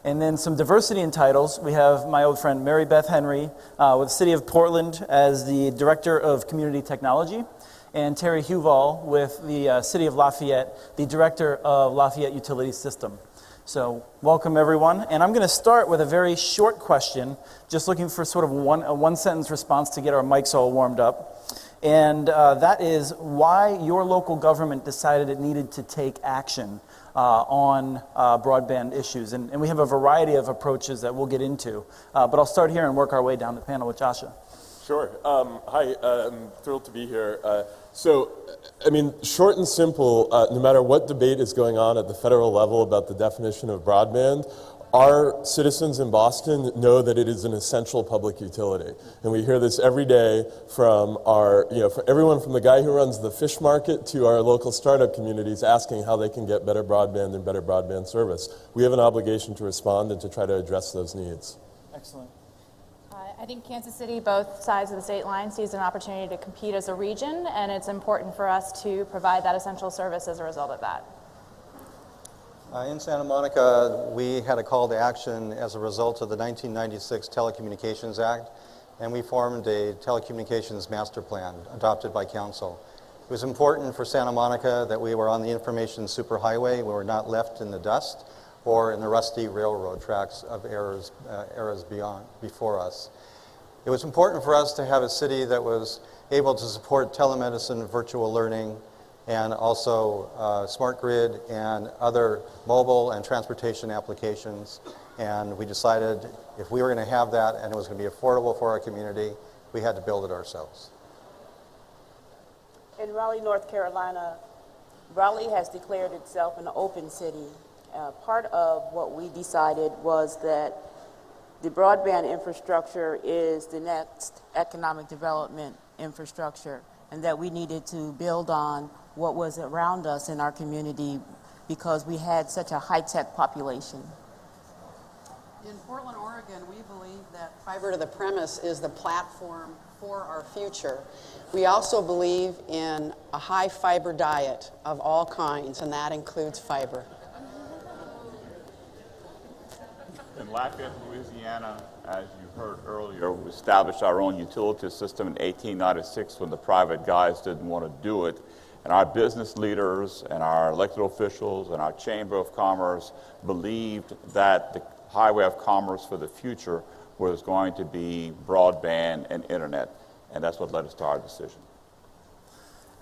And then some diversity in titles. We have my old friend Mary Beth Henry with the City of Portland as the Director of Community Technology, and Terry Huval with the City of Lafayette, the Director of Lafayette Utility System. So welcome everyone, and I'm going to start with a very short question, just looking for sort of a one-sentence response to get our mics all warmed up. And that is why your local government decided it needed to take action on broadband issues. And we have a variety of approaches that we'll get into. But I'll start here and work our way down the panel with Jascha. Sure. Hi, I'm thrilled to be here. Short and simple, no matter what debate is going on at the federal level about the definition of broadband, our citizens in Boston know that it is an essential public utility. And we hear this every day from from everyone from the guy who runs the fish market to our local startup communities asking how they can get better broadband and better broadband service. We have an obligation to respond and to try to address those needs. Excellent. I think Kansas City, both sides of the state line, sees an opportunity to compete as a region, and it's important for us to provide that essential service as a result of that. In Santa Monica, we had a call to action as a result of the 1996 Telecommunications Act, and we formed a telecommunications master plan adopted by council. It was important for Santa Monica that we were on the information superhighway. We were not left in the dust or in the rusty railroad tracks of eras before us. It was important for us to have a city that was able to support telemedicine, virtual learning, and also smart grid and other mobile and transportation applications. And we decided if we were going to have that and it was going to be affordable for our community, we had to build it ourselves. In Raleigh, North Carolina, Raleigh has declared itself an open city. Part of what we decided was that the broadband infrastructure is the next economic development infrastructure, and that we needed to build on what was around us in our community because we had such a high-tech population. In Portland, Oregon, we believe that fiber to the premise is the platform for our future. We also believe in a high fiber diet of all kinds, and that includes fiber. In Lafayette, Louisiana, as you heard earlier, we established our own utility system in 1896 when the private guys didn't want to do it. And our business leaders and our elected officials and our Chamber of Commerce believed that the highway of commerce for the future was going to be broadband and internet. And that's what led us to our decision.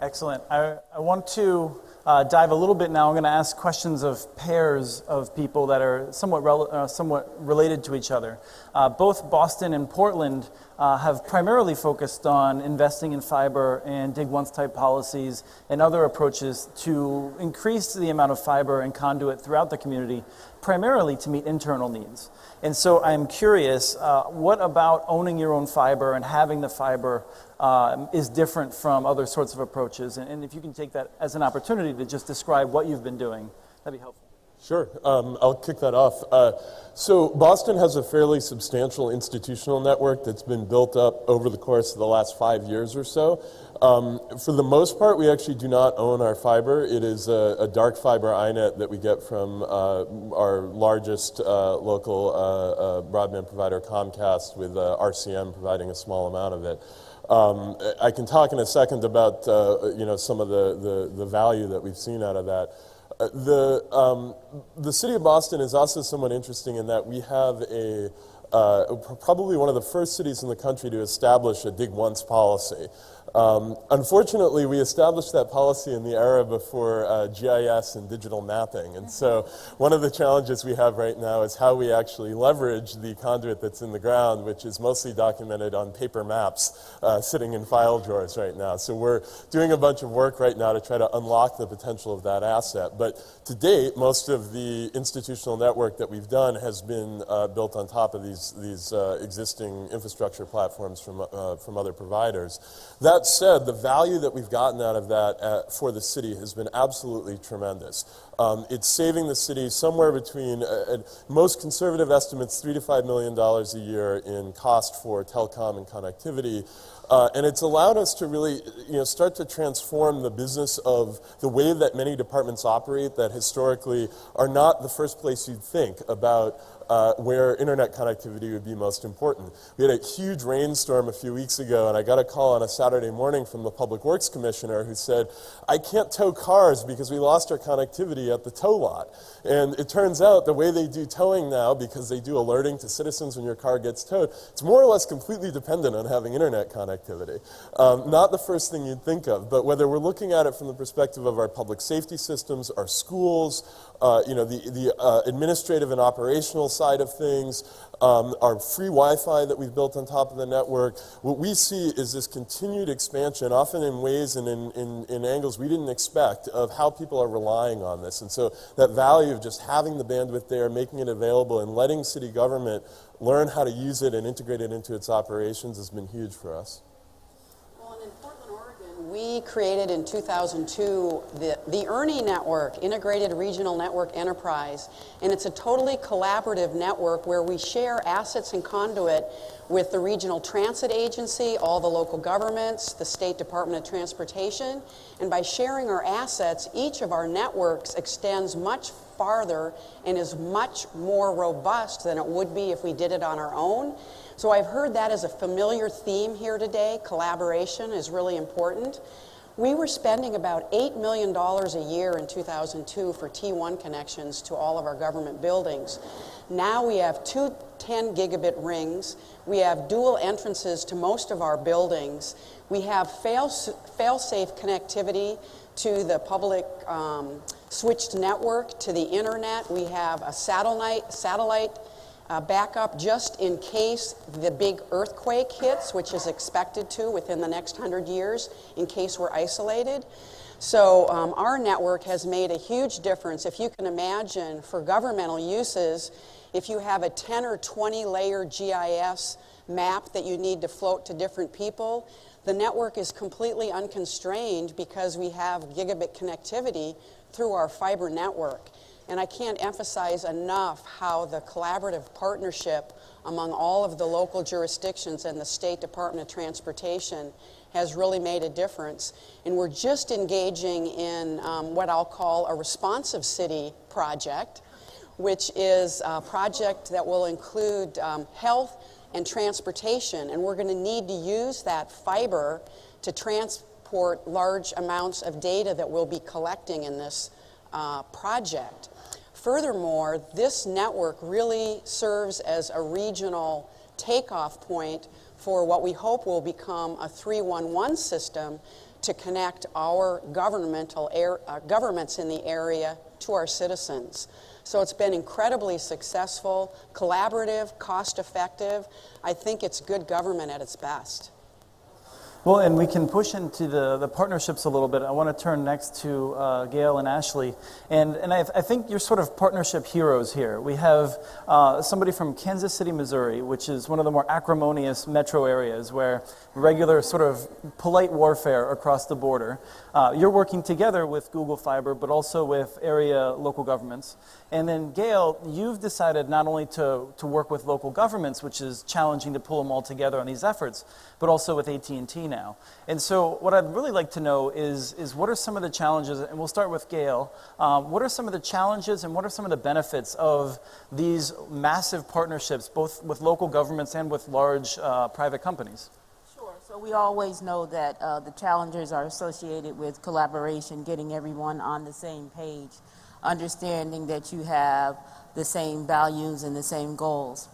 Excellent. I want to dive a little bit now. I'm going to ask questions of pairs of people that are somewhat related to each other. Both Boston and Portland have primarily focused on investing in fiber and dig-once type policies and other approaches to increase the amount of fiber and conduit throughout the community, primarily to meet internal needs. And so I'm curious, what about owning your own fiber and having the fiber is different from other sorts of approaches? And if you can take that as an opportunity to just describe what you've been doing, that'd be helpful. Sure. I'll kick that off. So Boston has a fairly substantial institutional network that's been built up over the course of the last 5 years or so. For the most part, we actually do not own our fiber. It is a dark fiber iNet that we get from our largest local broadband provider, Comcast, with RCM providing a small amount of it. I can talk in a second about some of the value that we've seen out of that. The city of Boston is also somewhat interesting in that we have probably one of the first cities in the country to establish a dig once policy. Unfortunately, we established that policy in the era before GIS and digital mapping. And so one of the challenges we have right now is how we actually leverage the conduit that's in the ground, which is mostly documented on paper maps sitting in file drawers right now. So we're doing a bunch of work right now to try to unlock the potential of that asset. But to date, most of the institutional network that we've done has been built on top of these existing infrastructure platforms from other providers. That said, the value that we've gotten out of that for the city has been absolutely tremendous. It's saving the city somewhere between, most conservative estimates, $3 to $5 million a year in cost for telecom and connectivity. And it's allowed us to really start to transform the business of the way that many departments operate that historically are not the first place you'd think about where internet connectivity would be most important. We had a huge rainstorm a few weeks ago, and I got a call on a Saturday morning from the Public Works Commissioner who said, I can't tow cars because we lost our connectivity at the tow lot. And it turns out the way they do towing now, because they do alerting to citizens when your car gets towed, it's more or less completely dependent on having internet connectivity. Not the first thing you'd think of, but whether we're looking at it from the perspective of our public safety systems, our schools, the administrative and operational side of things, our free Wi-Fi that we've built on top of the network, what we see is this continued expansion, often in ways and in angles we didn't expect, of how people are relying on this. And so that value of just having the bandwidth there, making it available, and letting city government learn how to use it and integrate it into its operations has been huge for us. We created in 2002 the ERNIE network, Integrated Regional Network Enterprise, and it's a totally collaborative network where we share assets and conduit with the Regional Transit Agency, all the local governments, the State Department of Transportation, and by sharing our assets, each of our networks extends much farther and is much more robust than it would be if we did it on our own. So I've heard that as a familiar theme here today. Collaboration is really important. We were spending about $8 million a year in 2002 for T1 connections to all of our government buildings. Now we have two 10 gigabit rings. We have dual entrances to most of our buildings. We have fail-safe connectivity to the public switched network, to the internet. We have a satellite backup just in case the big earthquake hits, which is expected to within the next 100 years, in case we're isolated. So our network has made a huge difference. If you can imagine, for governmental uses, if you have a 10 or 20 layer GIS map that you need to float to different people, the network is completely unconstrained because we have gigabit connectivity through our fiber network. And I can't emphasize enough how the collaborative partnership among all of the local jurisdictions and the State Department of Transportation has really made a difference. And we're just engaging in what I'll call a responsive city project, which is a project that will include health and transportation. And we're going to need to use that fiber to transport large amounts of data that we'll be collecting in this project. Furthermore, this network really serves as a regional takeoff point for what we hope will become a 311 system to connect our governments in the area to our citizens. So it's been incredibly successful, collaborative, cost-effective. I think it's good government at its best. Well, and we can push into the partnerships a little bit. I want to turn next to Gail and Ashley. And I think you're sort of partnership heroes here. We have somebody from Kansas City, Missouri, which is one of the more acrimonious metro areas where regular sort of polite warfare across the border. You're working together with Google Fiber, but also with area local governments. And then, Gail, you've decided not only to work with local governments, which is challenging to pull them all together on these efforts, but also with AT&T now. And so what I'd really like to know is what are some of the challenges, and we'll start with Gail, what are some of the challenges and what are some of the benefits of these massive partnerships, both with local governments and with large private companies? Sure. So we always know that the challenges are associated with collaboration, getting everyone on the same page, understanding that you have the same values and the same goals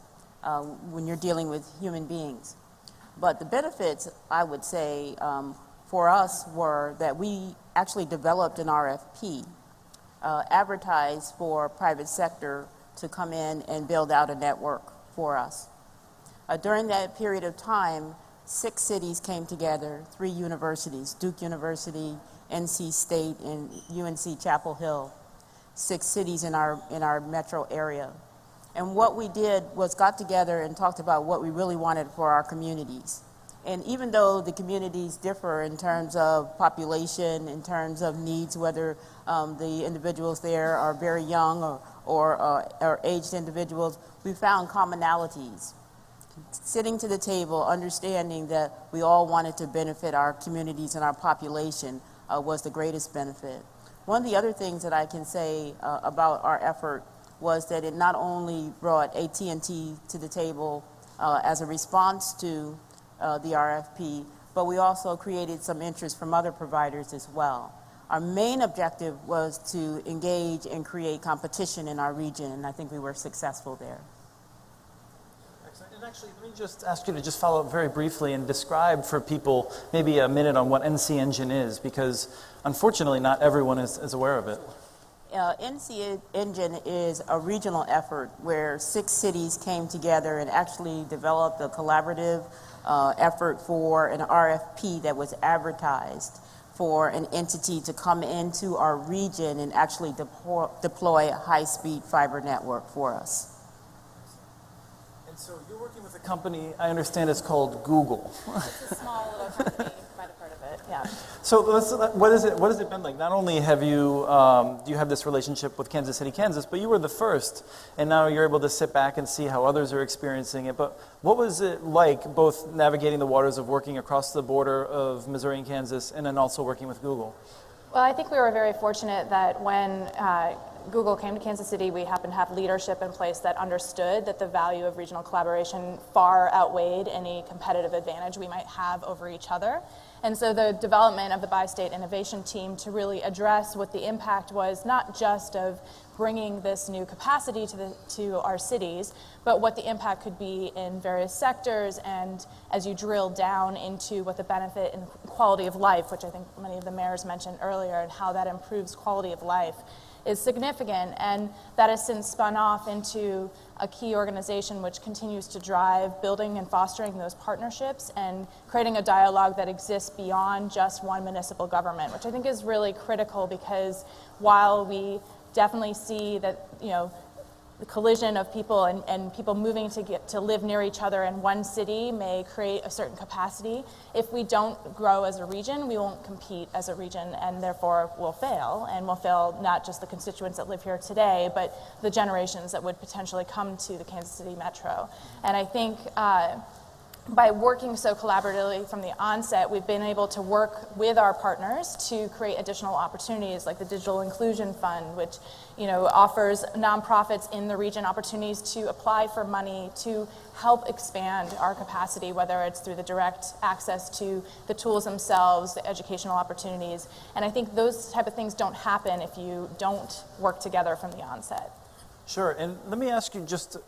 when you're dealing with human beings. But the benefits, I would say, for us were that we actually developed an RFP, advertised for private sector to come in and build out a network for us. During that period of time, 6 cities came together, 3 universities, Duke University, NC State, and UNC Chapel Hill, 6 cities in our metro area. And what we did was got together and talked about what we really wanted for our communities. And even though the communities differ in terms of population, in terms of needs, whether the individuals there are very young or aged individuals, we found commonalities. Sitting to the table, understanding that we all wanted to benefit our communities and our population was the greatest benefit. One of the other things that I can say about our effort was that it not only brought AT&T to the table as a response to the RFP, but we also created some interest from other providers as well. Our main objective was to engage and create competition in our region, and I think we were successful there. Excellent. And actually, let me just ask you to just follow up very briefly and describe for people maybe a minute on what NC Engine is, because unfortunately not everyone is aware of it. NC Engine is a regional effort where 6 cities came together and actually developed a collaborative effort for an RFP that was advertised for an entity to come into our region and actually deploy a high-speed fiber network for us. And so you're working with a company, I understand it's called Google. It's a small little company, you might have heard of it, yeah. So what has it been like? Not only have you, do you have this relationship with Kansas City, Kansas, but you were the first, and now you're able to sit back and see how others are experiencing it. But what was it like, both navigating the waters of working across the border of Missouri and Kansas, and then also working with Google? Well, I think we were very fortunate that when Google came to Kansas City, we happened to have leadership in place that understood that the value of regional collaboration far outweighed any competitive advantage we might have over each other. And so the development of the Bi-State Innovation Team to really address what the impact was, not just of bringing this new capacity to our cities, but what the impact could be in various sectors, and as you drill down into what the benefit and quality of life, which I think many of the mayors mentioned earlier, and how that improves quality of life, is significant, and that has since spun off into a key organization which continues to drive building and fostering those partnerships and creating a dialogue that exists beyond just one municipal government, which I think is really critical, because while we definitely see that, you know, the collision of people and people moving to live near each other in one city may create a certain capacity. If we don't grow as a region, we won't compete as a region, and therefore we'll fail. And we'll fail not just the constituents that live here today, but the generations that would potentially come to the Kansas City Metro. And I think by working so collaboratively from the onset, we've been able to work with our partners to create additional opportunities, like the Digital Inclusion Fund, which, you know, offers nonprofits in the region opportunities to apply for money to help expand our capacity, whether it's through the direct access to the tools themselves, the educational opportunities. And I think those type of things don't happen if you don't work together from the onset. Sure, and let me ask you just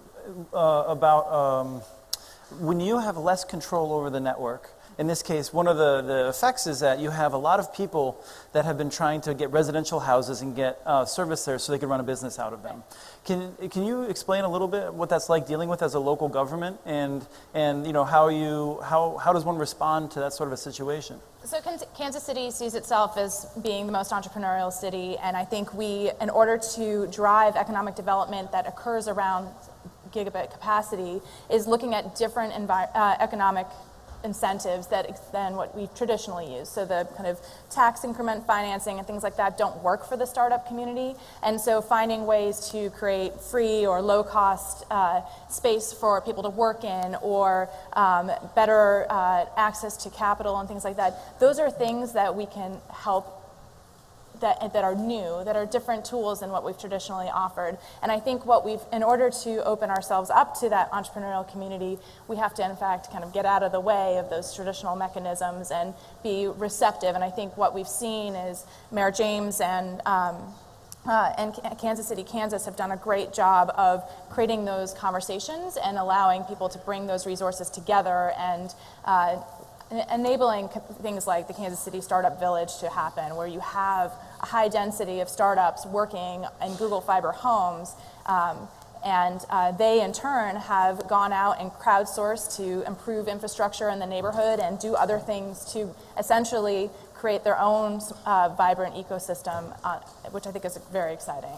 about when you have less control over the network in this case, one of the effects is that you have a lot of people that have been trying to get residential houses and get service there so they can run a business out of them. Can you explain a little bit what that's like dealing with as a local government, and how does one respond to that sort of a situation? So Kansas City sees itself as being the most entrepreneurial city, and I think we, in order to drive economic development that occurs around gigabit capacity, is looking at different economic incentives than what we've traditionally used. So the kind of tax increment financing and things like that don't work for the startup community. And so finding ways to create free or low cost space for people to work in, or better access to capital and things like that, those are things that we can help that are new, that are different tools than what we've traditionally offered. And I think in order to open ourselves up to that entrepreneurial community, we have to in fact kind of get out of the way of those traditional mechanisms and be receptive. And I think what we've seen is Mayor James and Kansas City, Kansas have done a great job of creating those conversations and allowing people to bring those resources together and enabling things like the Kansas City Startup Village to happen, where you have a high density of startups working in Google Fiber homes, and they in turn have gone out and crowdsourced to improve infrastructure in the neighborhood and do other things to essentially create their own vibrant ecosystem, which I think is very exciting.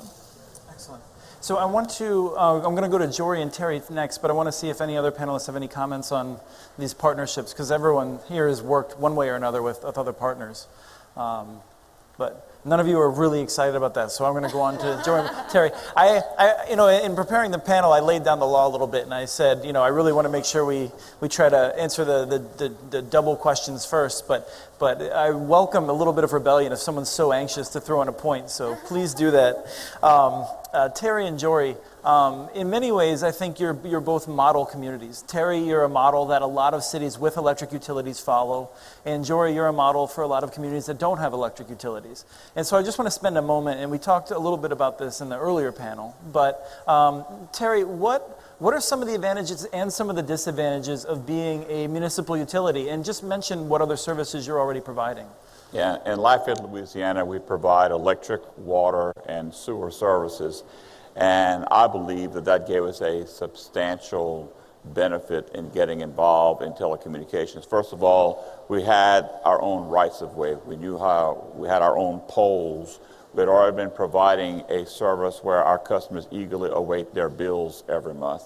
Excellent. So I want to, I'm going to go to Jory and Terry next, but I want to see if any other panelists have any comments on these partnerships, because everyone here has worked one way or another with other partners. But none of you are really excited about that, so I'm going to go on to Jory and Terry. In preparing the panel, I laid down the law a little bit, and I said, I really want to make sure we try to answer the double questions first, but I welcome a little bit of rebellion if someone's so anxious to throw in a point, so please do that. Terry and Jory, in many ways, I think you're both model communities. Terry, you're a model that a lot of cities with electric utilities follow, and Jory, you're a model for a lot of communities that don't have electric utilities. And so I just want to spend a moment, and we talked a little bit about this in the earlier panel, but Terry, what are some of the advantages and some of the disadvantages of being a municipal utility? And just mention what other services you're already providing. Yeah, in Lafayette, Louisiana, we provide electric, water, and sewer services. And I believe that gave us a substantial benefit in getting involved in telecommunications. First of all, we had our own rights of way. We knew how we had our own poles. We had already been providing a service where our customers eagerly await their bills every month.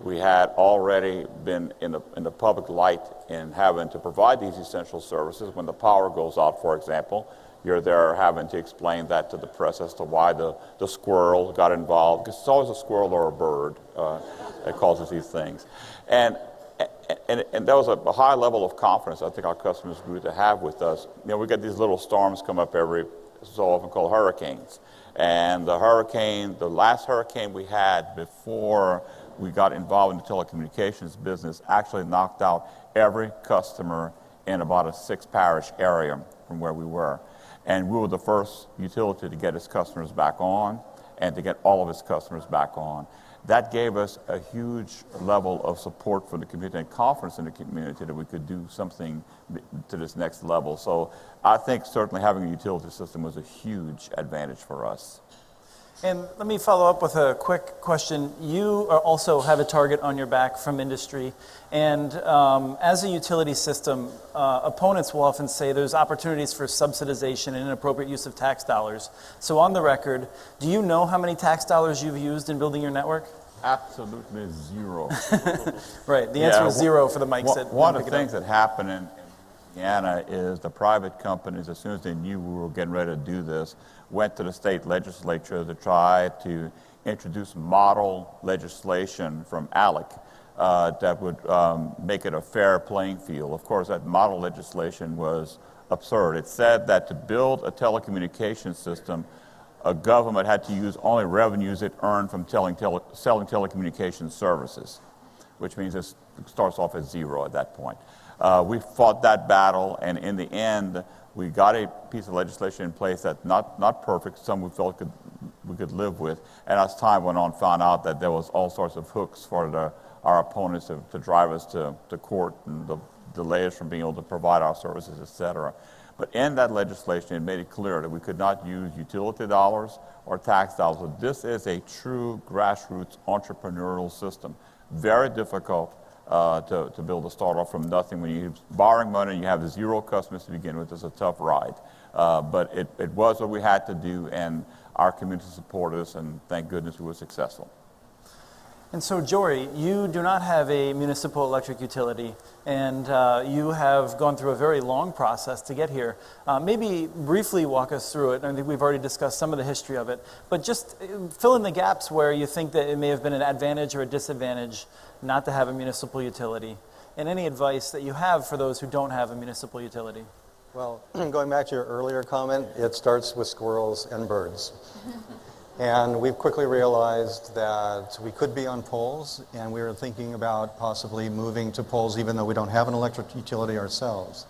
We had already been in the public light in having to provide these essential services. When the power goes out, for example, you're there having to explain that to the press as to why the squirrel got involved, because it's always a squirrel or a bird that causes these things. And there was a high level of confidence I think our customers grew to have with us. We get these little storms come up every so often called hurricanes. And the last hurricane we had before we got involved in the telecommunications business actually knocked out every customer in about a 6-parish area from where we were. And we were the first utility to get its customers back on and to get all of its customers back on. That gave us a huge level of support from the community and confidence in the community that we could do something to this next level. So I think certainly having a utility system was a huge advantage for us. And let me follow up with a quick question. You also have a target on your back from industry. And as a utility system, opponents will often say there's opportunities for subsidization and inappropriate use of tax dollars. So on the record, do you know how many tax dollars you've used in building your network? Absolutely zero. Right, the answer is zero for the mics. One of the things that happened in Indiana is the private companies, as soon as they knew we were getting ready to do this, went to the state legislature to try to introduce model legislation from ALEC that would make it a fair playing field. Of course, that model legislation was absurd. It said that to build a telecommunications system, a government had to use only revenues it earned from selling telecommunications services, which means it starts off at zero at that point. We fought that battle, and in the end, we got a piece of legislation in place that's not perfect, some we felt we could live with, and as time went on, found out that there was all sorts of hooks for our opponents to drive us to court, and the delay us from being able to provide our services, et cetera. But in that legislation, it made it clear that we could not use utility dollars or tax dollars. So this is a true grassroots entrepreneurial system. Very difficult to build a startup from nothing. When you're borrowing money, you have 0 customers to begin with. It's a tough ride. But it was what we had to do, and our community supported us, and thank goodness we were successful. And so, Jory, you do not have a municipal electric utility, and you have gone through a very long process to get here. Maybe briefly walk us through it. I think we've already discussed some of the history of it, but just fill in the gaps where you think that it may have been an advantage or a disadvantage not to have a municipal utility, and any advice that you have for those who don't have a municipal utility. Well, going back to your earlier comment, it starts with squirrels and birds. And we've quickly realized that we could be on poles, and we were thinking about possibly moving to poles even though we don't have an electric utility ourselves.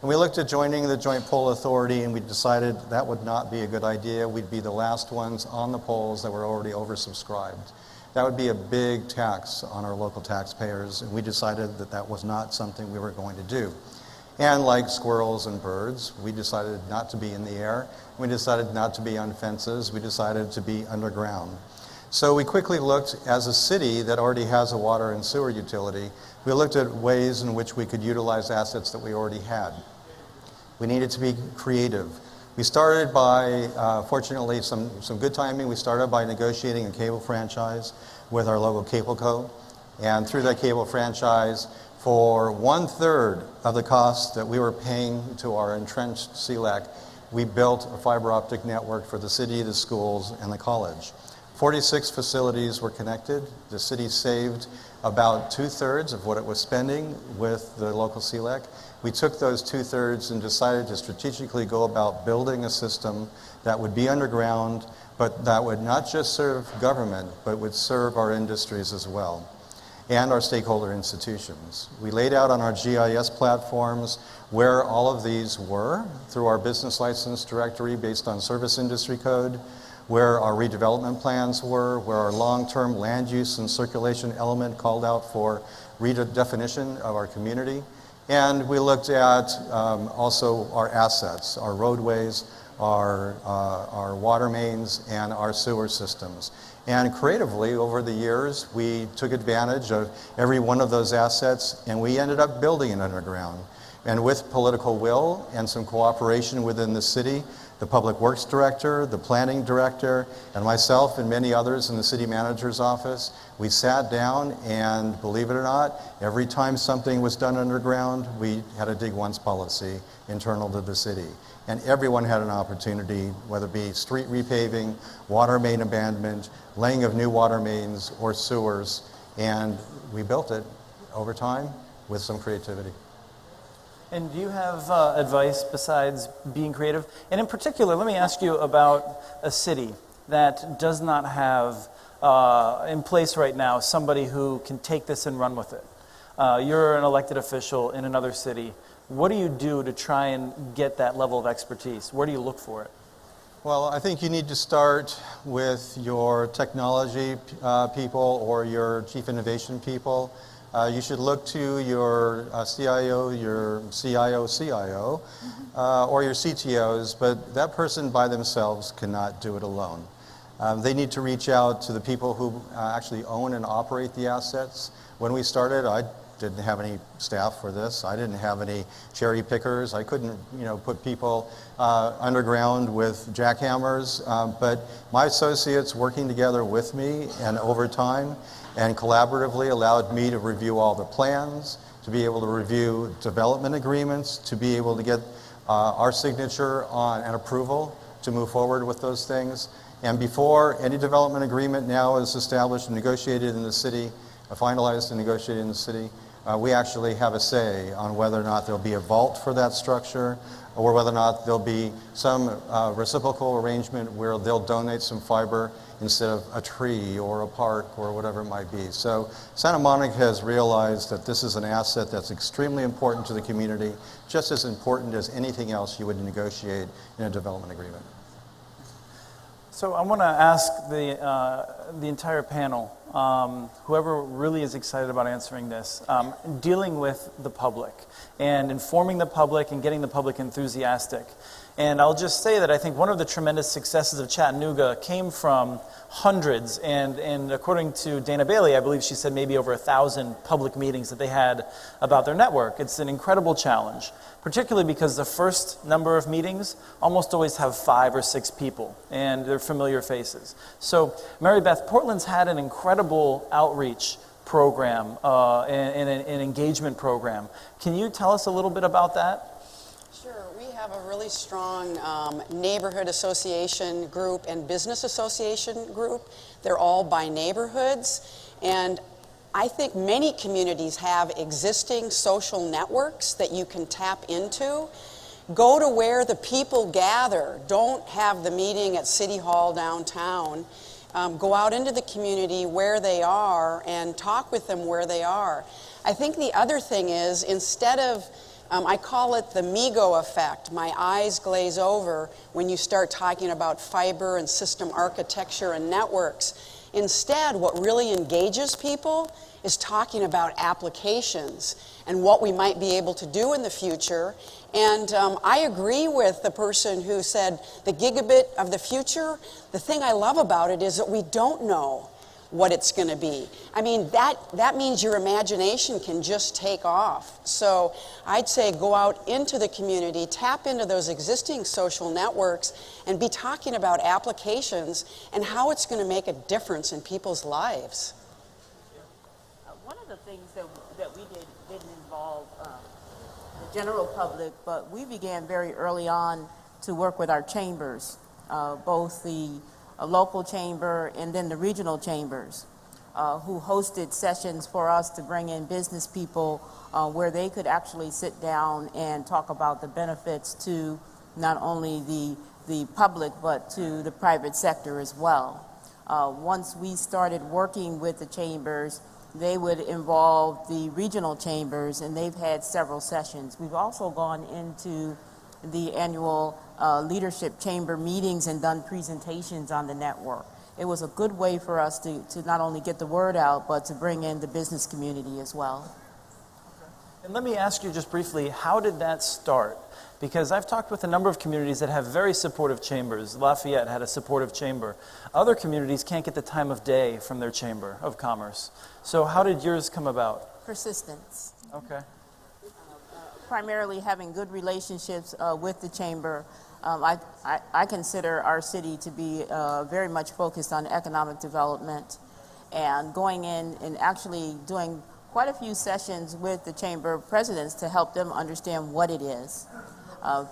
And we looked at joining the Joint Pole Authority, and we decided that would not be a good idea. We'd be the last ones on the poles that were already oversubscribed. That would be a big tax on our local taxpayers, and we decided that that was not something we were going to do. And like squirrels and birds, we decided not to be in the air. We decided not to be on fences. We decided to be underground. So we quickly looked, as a city that already has a water and sewer utility, we looked at ways in which we could utilize assets that we already had. We needed to be creative. We started by, fortunately, some good timing. We started by negotiating a cable franchise with our local cable co. And through that cable franchise, for 1/3 of the cost that we were paying to our entrenched CLEC, we built a fiber optic network for the city, the schools, and the college. 46 facilities were connected. The city saved about 2/3 of what it was spending with the local CLEC. We took those 2/3 and decided to strategically go about building a system that would be underground, but that would not just serve government, but would serve our industries as well, and our stakeholder institutions. We laid out on our GIS platforms where all of these were through our business license directory based on service industry code, where our redevelopment plans were, where our long-term land use and circulation element called out for redefinition of our community. And we looked at also our assets, our roadways, our water mains, and our sewer systems. And creatively, over the years, we took advantage of every one of those assets, and we ended up building it underground. And with political will and some cooperation within the city, the Public Works Director, the Planning Director, and myself and many others in the City Manager's office, we sat down and, believe it or not, every time something was done underground, we had a dig once policy internal to the city. And everyone had an opportunity, whether it be street repaving, water main abandonment, laying of new water mains or sewers, and we built it over time with some creativity. And do you have advice besides being creative? And in particular, let me ask you about a city that does not have in place right now somebody who can take this and run with it. You're an elected official in another city. What do you do to try and get that level of expertise? Where do you look for it? Well, I think you need to start with your technology people or your chief innovation people. You should look to your CIO, your CIO, or your CTOs, but that person by themselves cannot do it alone. They need to reach out to the people who actually own and operate the assets. When we started, I didn't have any staff for this. I didn't have any cherry pickers. I couldn't, put people underground with jackhammers. But my associates working together with me and over time and collaboratively allowed me to review all the plans, to be able to review development agreements, to be able to get our signature on an approval to move forward with those things. And before any development agreement now is established and negotiated in the city, finalized and negotiated in the city, we actually have a say on whether or not there'll be a vault for that structure, or whether or not there'll be some reciprocal arrangement where they'll donate some fiber instead of a tree or a park or whatever it might be. So Santa Monica has realized that this is an asset that's extremely important to the community, just as important as anything else you would negotiate in a development agreement. So I want to ask the entire panel, whoever really is excited about answering this, dealing with the public and informing the public and getting the public enthusiastic. And I'll just say that I think one of the tremendous successes of Chattanooga came from hundreds, and according to Dana Bailey, I believe she said maybe over 1,000 public meetings that they had about their network. It's an incredible challenge, particularly because the first number of meetings almost always have 5 or 6 people, and they're familiar faces. So, Mary Beth, Portland's had an incredible outreach program and an engagement program. Can you tell us a little bit about that? Sure. We have a really strong neighborhood association group and business association group. They're all by neighborhoods. And I think many communities have existing social networks that you can tap into. Go to where the people gather. Don't have the meeting at City Hall downtown. Go out into the community where they are and talk with them where they are. I think the other thing is, instead of I call it the Migo effect. My eyes glaze over when you start talking about fiber and system architecture and networks. Instead, what really engages people is talking about applications and what we might be able to do in the future. And I agree with the person who said the gigabit of the future. The thing I love about it is that we don't know what it's going to be. I mean, that means your imagination can just take off. So I'd say go out into the community, tap into those existing social networks, and be talking about applications and how it's going to make a difference in people's lives. One of the things that we didn't involve the general public, but we began very early on to work with our chambers, both the local chamber and then the regional chambers, who hosted sessions for us to bring in business people where they could actually sit down and talk about the benefits to not only the public but to the private sector as well. Once we started working with the chambers, they would involve the regional chambers, and they've had several sessions. We've also gone into the annual leadership chamber meetings and done presentations on the network. It was a good way for us to not only get the word out, but to bring in the business community as well. And let me ask you just briefly, how did that start? Because I've talked with a number of communities that have very supportive chambers. Lafayette had a supportive chamber. Other communities can't get the time of day from their chamber of commerce. So how did yours come about? Persistence. Okay. Primarily having good relationships with the chamber. I consider our city to be very much focused on economic development, and going in and actually doing quite a few sessions with the chamber presidents to help them understand what it is.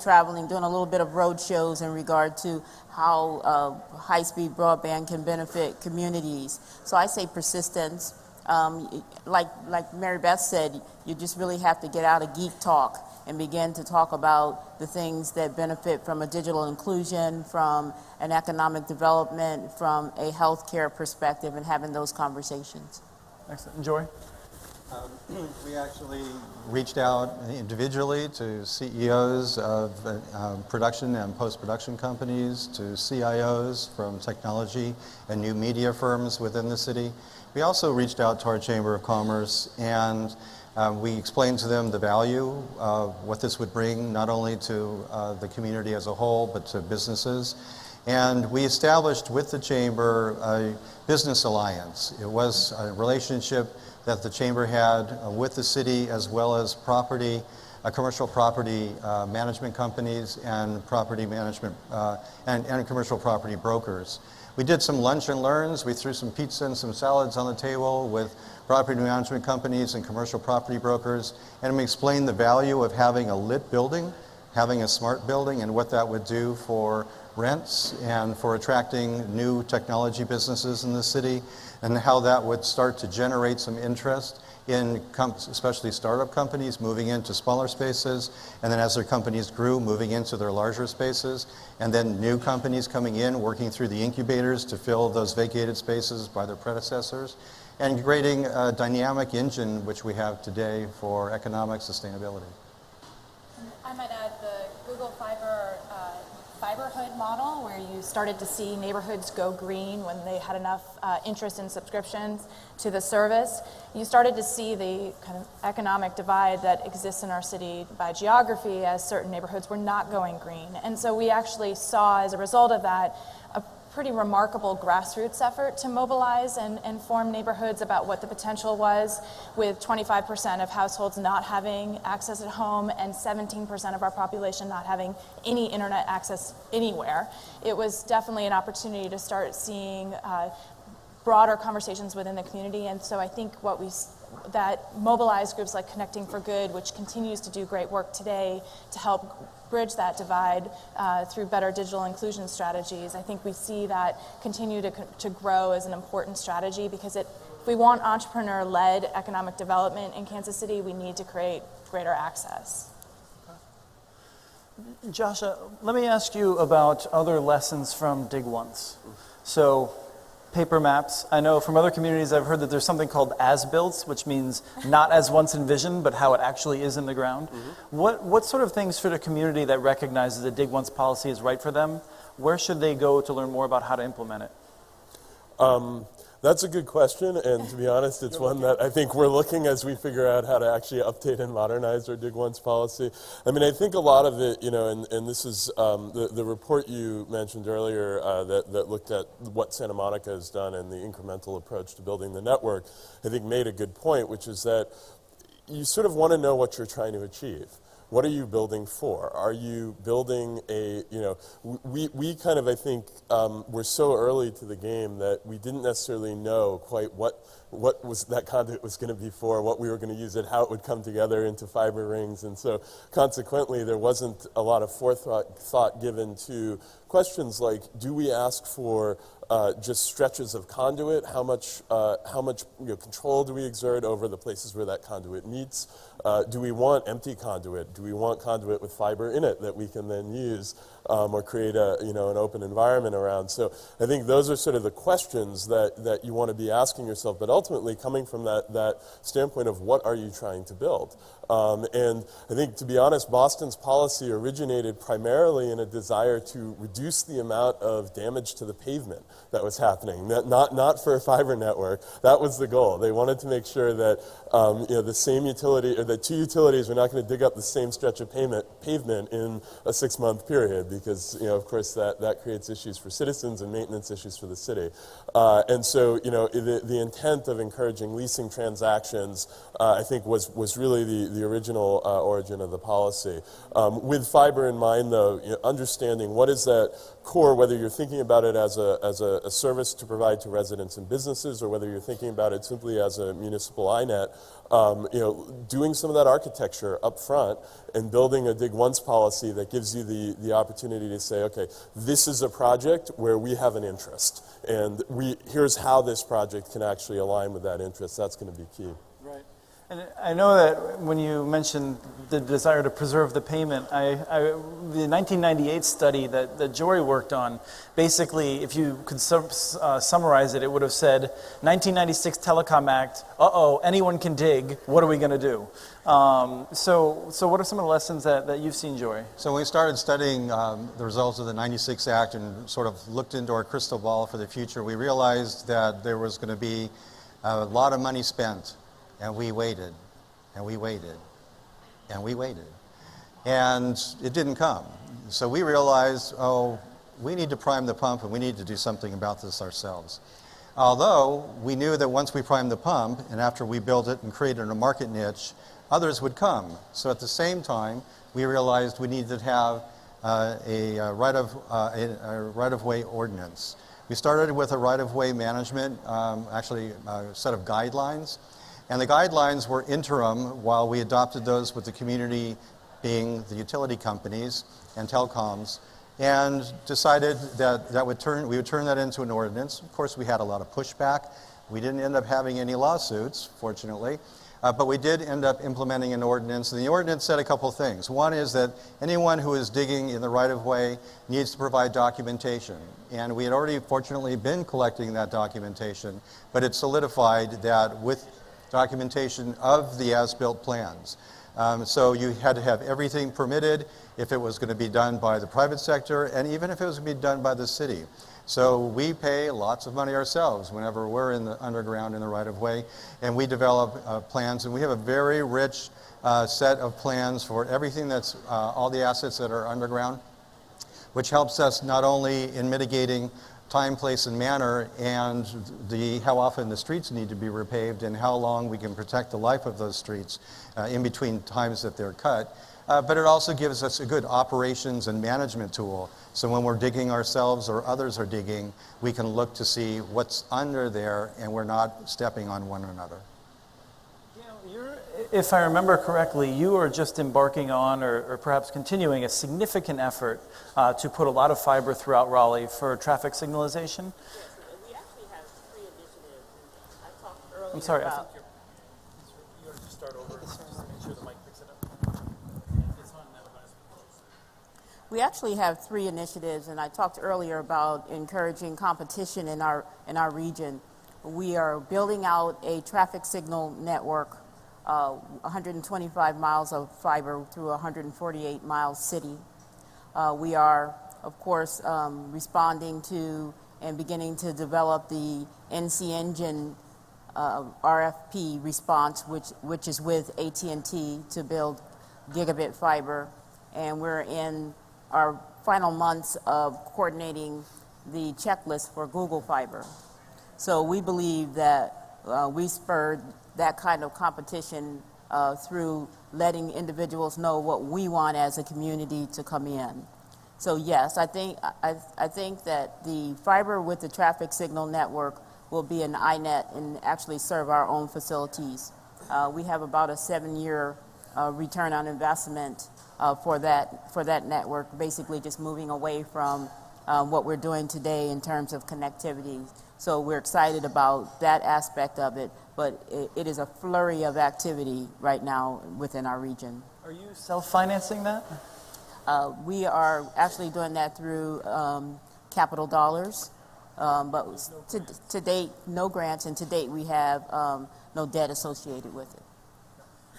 Traveling, doing a little bit of road shows in regard to how high-speed broadband can benefit communities. So I say persistence. Like Mary Beth said, you just really have to get out of geek talk and begin to talk about the things that benefit from a digital inclusion, from an economic development, from a healthcare perspective, and having those conversations. Excellent. Joy? We actually reached out individually to CEOs of production and post-production companies, to CIOs from technology and new media firms within the city. We also reached out to our Chamber of Commerce, and we explained to them the value of what this would bring not only to the community as a whole, but to businesses. And we established with the Chamber a business alliance. It was a relationship that the Chamber had with the city, as well as commercial property management companies and property management and commercial property brokers. We did some lunch and learns. We threw some pizza and some salads on the table with property management companies and commercial property brokers, and we explained the value of having a lit building, having a smart building, and what that would do for rents and for attracting new technology businesses in the city, and how that would start to generate some interest in especially startup companies moving into smaller spaces, and then as their companies grew, moving into their larger spaces, and then new companies coming in, working through the incubators to fill those vacated spaces by their predecessors, and creating a dynamic engine which we have today for economic sustainability. I might add the Google Fiber fiberhood model, where you started to see neighborhoods go green when they had enough interest in subscriptions to the service. You started to see the kind of economic divide that exists in our city by geography, as certain neighborhoods were not going green. And so we actually saw, as a result of that, a pretty remarkable grassroots effort to mobilize and inform neighborhoods about what the potential was, with 25% of households not having access at home and 17% of our population not having any internet access anywhere. It was definitely an opportunity to start seeing broader conversations within the community, and so I think that mobilized groups like Connecting for Good, which continues to do great work today to help bridge that divide through better digital inclusion strategies. I think we see that continue to grow as an important strategy, because if we want entrepreneur-led economic development in Kansas City, we need to create greater access. Jascha, let me ask you about other lessons from Dig Once. So, paper maps. I know from other communities I've heard that there's something called as-built, which means not as once envisioned, but how it actually is in the ground. What sort of things for the community that recognizes the Dig Once policy is right for them? Where should they go to learn more about how to implement it? That's a good question, and to be honest, it's one that I think we're looking as we figure out how to actually update and modernize our Dig Once policy. I mean, I think a lot of it, and this is the report you mentioned earlier that looked at what Santa Monica has done and the incremental approach to building the network, I think made a good point, which is that you sort of want to know what you're trying to achieve. What are you building for? Are you building we kind of, I think, we're so early to the game that we didn't necessarily know quite what was that conduit was going to be for, what we were going to use it, how it would come together into fiber rings. And so consequently, there wasn't a lot of thought given to questions like, do we ask for just stretches of conduit? How much control do we exert over the places where that conduit meets? Do we want empty conduit? Do we want conduit with fiber in it that we can then use or create an open environment around? So I think those are sort of the questions that you want to be asking yourself, but ultimately coming from that standpoint of what are you trying to build? And I think, to be honest, Boston's policy originated primarily in a desire to reduce the amount of damage to the pavement that was happening, not for a fiber network. That was the goal. They wanted to make sure that the same utility, or the two utilities, were not going to dig up the same stretch of pavement in a 6-month period, because of course that creates issues for citizens and maintenance issues for the city. And so the intent of encouraging leasing transactions, I think, was really the original origin of the policy. With fiber in mind, though, understanding what is that core, whether you're thinking about it as a service to provide to residents and businesses, or whether you're thinking about it simply as a municipal INET, doing some of that architecture up front and building a Dig Once policy that gives you the opportunity to say, okay, this is a project where we have an interest, and here's how this project can actually align with that interest. That's going to be key. Right. And I know that when you mentioned the desire to preserve the payment, the 1998 study that Jory worked on, basically, if you could summarize it, it would have said, 1996 Telecom Act, anyone can dig, what are we going to do? So what are some of the lessons that you've seen, Jory? So when we started studying the results of the 96 Act and sort of looked into our crystal ball for the future, we realized that there was going to be a lot of money spent. And we waited, and we waited, and we waited. And it didn't come. So we realized, we need to prime the pump, and we need to do something about this ourselves. Although we knew that once we primed the pump, and after we built it and created a market niche, others would come. So at the same time, we realized we needed to have a right-of-way ordinance. We started with a right-of-way management, actually a set of guidelines. And the guidelines were interim while we adopted those with the community, being the utility companies and telecoms, and decided that we would turn that into an ordinance. Of course, we had a lot of pushback. We didn't end up having any lawsuits, fortunately, but we did end up implementing an ordinance. And the ordinance said a couple things. One is that anyone who is digging in the right-of-way needs to provide documentation. And we had already, fortunately, been collecting that documentation, but it solidified that with documentation of the as-built plans. So you had to have everything permitted if it was going to be done by the private sector and even if it was going to be done by the city. So we pay lots of money ourselves whenever we're in the underground in the right-of-way, and we develop plans, and we have a very rich set of plans for everything that's all the assets that are underground, which helps us not only in mitigating time, place, and manner, and how often the streets need to be repaved and how long we can protect the life of those streets in between times that they're cut. But it also gives us a good operations and management tool. So when we're digging ourselves or others are digging, we can look to see what's under there and we're not stepping on one another. If I remember correctly, you are just embarking on, or perhaps continuing, a significant effort to put a lot of fiber throughout Raleigh for traffic signalization. Yes, we actually have 3 initiatives. I talked earlier I'm sorry, about... you want to just start over, just to make sure the mic picks it up. It's on now, guys. We actually have 3 initiatives, and I talked earlier about encouraging competition in our region. We are building out a traffic signal network, 125 miles of fiber through a 148-mile city. We are, of course, responding to and beginning to develop the NC Engine RFP response, which is with AT&T to build gigabit fiber. And we're in our final months of coordinating the checklist for Google Fiber. So we believe that we spurred that kind of competition through letting individuals know what we want as a community to come in. So yes, I think that the fiber with the traffic signal network will be an iNet and actually serve our own facilities. We have about a 7-year return on investment for that network, basically just moving away from what we're doing today in terms of connectivity. So we're excited about that aspect of it, but it is a flurry of activity right now within our region. Are you self-financing that? We are actually doing that through capital dollars, but to date, no grants, and to date we have no debt associated with it.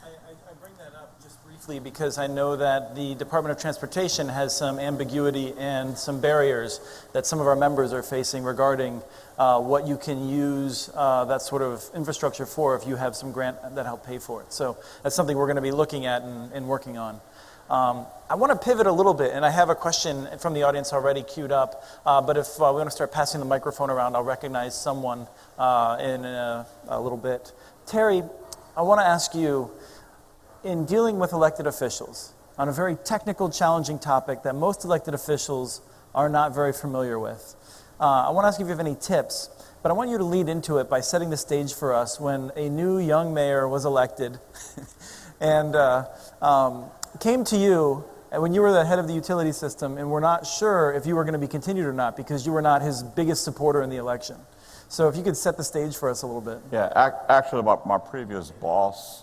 I bring that up just briefly because I know that the Department of Transportation has some ambiguity and some barriers that some of our members are facing regarding what you can use that sort of infrastructure for if you have some grant that help pay for it. So that's something we're going to be looking at and working on. I want to pivot a little bit, and I have a question from the audience already queued up, but if we want to start passing the microphone around, I'll recognize someone in a little bit. Terry, I want to ask you, in dealing with elected officials on a very technical, challenging topic that most elected officials are not very familiar with, I want to ask you if you have any tips, but I want you to lead into it by setting the stage for us when a new young mayor was elected and came to you when you were the head of the utility system and were not sure if you were going to be continued or not because you were not his biggest supporter in the election. So if you could set the stage for us a little bit. Yeah, actually my previous boss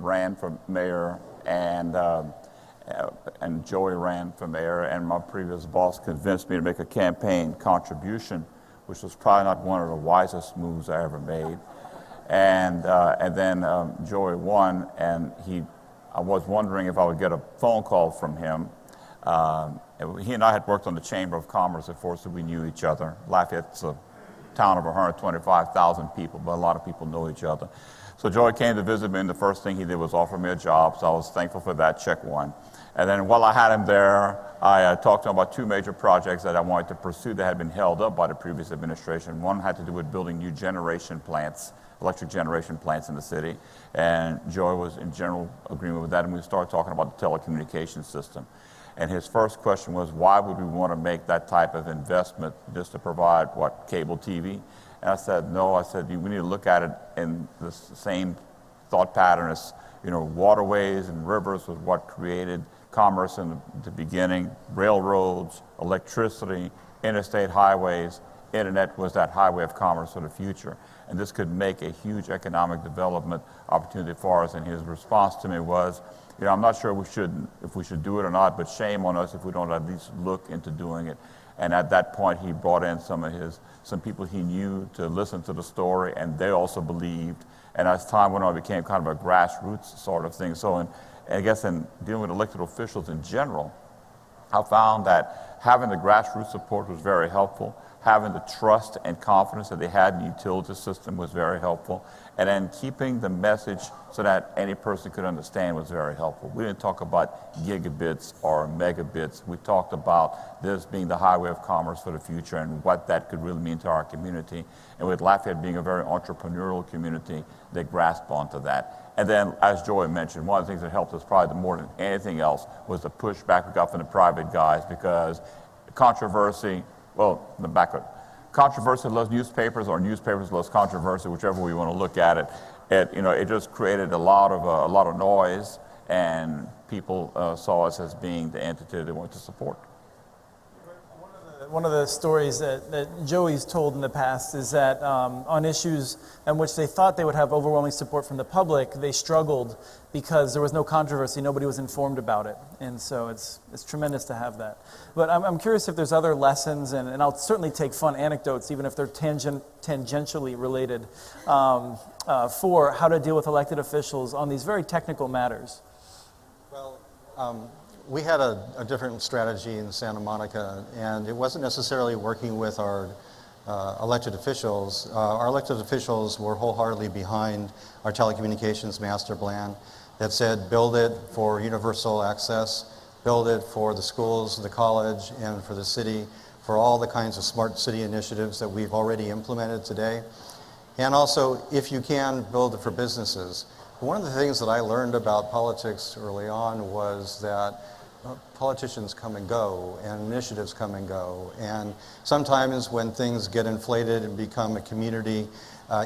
ran for mayor, and Joey ran for mayor, and my previous boss convinced me to make a campaign contribution, which was probably not one of the wisest moves I ever made. And then Joey won, and I was wondering if I would get a phone call from him. He and I had worked on the Chamber of Commerce before, so we knew each other. Lafayette's a town of 125,000 people, but a lot of people know each other. So Joey came to visit me, and the first thing he did was offer me a job, so I was thankful for that, check one. And then while I had him there, I talked to him about 2 major projects that I wanted to pursue that had been held up by the previous administration. One had to do with building new generation plants, electric generation plants in the city, and Joey was in general agreement with that, and we started talking about the telecommunications system. And his first question was, why would we want to make that type of investment just to provide, cable TV? And I said, no, we need to look at it in the same thought pattern as, waterways and rivers was what created commerce in the beginning, railroads, electricity, interstate highways, internet was that highway of commerce for the future. And this could make a huge economic development opportunity for us. And his response to me was, I'm not sure if we should do it or not, but shame on us if we don't at least look into doing it. And at that point, he brought in some people he knew to listen to the story, and they also believed. And as time went on, it became kind of a grassroots sort of thing. So I guess in dealing with elected officials in general, I found that having the grassroots support was very helpful. Having the trust and confidence that they had in the utility system was very helpful. And then keeping the message so that any person could understand was very helpful. We didn't talk about gigabits or megabits. We talked about this being the highway of commerce for the future and what that could really mean to our community. And with Lafayette being a very entrepreneurial community, they grasped onto that. And then, as Joey mentioned, one of the things that helped us probably more than anything else was the pushback we got from the private guys, because controversy, well, the backward. Controversy loves newspapers, or newspapers loves controversy, whichever way you want to look at it. It just created a lot of noise, and people saw us as being the entity they wanted to support. One of the stories that Joey's told in the past is that on issues in which they thought they would have overwhelming support from the public, they struggled because there was no controversy, nobody was informed about it. And so it's tremendous to have that. But I'm curious if there's other lessons, and I'll certainly take fun anecdotes, even if they're tangentially related, for how to deal with elected officials on these very technical matters. Well, we had a different strategy in Santa Monica, and it wasn't necessarily working with our elected officials. Our elected officials were wholeheartedly behind our telecommunications master plan that said build it for universal access, build it for the schools, the college, and for the city, for all the kinds of smart city initiatives that we've already implemented today. And also, if you can, build it for businesses. One of the things that I learned about politics early on was that politicians come and go, and initiatives come and go, and sometimes when things get inflated and become a community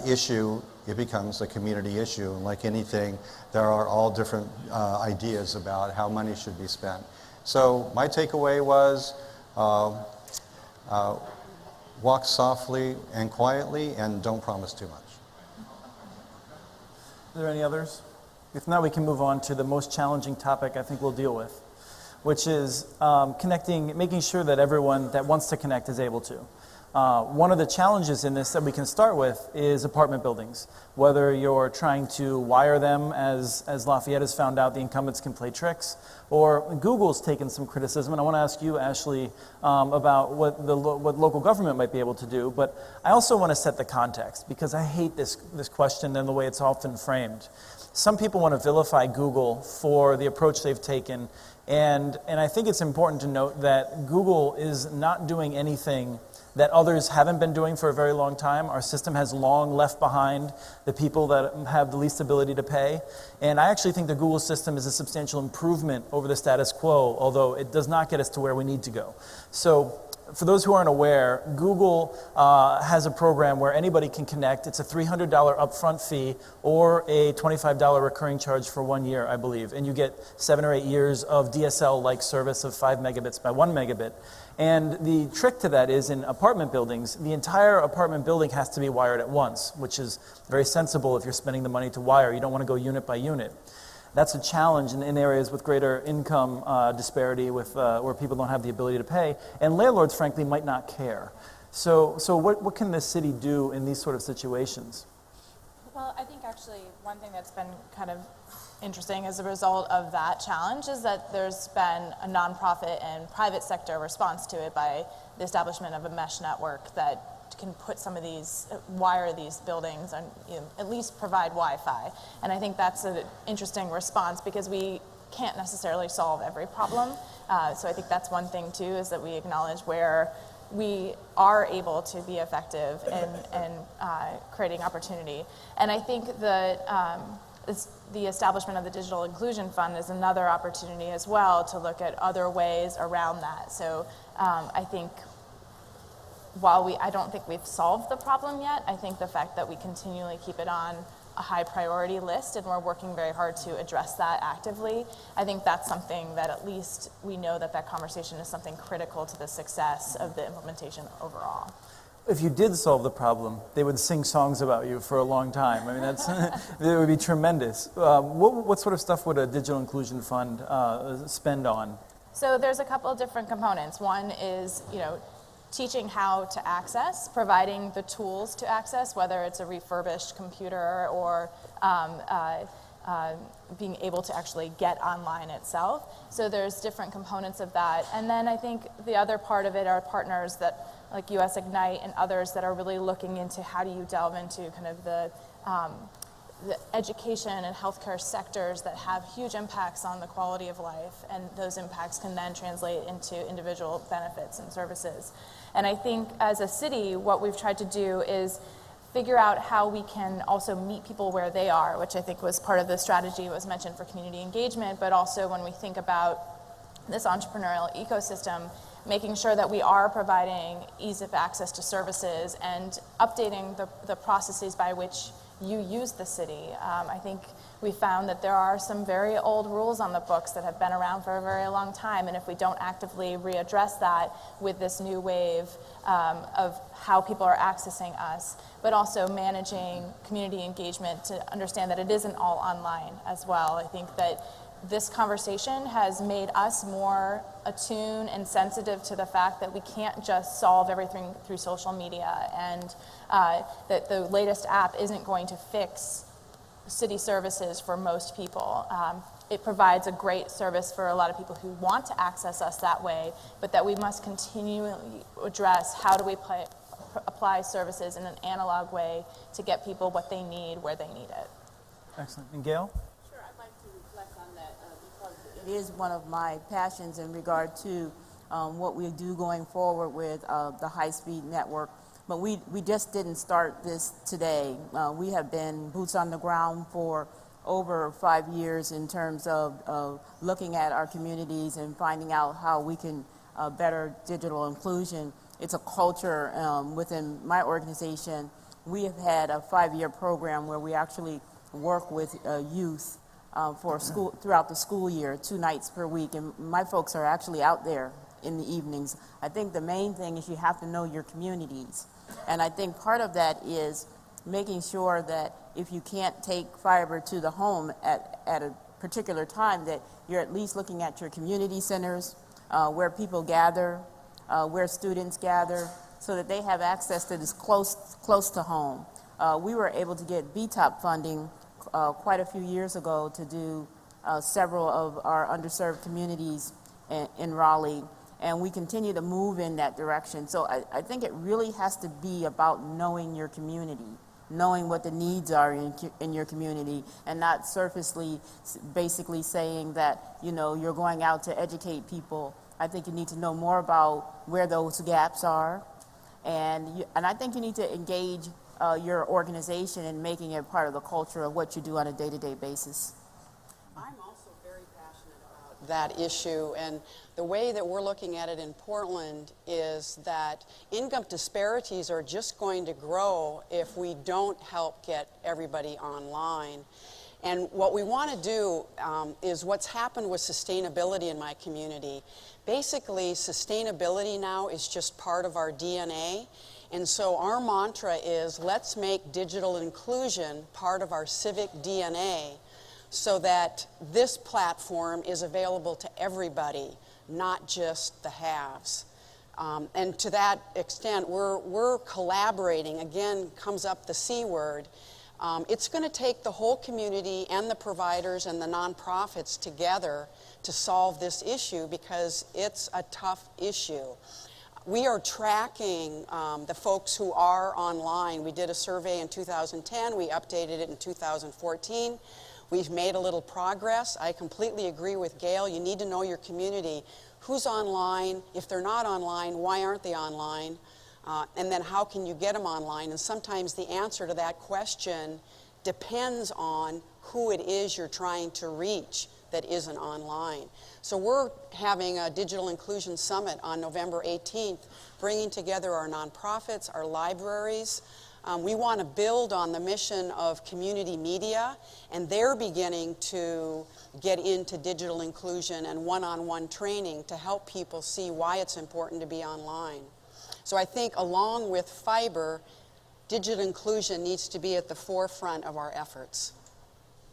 issue, it becomes a community issue. And like anything, there are all different ideas about how money should be spent. So my takeaway was walk softly and quietly, and don't promise too much. Are there any others? If not, we can move on to the most challenging topic I think we'll deal with, which is making sure that everyone that wants to connect is able to. One of the challenges in this that we can start with is apartment buildings. Whether you're trying to wire them, as Lafayette has found out, the incumbents can play tricks, or Google's taken some criticism, and I want to ask you, Ashley, about what local government might be able to do, but I also want to set the context, because I hate this question and the way it's often framed. Some people want to vilify Google for the approach they've taken, and I think it's important to note that Google is not doing anything that others haven't been doing for a very long time. Our system has long left behind the people that have the least ability to pay. And I actually think the Google system is a substantial improvement over the status quo, although it does not get us to where we need to go. So for those who aren't aware, Google has a program where anybody can connect. It's a $300 upfront fee or a $25 recurring charge for 1 year, I believe. And you get 7 or 8 years of DSL-like service of 5 megabits by 1 megabit. And the trick to that is in apartment buildings, the entire apartment building has to be wired at once, which is very sensible if you're spending the money to wire. You don't want to go unit by unit. That's a challenge in areas with greater income disparity, where people don't have the ability to pay, and landlords, frankly, might not care. So what can the city do in these sort of situations? Well, I think actually one thing that's been kind of interesting as a result of that challenge is that there's been a nonprofit and private sector response to it by the establishment of a mesh network that can put some of these, wire these buildings and at least provide Wi-Fi. And I think that's an interesting response because we can't necessarily solve every problem. So I think that's one thing too, is that we acknowledge where we are able to be effective in creating opportunity. And I think that the establishment of the Digital Inclusion Fund is another opportunity as well to look at other ways around that. So I think while I don't think we've solved the problem yet, I think the fact that we continually keep it on a high priority list and we're working very hard to address that actively, I think that's something that at least we know that conversation is something critical to the success of the implementation overall. If you did solve the problem, they would sing songs about you for a long time. I mean, that's it would be tremendous. What sort of stuff would a Digital Inclusion Fund spend on? So there's a couple of different components. One is, teaching how to access, providing the tools to access, whether it's a refurbished computer or being able to actually get online itself. So there's different components of that. And then I think the other part of it are partners that, like US Ignite and others, that are really looking into how do you delve into kind of the education and healthcare sectors that have huge impacts on the quality of life, and those impacts can then translate into individual benefits and services. And I think as a city, what we've tried to do is figure out how we can also meet people where they are, which I think was part of the strategy was mentioned for community engagement, but also when we think about this entrepreneurial ecosystem, making sure that we are providing ease of access to services and updating the processes by which you use the city. I think we found that there are some very old rules on the books that have been around for a very long time, and if we don't actively readdress that with this new wave of how people are accessing us, but also managing community engagement to understand that it isn't all online as well. I think that this conversation has made us more attuned and sensitive to the fact that we can't just solve everything through social media, and that the latest app isn't going to fix city services for most people. It provides a great service for a lot of people who want to access us that way, but that we must continually address how do we apply services in an analog way to get people what they need where they need it. Excellent. And Gail? It is one of my passions in regard to what we do going forward with the high-speed network. But we just didn't start this today. We have been boots on the ground for over 5 years in terms of looking at our communities and finding out how we can better digital inclusion. It's a culture within my organization. We have had a 5-year program where we actually work with youth for school throughout the school year, 2 nights per week, and my folks are actually out there in the evenings. I think the main thing is you have to know your communities, and I think part of that is making sure that if you can't take fiber to the home at a particular time, that you're at least looking at your community centers, where people gather, where students gather, so that they have access to this close to home. We were able to get BTOP funding quite a few years ago to do several of our underserved communities in Raleigh, and we continue to move in that direction. So I think it really has to be about knowing your community, knowing what the needs are in your community, and not surfacely basically saying that, you know, you're going out to educate people. I think you need to know more about where those gaps are, and I think you need to engage your organization in making it part of the culture of what you do on a day-to-day basis. I'm also very passionate about that issue, and the way that we're looking at it in Portland is that income disparities are just going to grow if we don't help get everybody online. And what we want to do is what's happened with sustainability in my community. Basically, sustainability now is just part of our DNA. And so our mantra is, let's make digital inclusion part of our civic DNA so that this platform is available to everybody, not just the haves. And to that extent, we're collaborating. Again, comes up the C word. It's going to take the whole community and the providers and the nonprofits together to solve this issue because it's a tough issue. We are tracking the folks who are online. We did a survey in 2010. We updated it in 2014. We've made a little progress. I completely agree with Gail. You need to know your community. Who's online? If they're not online, why aren't they online? And then how can you get them online? And sometimes the answer to that question depends on who it is you're trying to reach that isn't online. So we're having a Digital Inclusion Summit on November 18th, bringing together our nonprofits, our libraries. We want to build on the mission of community media, and they're beginning to get into digital inclusion and one-on-one training to help people see why it's important to be online. So I think along with fiber, digital inclusion needs to be at the forefront of our efforts.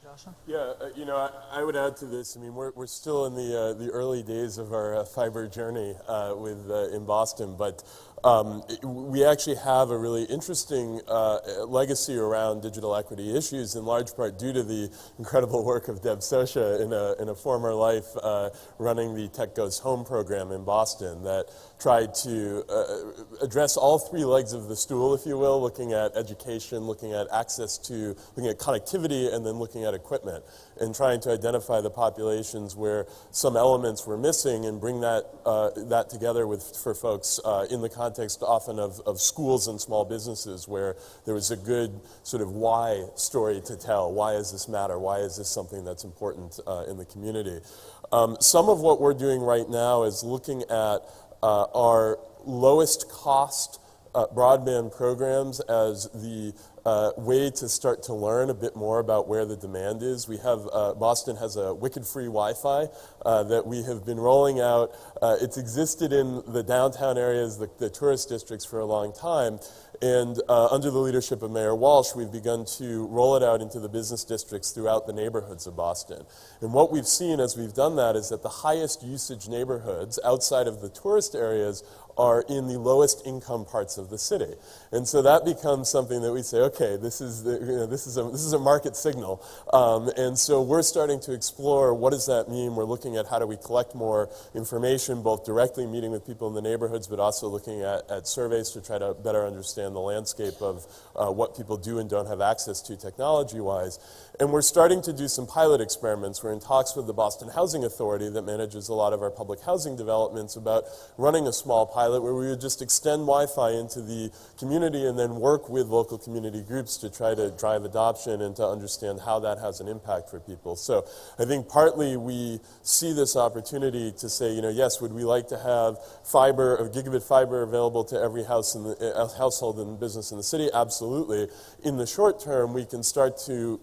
Jascha? Yeah, you know, I would add to this. I mean, we're still in the early days of our fiber journey in Boston, but We actually have a really interesting legacy around digital equity issues, in large part due to the incredible work of Deb Socia in a former life running the Tech Goes Home program in Boston that tried to address all three legs of the stool, if you will, looking at education, looking at access to, looking at connectivity, and then looking at equipment, and trying to identify the populations where some elements were missing and bring that together for folks in the context often of schools and small businesses where there was a good sort of why story to tell. Why does this matter? Why is this something that's important in the community? Some of what we're doing right now is looking at our lowest cost broadband programs as the way to start to learn a bit more about where the demand is. We have, Boston has a wicked free Wi-Fi that we have been rolling out. It's existed in the downtown areas, the tourist districts for a long time. And under the leadership of Mayor Walsh, we've begun to roll it out into the business districts throughout the neighborhoods of Boston. And what we've seen as we've done that is that the highest usage neighborhoods outside of the tourist areas are in the lowest income parts of the city. And so that becomes something that we say, okay, this is a market signal. And so we're starting to explore what does that mean. We're looking at how do we collect more information, both directly meeting with people in the neighborhoods, but also looking at surveys to try to better understand the landscape of what people do and don't have access to technology-wise. And we're starting to do some pilot experiments. We're in talks with the Boston Housing Authority that manages a lot of our public housing developments about running a small pilot where we would just extend Wi-Fi into the community and then work with local community groups to try to drive adoption and to understand how that has an impact for people. So I think partly we see this opportunity to say, yes, would we like to have gigabit fiber available to every house in the household and business in the city? Absolutely. In the short term, we can start to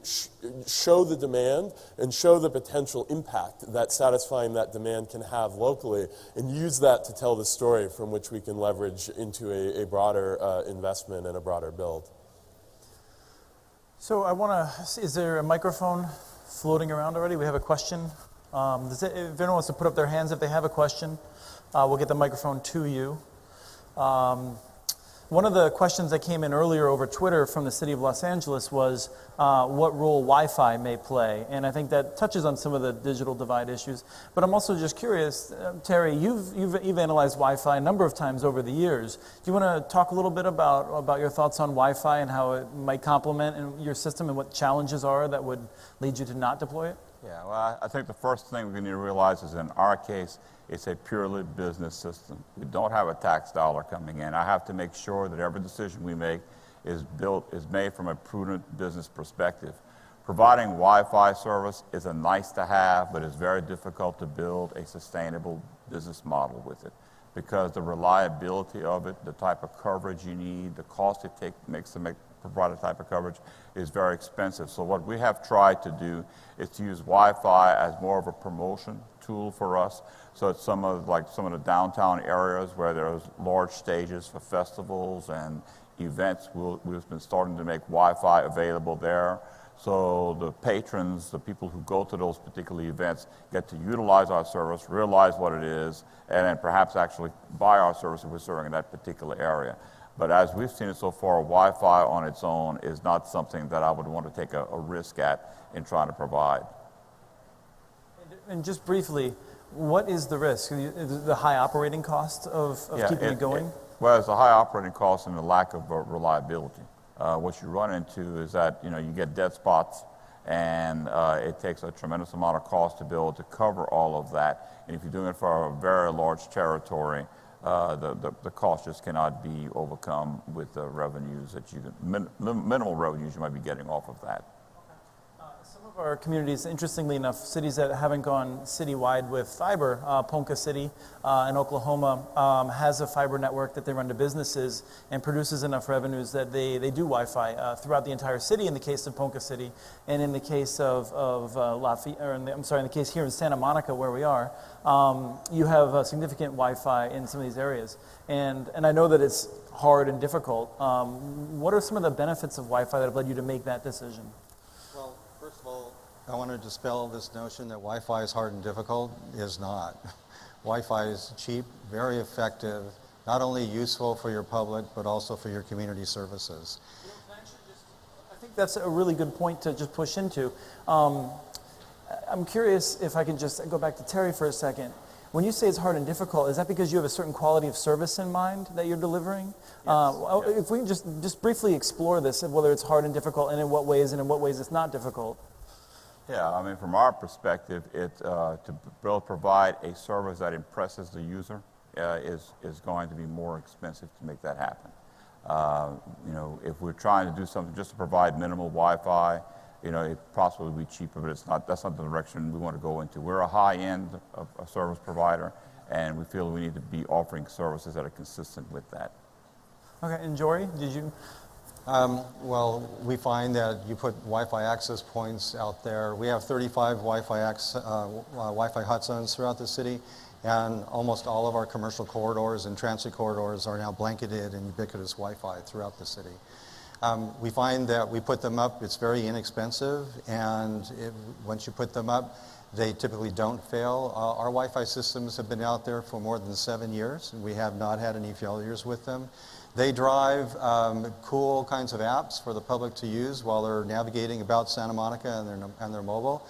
show the demand and show the potential impact that satisfying that demand can have locally, and use that to tell the story from which we can leverage into a broader investment and a broader build. So I want to see, is there a microphone floating around already? We have a question. If anyone wants to put up their hands if they have a question, we'll get the microphone to you. One of the questions that came in earlier over Twitter from the city of Los Angeles was what role Wi-Fi may play. And I think that touches on some of the digital divide issues. But I'm also just curious, Terry, you've analyzed Wi-Fi a number of times over the years. Do you want to talk a little bit about your thoughts on Wi-Fi and how it might complement your system and what challenges are that would lead you to not deploy it? Yeah, well, I think the first thing we need to realize is in our case, it's a purely business system. We don't have a tax dollar coming in. I have to make sure that every decision we make is made from a prudent business perspective. Providing Wi-Fi service is a nice to have, but it's very difficult to build a sustainable business model with it, because the reliability of it, the type of coverage you need, the cost it makes to provide a type of coverage is very expensive. So what we have tried to do is to use Wi-Fi as more of a promotion tool for us. So it's some of the downtown areas where there's large stages for festivals and events, we've been starting to make Wi-Fi available there. So the patrons, the people who go to those particular events, get to utilize our service, realize what it is, and then perhaps actually buy our service if we're serving in that particular area. But as we've seen it so far, Wi-Fi on its own is not something that I would want to take a risk at in trying to provide. And just briefly, what is the risk? The high operating cost of keeping it going? Well, it's the high operating cost and the lack of reliability. What you run into is that you get dead spots, and it takes a tremendous amount of cost to be able to cover all of that. And if you're doing it for a very large territory, the cost just cannot be overcome with the revenues that minimal revenues you might be getting off of that. Some of our communities, interestingly enough, cities that haven't gone citywide with fiber, Ponca City in Oklahoma has a fiber network that they run to businesses and produces enough revenues that they do Wi-Fi throughout the entire city in the case of Ponca City, and in the case of Lafayette, in the case here in Santa Monica where we are, you have significant Wi-Fi in some of these areas. And I know that it's hard and difficult. What are some of the benefits of Wi-Fi that have led you to make that decision? Well, first of all, I want to dispel this notion that Wi-Fi is hard and difficult. It is not. Wi-Fi is cheap, very effective, not only useful for your public, but also for your community services. I think that's a really good point to just push into. I'm curious if I can just go back to Terry for a second. When you say it's hard and difficult, is that because you have a certain quality of service in mind that you're delivering? Yes. If we can just briefly explore this, whether it's hard and difficult, and in what ways it's not difficult. Yeah, I mean, from our perspective, to provide a service that impresses the user is going to be more expensive to make that happen. If we're trying to do something just to provide minimal Wi-Fi, it possibly would be cheaper, but that's not the direction we want to go into. We're a high-end of service provider, and we feel we need to be offering services that are consistent with that. Okay, and Jory, did you? Well, we find that you put Wi-Fi access points out there. We have 35 Wi-Fi hot zones throughout the city, and almost all of our commercial corridors and transit corridors are now blanketed in ubiquitous Wi-Fi throughout the city. We find that we put them up, it's very inexpensive, and once you put them up, they typically don't fail. Our Wi-Fi systems have been out there for more than 7 years, and we have not had any failures with them. They drive cool kinds of apps for the public to use while they're navigating about Santa Monica and their mobile.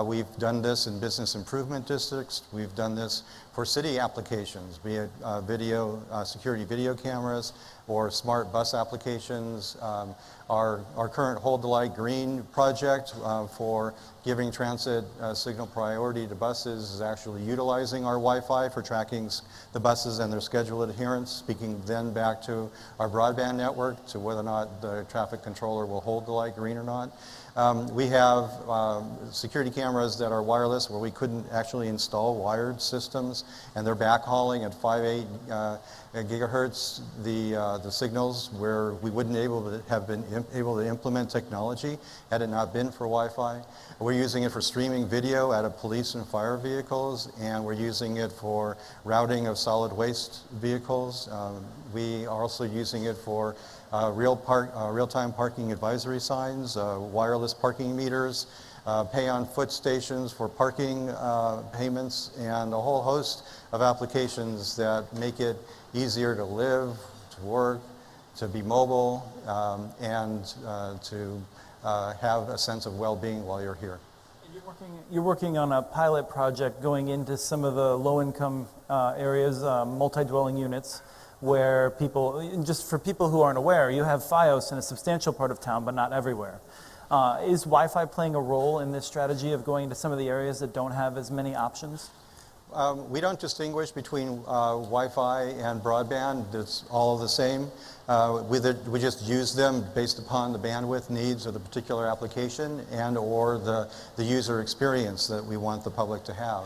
We've done this in business improvement districts. We've done this for city applications, be it security video cameras or smart bus applications. Our current Hold the Light Green project for giving transit signal priority to buses is actually utilizing our Wi-Fi for tracking the buses and their schedule adherence, speaking then back to our broadband network to whether or not the traffic controller will hold the light green or not. We have security cameras that are wireless where we couldn't actually install wired systems, and they're backhauling at 5.8 gigahertz the signals where we wouldn't have been able to implement technology had it not been for Wi-Fi. We're using it for streaming video out of police and fire vehicles, and we're using it for routing of solid waste vehicles. We are also using it for real-time parking advisory signs, wireless parking meters, pay-on-foot stations for parking payments, and a whole host of applications that make it easier to live, to work, to be mobile, and to have a sense of well-being while you're here. You're working on a pilot project going into some of the low-income areas, multi-dwelling units, where people, just for people who aren't aware, you have FiOS in a substantial part of town, but not everywhere. Is Wi-Fi playing a role in this strategy of going to some of the areas that don't have as many options? We don't distinguish between Wi-Fi and broadband. It's all the same. We just use them based upon the bandwidth needs of the particular application and or the user experience that we want the public to have.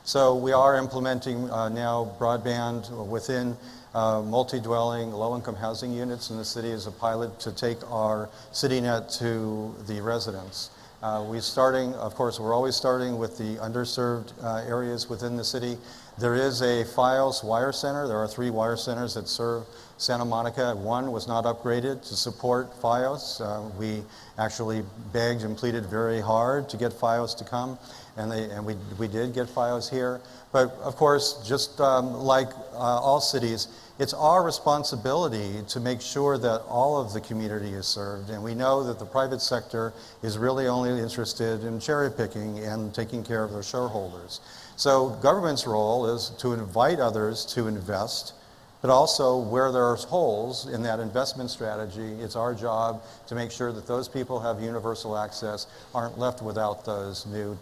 So we are implementing now broadband within multi-dwelling, low-income housing units in the city as a pilot to take our CityNet to the residents. Of course, we're always starting with the underserved areas within the city. There is a FiOS wire center. There are 3 wire centers that serve Santa Monica. One was not upgraded to support FiOS. We actually begged and pleaded very hard to get FiOS to come, and we did get FiOS here. But of course, just like all cities, it's our responsibility to make sure that all of the community is served, and we know that the private sector is really only interested in cherry picking and taking care of their shareholders. So government's role is to invite others to invest, but also where there's holes in that investment strategy, it's our job to make sure that those people have universal access, aren't left without those new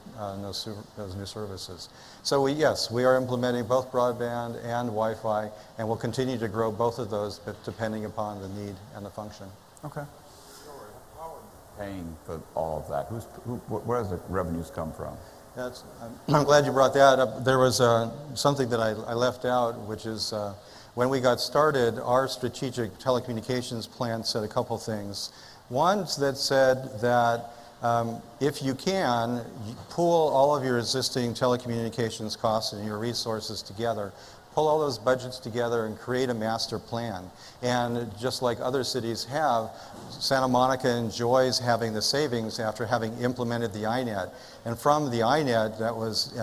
services. So yes, we are implementing both broadband and Wi-Fi, and we'll continue to grow both of those, but depending upon the need and the function. Okay. Paying for all of that? Where does the revenues come from? I'm glad you brought that up. There was something that I left out, which is when we got started, our strategic telecommunications plan said a couple things. One that said that if you can, pool all of your existing telecommunications costs and your resources together, pull all those budgets together and create a master plan. And just like other cities have, Santa Monica enjoys having the savings after having implemented the INET. And from the INET that was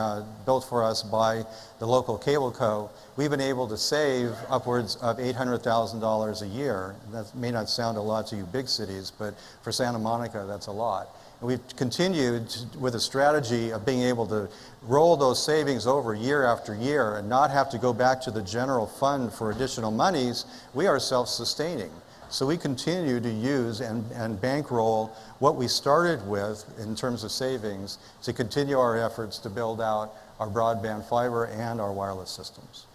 built for us by the local cable co, we've been able to save upwards of $800,000 a year. That may not sound a lot to you big cities, but for Santa Monica, that's a lot. And we've continued with a strategy of being able to roll those savings over year after year and not have to go back to the general fund for additional monies. We are self-sustaining. So we continue to use and bankroll what we started with in terms of savings to continue our efforts to build out our broadband fiber and our wireless systems.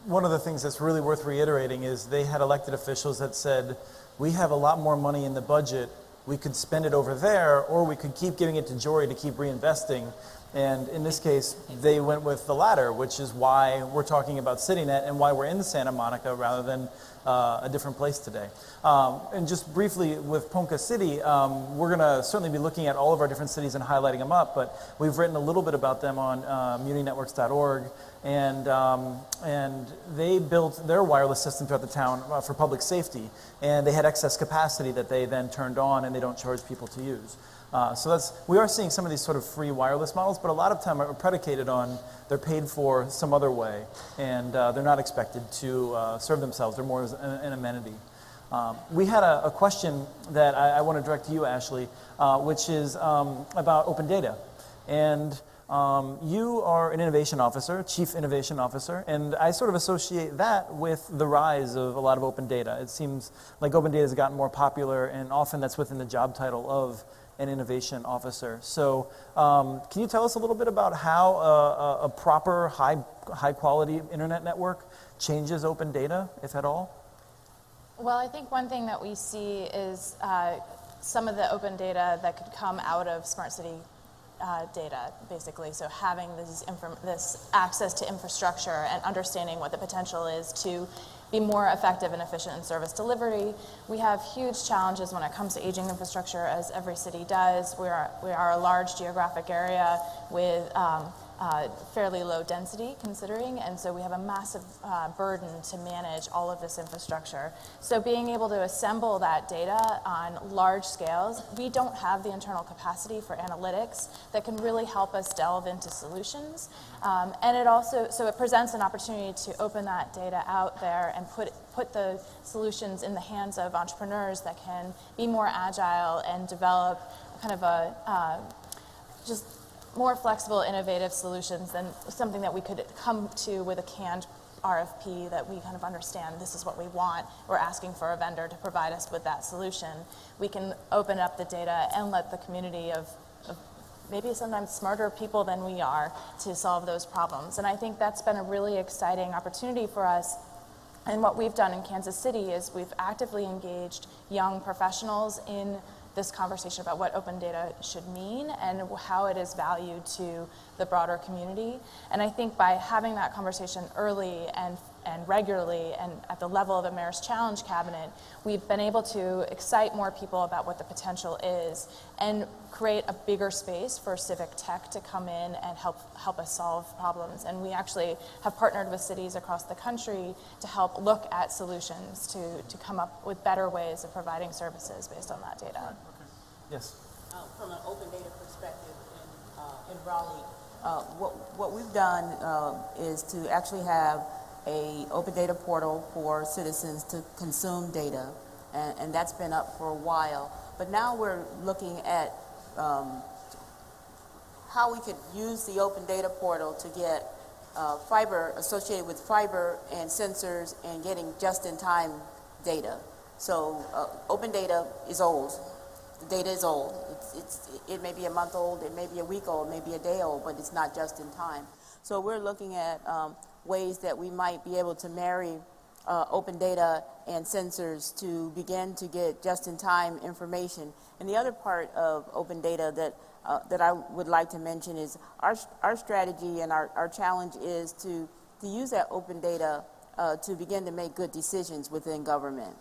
One of the things that's really worth reiterating is they had elected officials that said, we have a lot more money in the budget, we could spend it over there, or we could keep giving it to Jory to keep reinvesting. And in this case, they went with the latter, which is why we're talking about CityNet and why we're in Santa Monica rather than a different place today. And just briefly with Ponca City, we're going to certainly be looking at all of our different cities and highlighting them up, but we've written a little bit about them on muninetworks.org, and they built their wireless system throughout the town for public safety, and they had excess capacity that they then turned on and they don't charge people to use. So we are seeing some of these sort of free wireless models, but a lot of time are predicated on they're paid for some other way, and they're not expected to serve themselves. They're more as an amenity. We had a question that I want to direct to you, Ashley, which is about open data. And you are an innovation officer, chief innovation officer, and I sort of associate that with the rise of a lot of open data. It seems like open data has gotten more popular, and often that's within the job title of an innovation officer. So can you tell us a little bit about how a proper high quality internet network changes open data, if at all? Well, I think one thing that we see is some of the open data that could come out of smart city data, basically. So having this access to infrastructure and understanding what the potential is to be more effective and efficient in service delivery. We have huge challenges when it comes to aging infrastructure, as every city does. We are a large geographic area with fairly low density considering, and so we have a massive burden to manage all of this infrastructure. So being able to assemble that data on large scales, we don't have the internal capacity for analytics that can really help us delve into solutions. And it also, so it presents an opportunity to open that data out there and put the solutions in the hands of entrepreneurs that can be more agile and develop kind of a just more flexible, innovative solutions than something that we could come to with a canned RFP that we kind of understand this is what we want. We're asking for a vendor to provide us with that solution. We can open up the data and let the community of maybe sometimes smarter people than we are to solve those problems. And I think that's been a really exciting opportunity for us. And what we've done in Kansas City is we've actively engaged young professionals in this conversation about what open data should mean and how it is valued to the broader community. And I think by having that conversation early and regularly and at the level of the Mayor's Challenge Cabinet, we've been able to excite more people about what the potential is and create a bigger space for civic tech to come in and help us solve problems. And we actually have partnered with cities across the country to help look at solutions to come up with better ways of providing services based on that data. Okay. Yes. From an open data perspective in Raleigh, what we've done is to actually have an open data portal for citizens to consume data, and that's been up for a while. But now we're looking at how we could use the open data portal to get fiber associated with fiber and sensors and getting just-in-time data. So open data is old. The data is old. It may be a month old, it may be a week old, it may be a day old, but it's not just in time. So we're looking at ways that we might be able to marry open data and sensors to begin to get just-in-time information. And the other part of open data that I would like to mention is our strategy and our challenge is to use that open data to begin to make good decisions within government.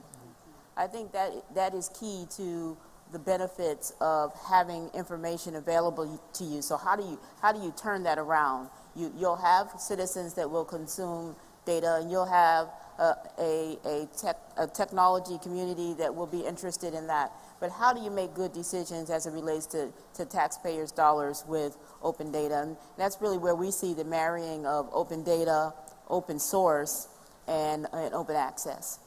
I think that is key to the benefits of having information available to you. So how do you turn that around You'll have citizens that will consume data, and you'll have a technology community that will be interested in that. But how do you make good decisions as it relates to taxpayers' dollars with open data? And that's really where we see the marrying of open data, open source, and open access.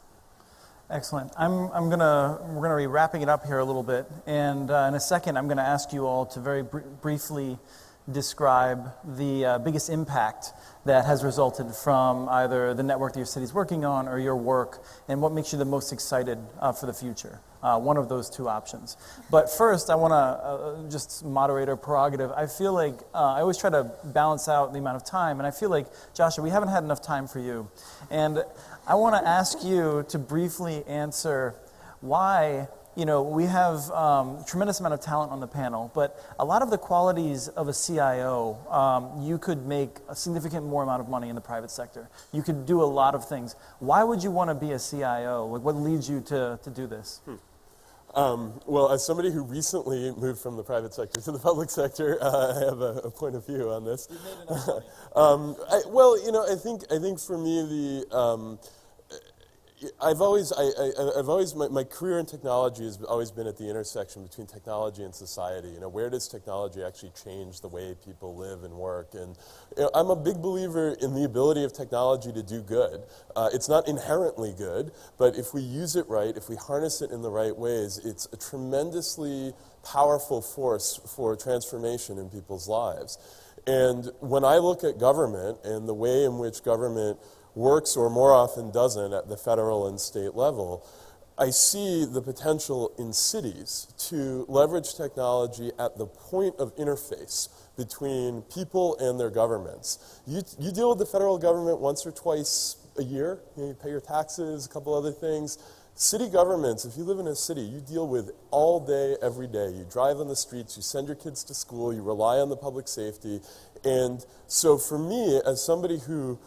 Excellent. We're gonna be wrapping it up here a little bit, and in a second, I'm gonna ask you all to very briefly describe the biggest impact that has resulted from either the network that your city's working on or your work, and what makes you the most excited for the future. One of those two options. But first, I want to, just moderator prerogative, I feel like I always try to balance out the amount of time, and I feel like, Jascha, we haven't had enough time for you. And I want to ask you to briefly answer why, we have tremendous amount of talent on the panel, but a lot of the qualities of a CIO, you could make a significant more amount of money in the private sector. You could do a lot of things. Why would you want to be a CIO? Like, what leads you to do this? Well, as somebody who recently moved from the private sector to the public sector, I have a point of view on this. I think for me my career in technology has always been at the intersection between technology and society. Where does technology actually change the way people live and work? And I'm a big believer in the ability of technology to do good. It's not inherently good, but if we use it right, if we harness it in the right ways, it's a tremendously powerful force for transformation in people's lives. And when I look at government and the way in which government works, or more often doesn't, at the federal and state level, I see the potential in cities to leverage technology at the point of interface between people and their governments. You deal with the federal government once or twice a year. You pay your taxes, a couple other things. City governments, if you live in a city, you deal with all day, every day. You drive on the streets, you send your kids to school, you rely on the public safety. And so for me, as somebody who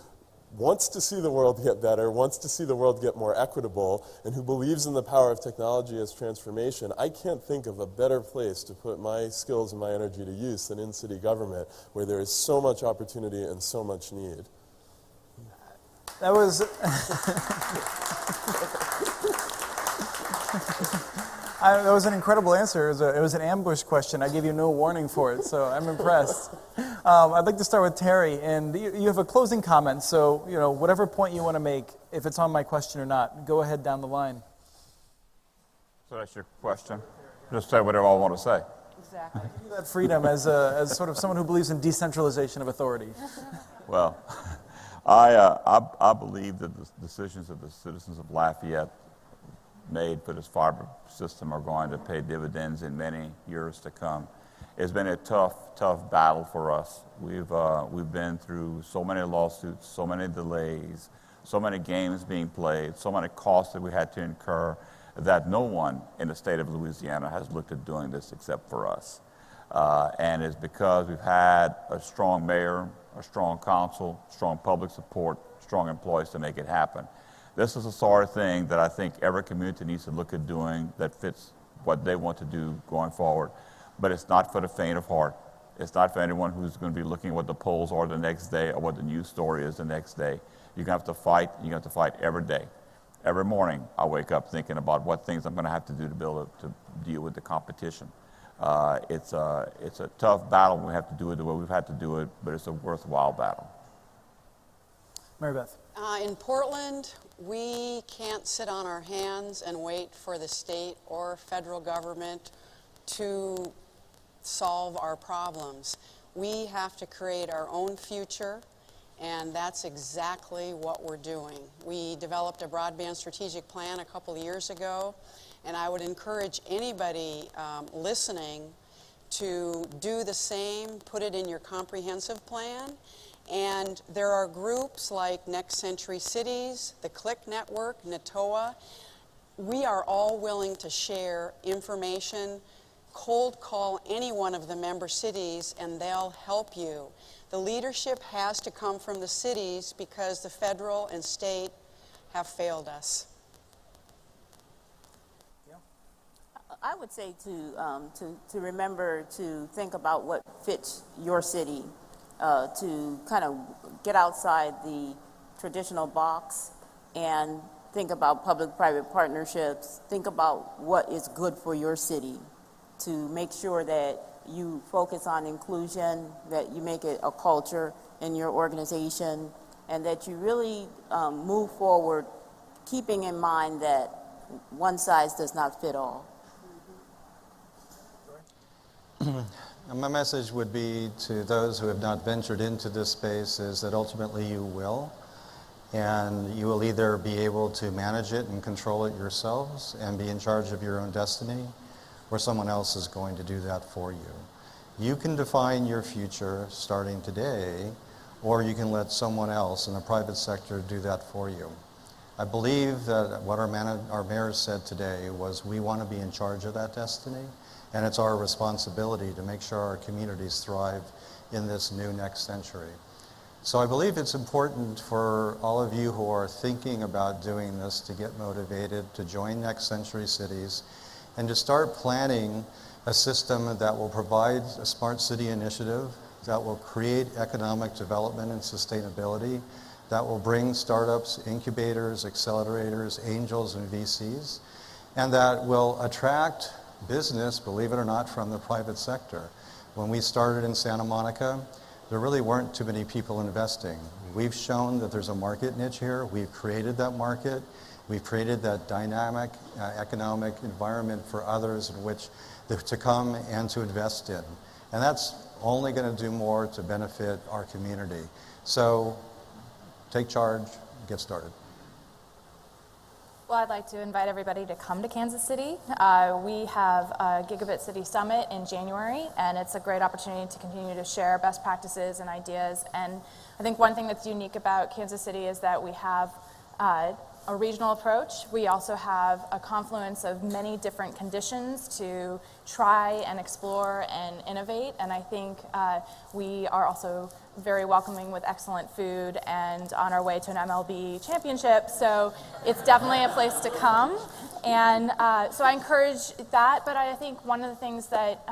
wants to see the world get better, wants to see the world get more equitable, and who believes in the power of technology as transformation, I can't think of a better place to put my skills and my energy to use than in city government, where there is so much opportunity and so much need. That was... That was an incredible answer. It was an ambush question. I gave you no warning for it, so I'm impressed. I'd like to start with Terry, and you have a closing comment, so whatever point you want to make, if it's on my question or not, go ahead down the line. So that's your question? Just say whatever I want to say. Exactly. Give you that freedom as sort of someone who believes in decentralization of authority. Well, I believe that the decisions that the citizens of Lafayette made for this fiber system are going to pay dividends in many years to come. It's been a tough battle for us. We've been through so many lawsuits, so many delays, so many games being played, so many costs that we had to incur, that no one in the state of Louisiana has looked at doing this except for us. And it's because we've had a strong mayor, a strong council, strong public support, strong employees to make it happen. This is the sort of thing that I think every community needs to look at doing that fits what they want to do going forward. But it's not for the faint of heart. It's not for anyone who's going to be looking at what the polls are the next day or what the news story is the next day. You're going to have to fight. You're going to have to fight every day. Every morning, I wake up thinking about what things I'm going to have to do to be able to deal with the competition. It's a tough battle. We have to do it the way we've had to do it, but it's a worthwhile battle. Mary Beth. In Portland, we can't sit on our hands and wait for the state or federal government to solve our problems. We have to create our own future, and that's exactly what we're doing. We developed a broadband strategic plan a couple of years ago, and I would encourage anybody listening to do the same, put it in your comprehensive plan. And there are groups like Next Century Cities, the Click Network, NATOA. We are all willing to share information, cold call any one of the member cities, and they'll help you. The leadership has to come from the cities because the federal and state have failed us. I would say to remember to think about what fits your city. to kind of get outside the traditional box and think about public-private partnerships, think about what is good for your city, to make sure that you focus on inclusion, that you make it a culture in your organization, and that you really move forward keeping in mind that one size does not fit all. My message would be to those who have not ventured into this space is that ultimately you will. And you will either be able to manage it and control it yourselves and be in charge of your own destiny, or someone else is going to do that for you. You can define your future starting today, or you can let someone else in the private sector do that for you. I believe that what our mayor said today was we want to be in charge of that destiny, and it's our responsibility to make sure our communities thrive in this new next century. So I believe it's important for all of you who are thinking about doing this to get motivated to join Next Century Cities and to start planning a system that will provide a smart city initiative, that will create economic development and sustainability, that will bring startups, incubators, accelerators, angels, and VCs, and that will attract business, believe it or not, from the private sector. When we started in Santa Monica, there really weren't too many people investing. We've shown that there's a market niche here. We've created that market. We've created that dynamic economic environment for others in which to come and to invest in. And that's only going to do more to benefit our community. So take charge, get started. Well, I'd like to invite everybody to come to Kansas City. We have a Gigabit City Summit in January, and it's a great opportunity to continue to share best practices and ideas. And I think one thing that's unique about Kansas City is that we have a regional approach. We also have a confluence of many different conditions to try and explore and innovate. And I think we are also very welcoming with excellent food and on our way to an MLB championship. So it's definitely a place to come. And so I encourage that. But I think one of the things that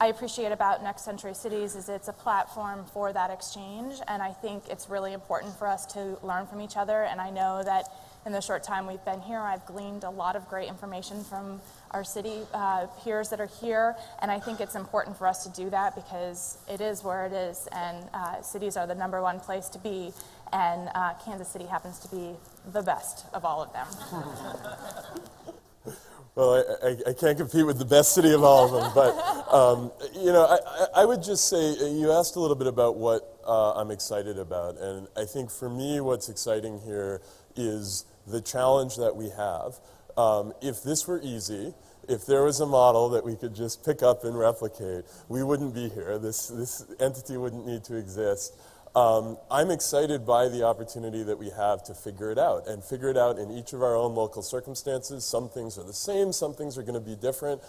I appreciate about Next Century Cities is it's a platform for that exchange, and I think it's really important for us to learn from each other. And I know that in the short time we've been here, I've gleaned a lot of great information from our city peers that are here, and I think it's important for us to do that because it is where it is, and cities are the #1 place to be, and Kansas City happens to be the best of all of them. Well, I can't compete with the best city of all of them, but you know, I would just say, you asked a little bit about what I'm excited about, and I think for me what's exciting here is the challenge that we have. If this were easy, if there was a model that we could just pick up and replicate, we wouldn't be here. This entity wouldn't need to exist. I'm excited by the opportunity that we have to figure it out, and figure it out in each of our own local circumstances. Some things are the same, some things are going to be different.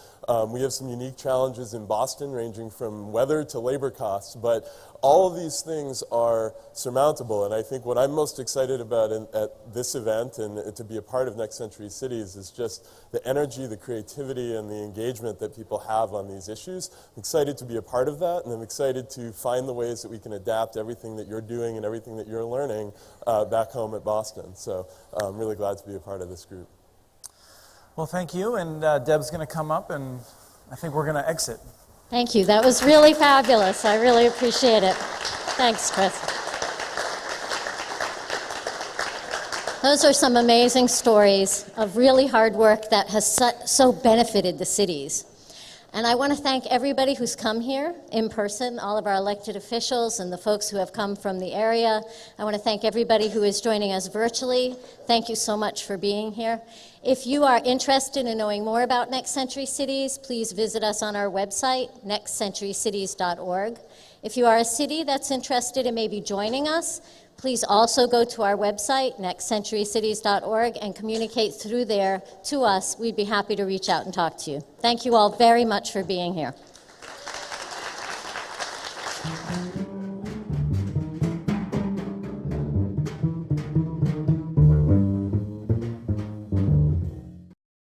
We have some unique challenges in Boston, ranging from weather to labor costs, but all of these things are surmountable. And I think what I'm most excited about at this event and to be a part of Next Century Cities is just the energy, the creativity, and the engagement that people have on these issues. I'm excited to be a part of that, and I'm excited to find the ways that we can adapt everything that you're doing and everything that you're learning back home at Boston. So I'm really glad to be a part of this group. Well, thank you, and Deb's going to come up, and I think we're going to exit. Thank you. That was really fabulous. I really appreciate it. Thanks, Chris. Those are some amazing stories of really hard work that has so benefited the cities. And I want to thank everybody who's come here in person, all of our elected officials and the folks who have come from the area. I want to thank everybody who is joining us virtually. Thank you so much for being here. If you are interested in knowing more about Next Century Cities, please visit us on our website, nextcenturycities.org. If you are a city that's interested in maybe joining us, please also go to our website, nextcenturycities.org, and communicate through there to us. We'd be happy to reach out and talk to you. Thank you all very much for being here.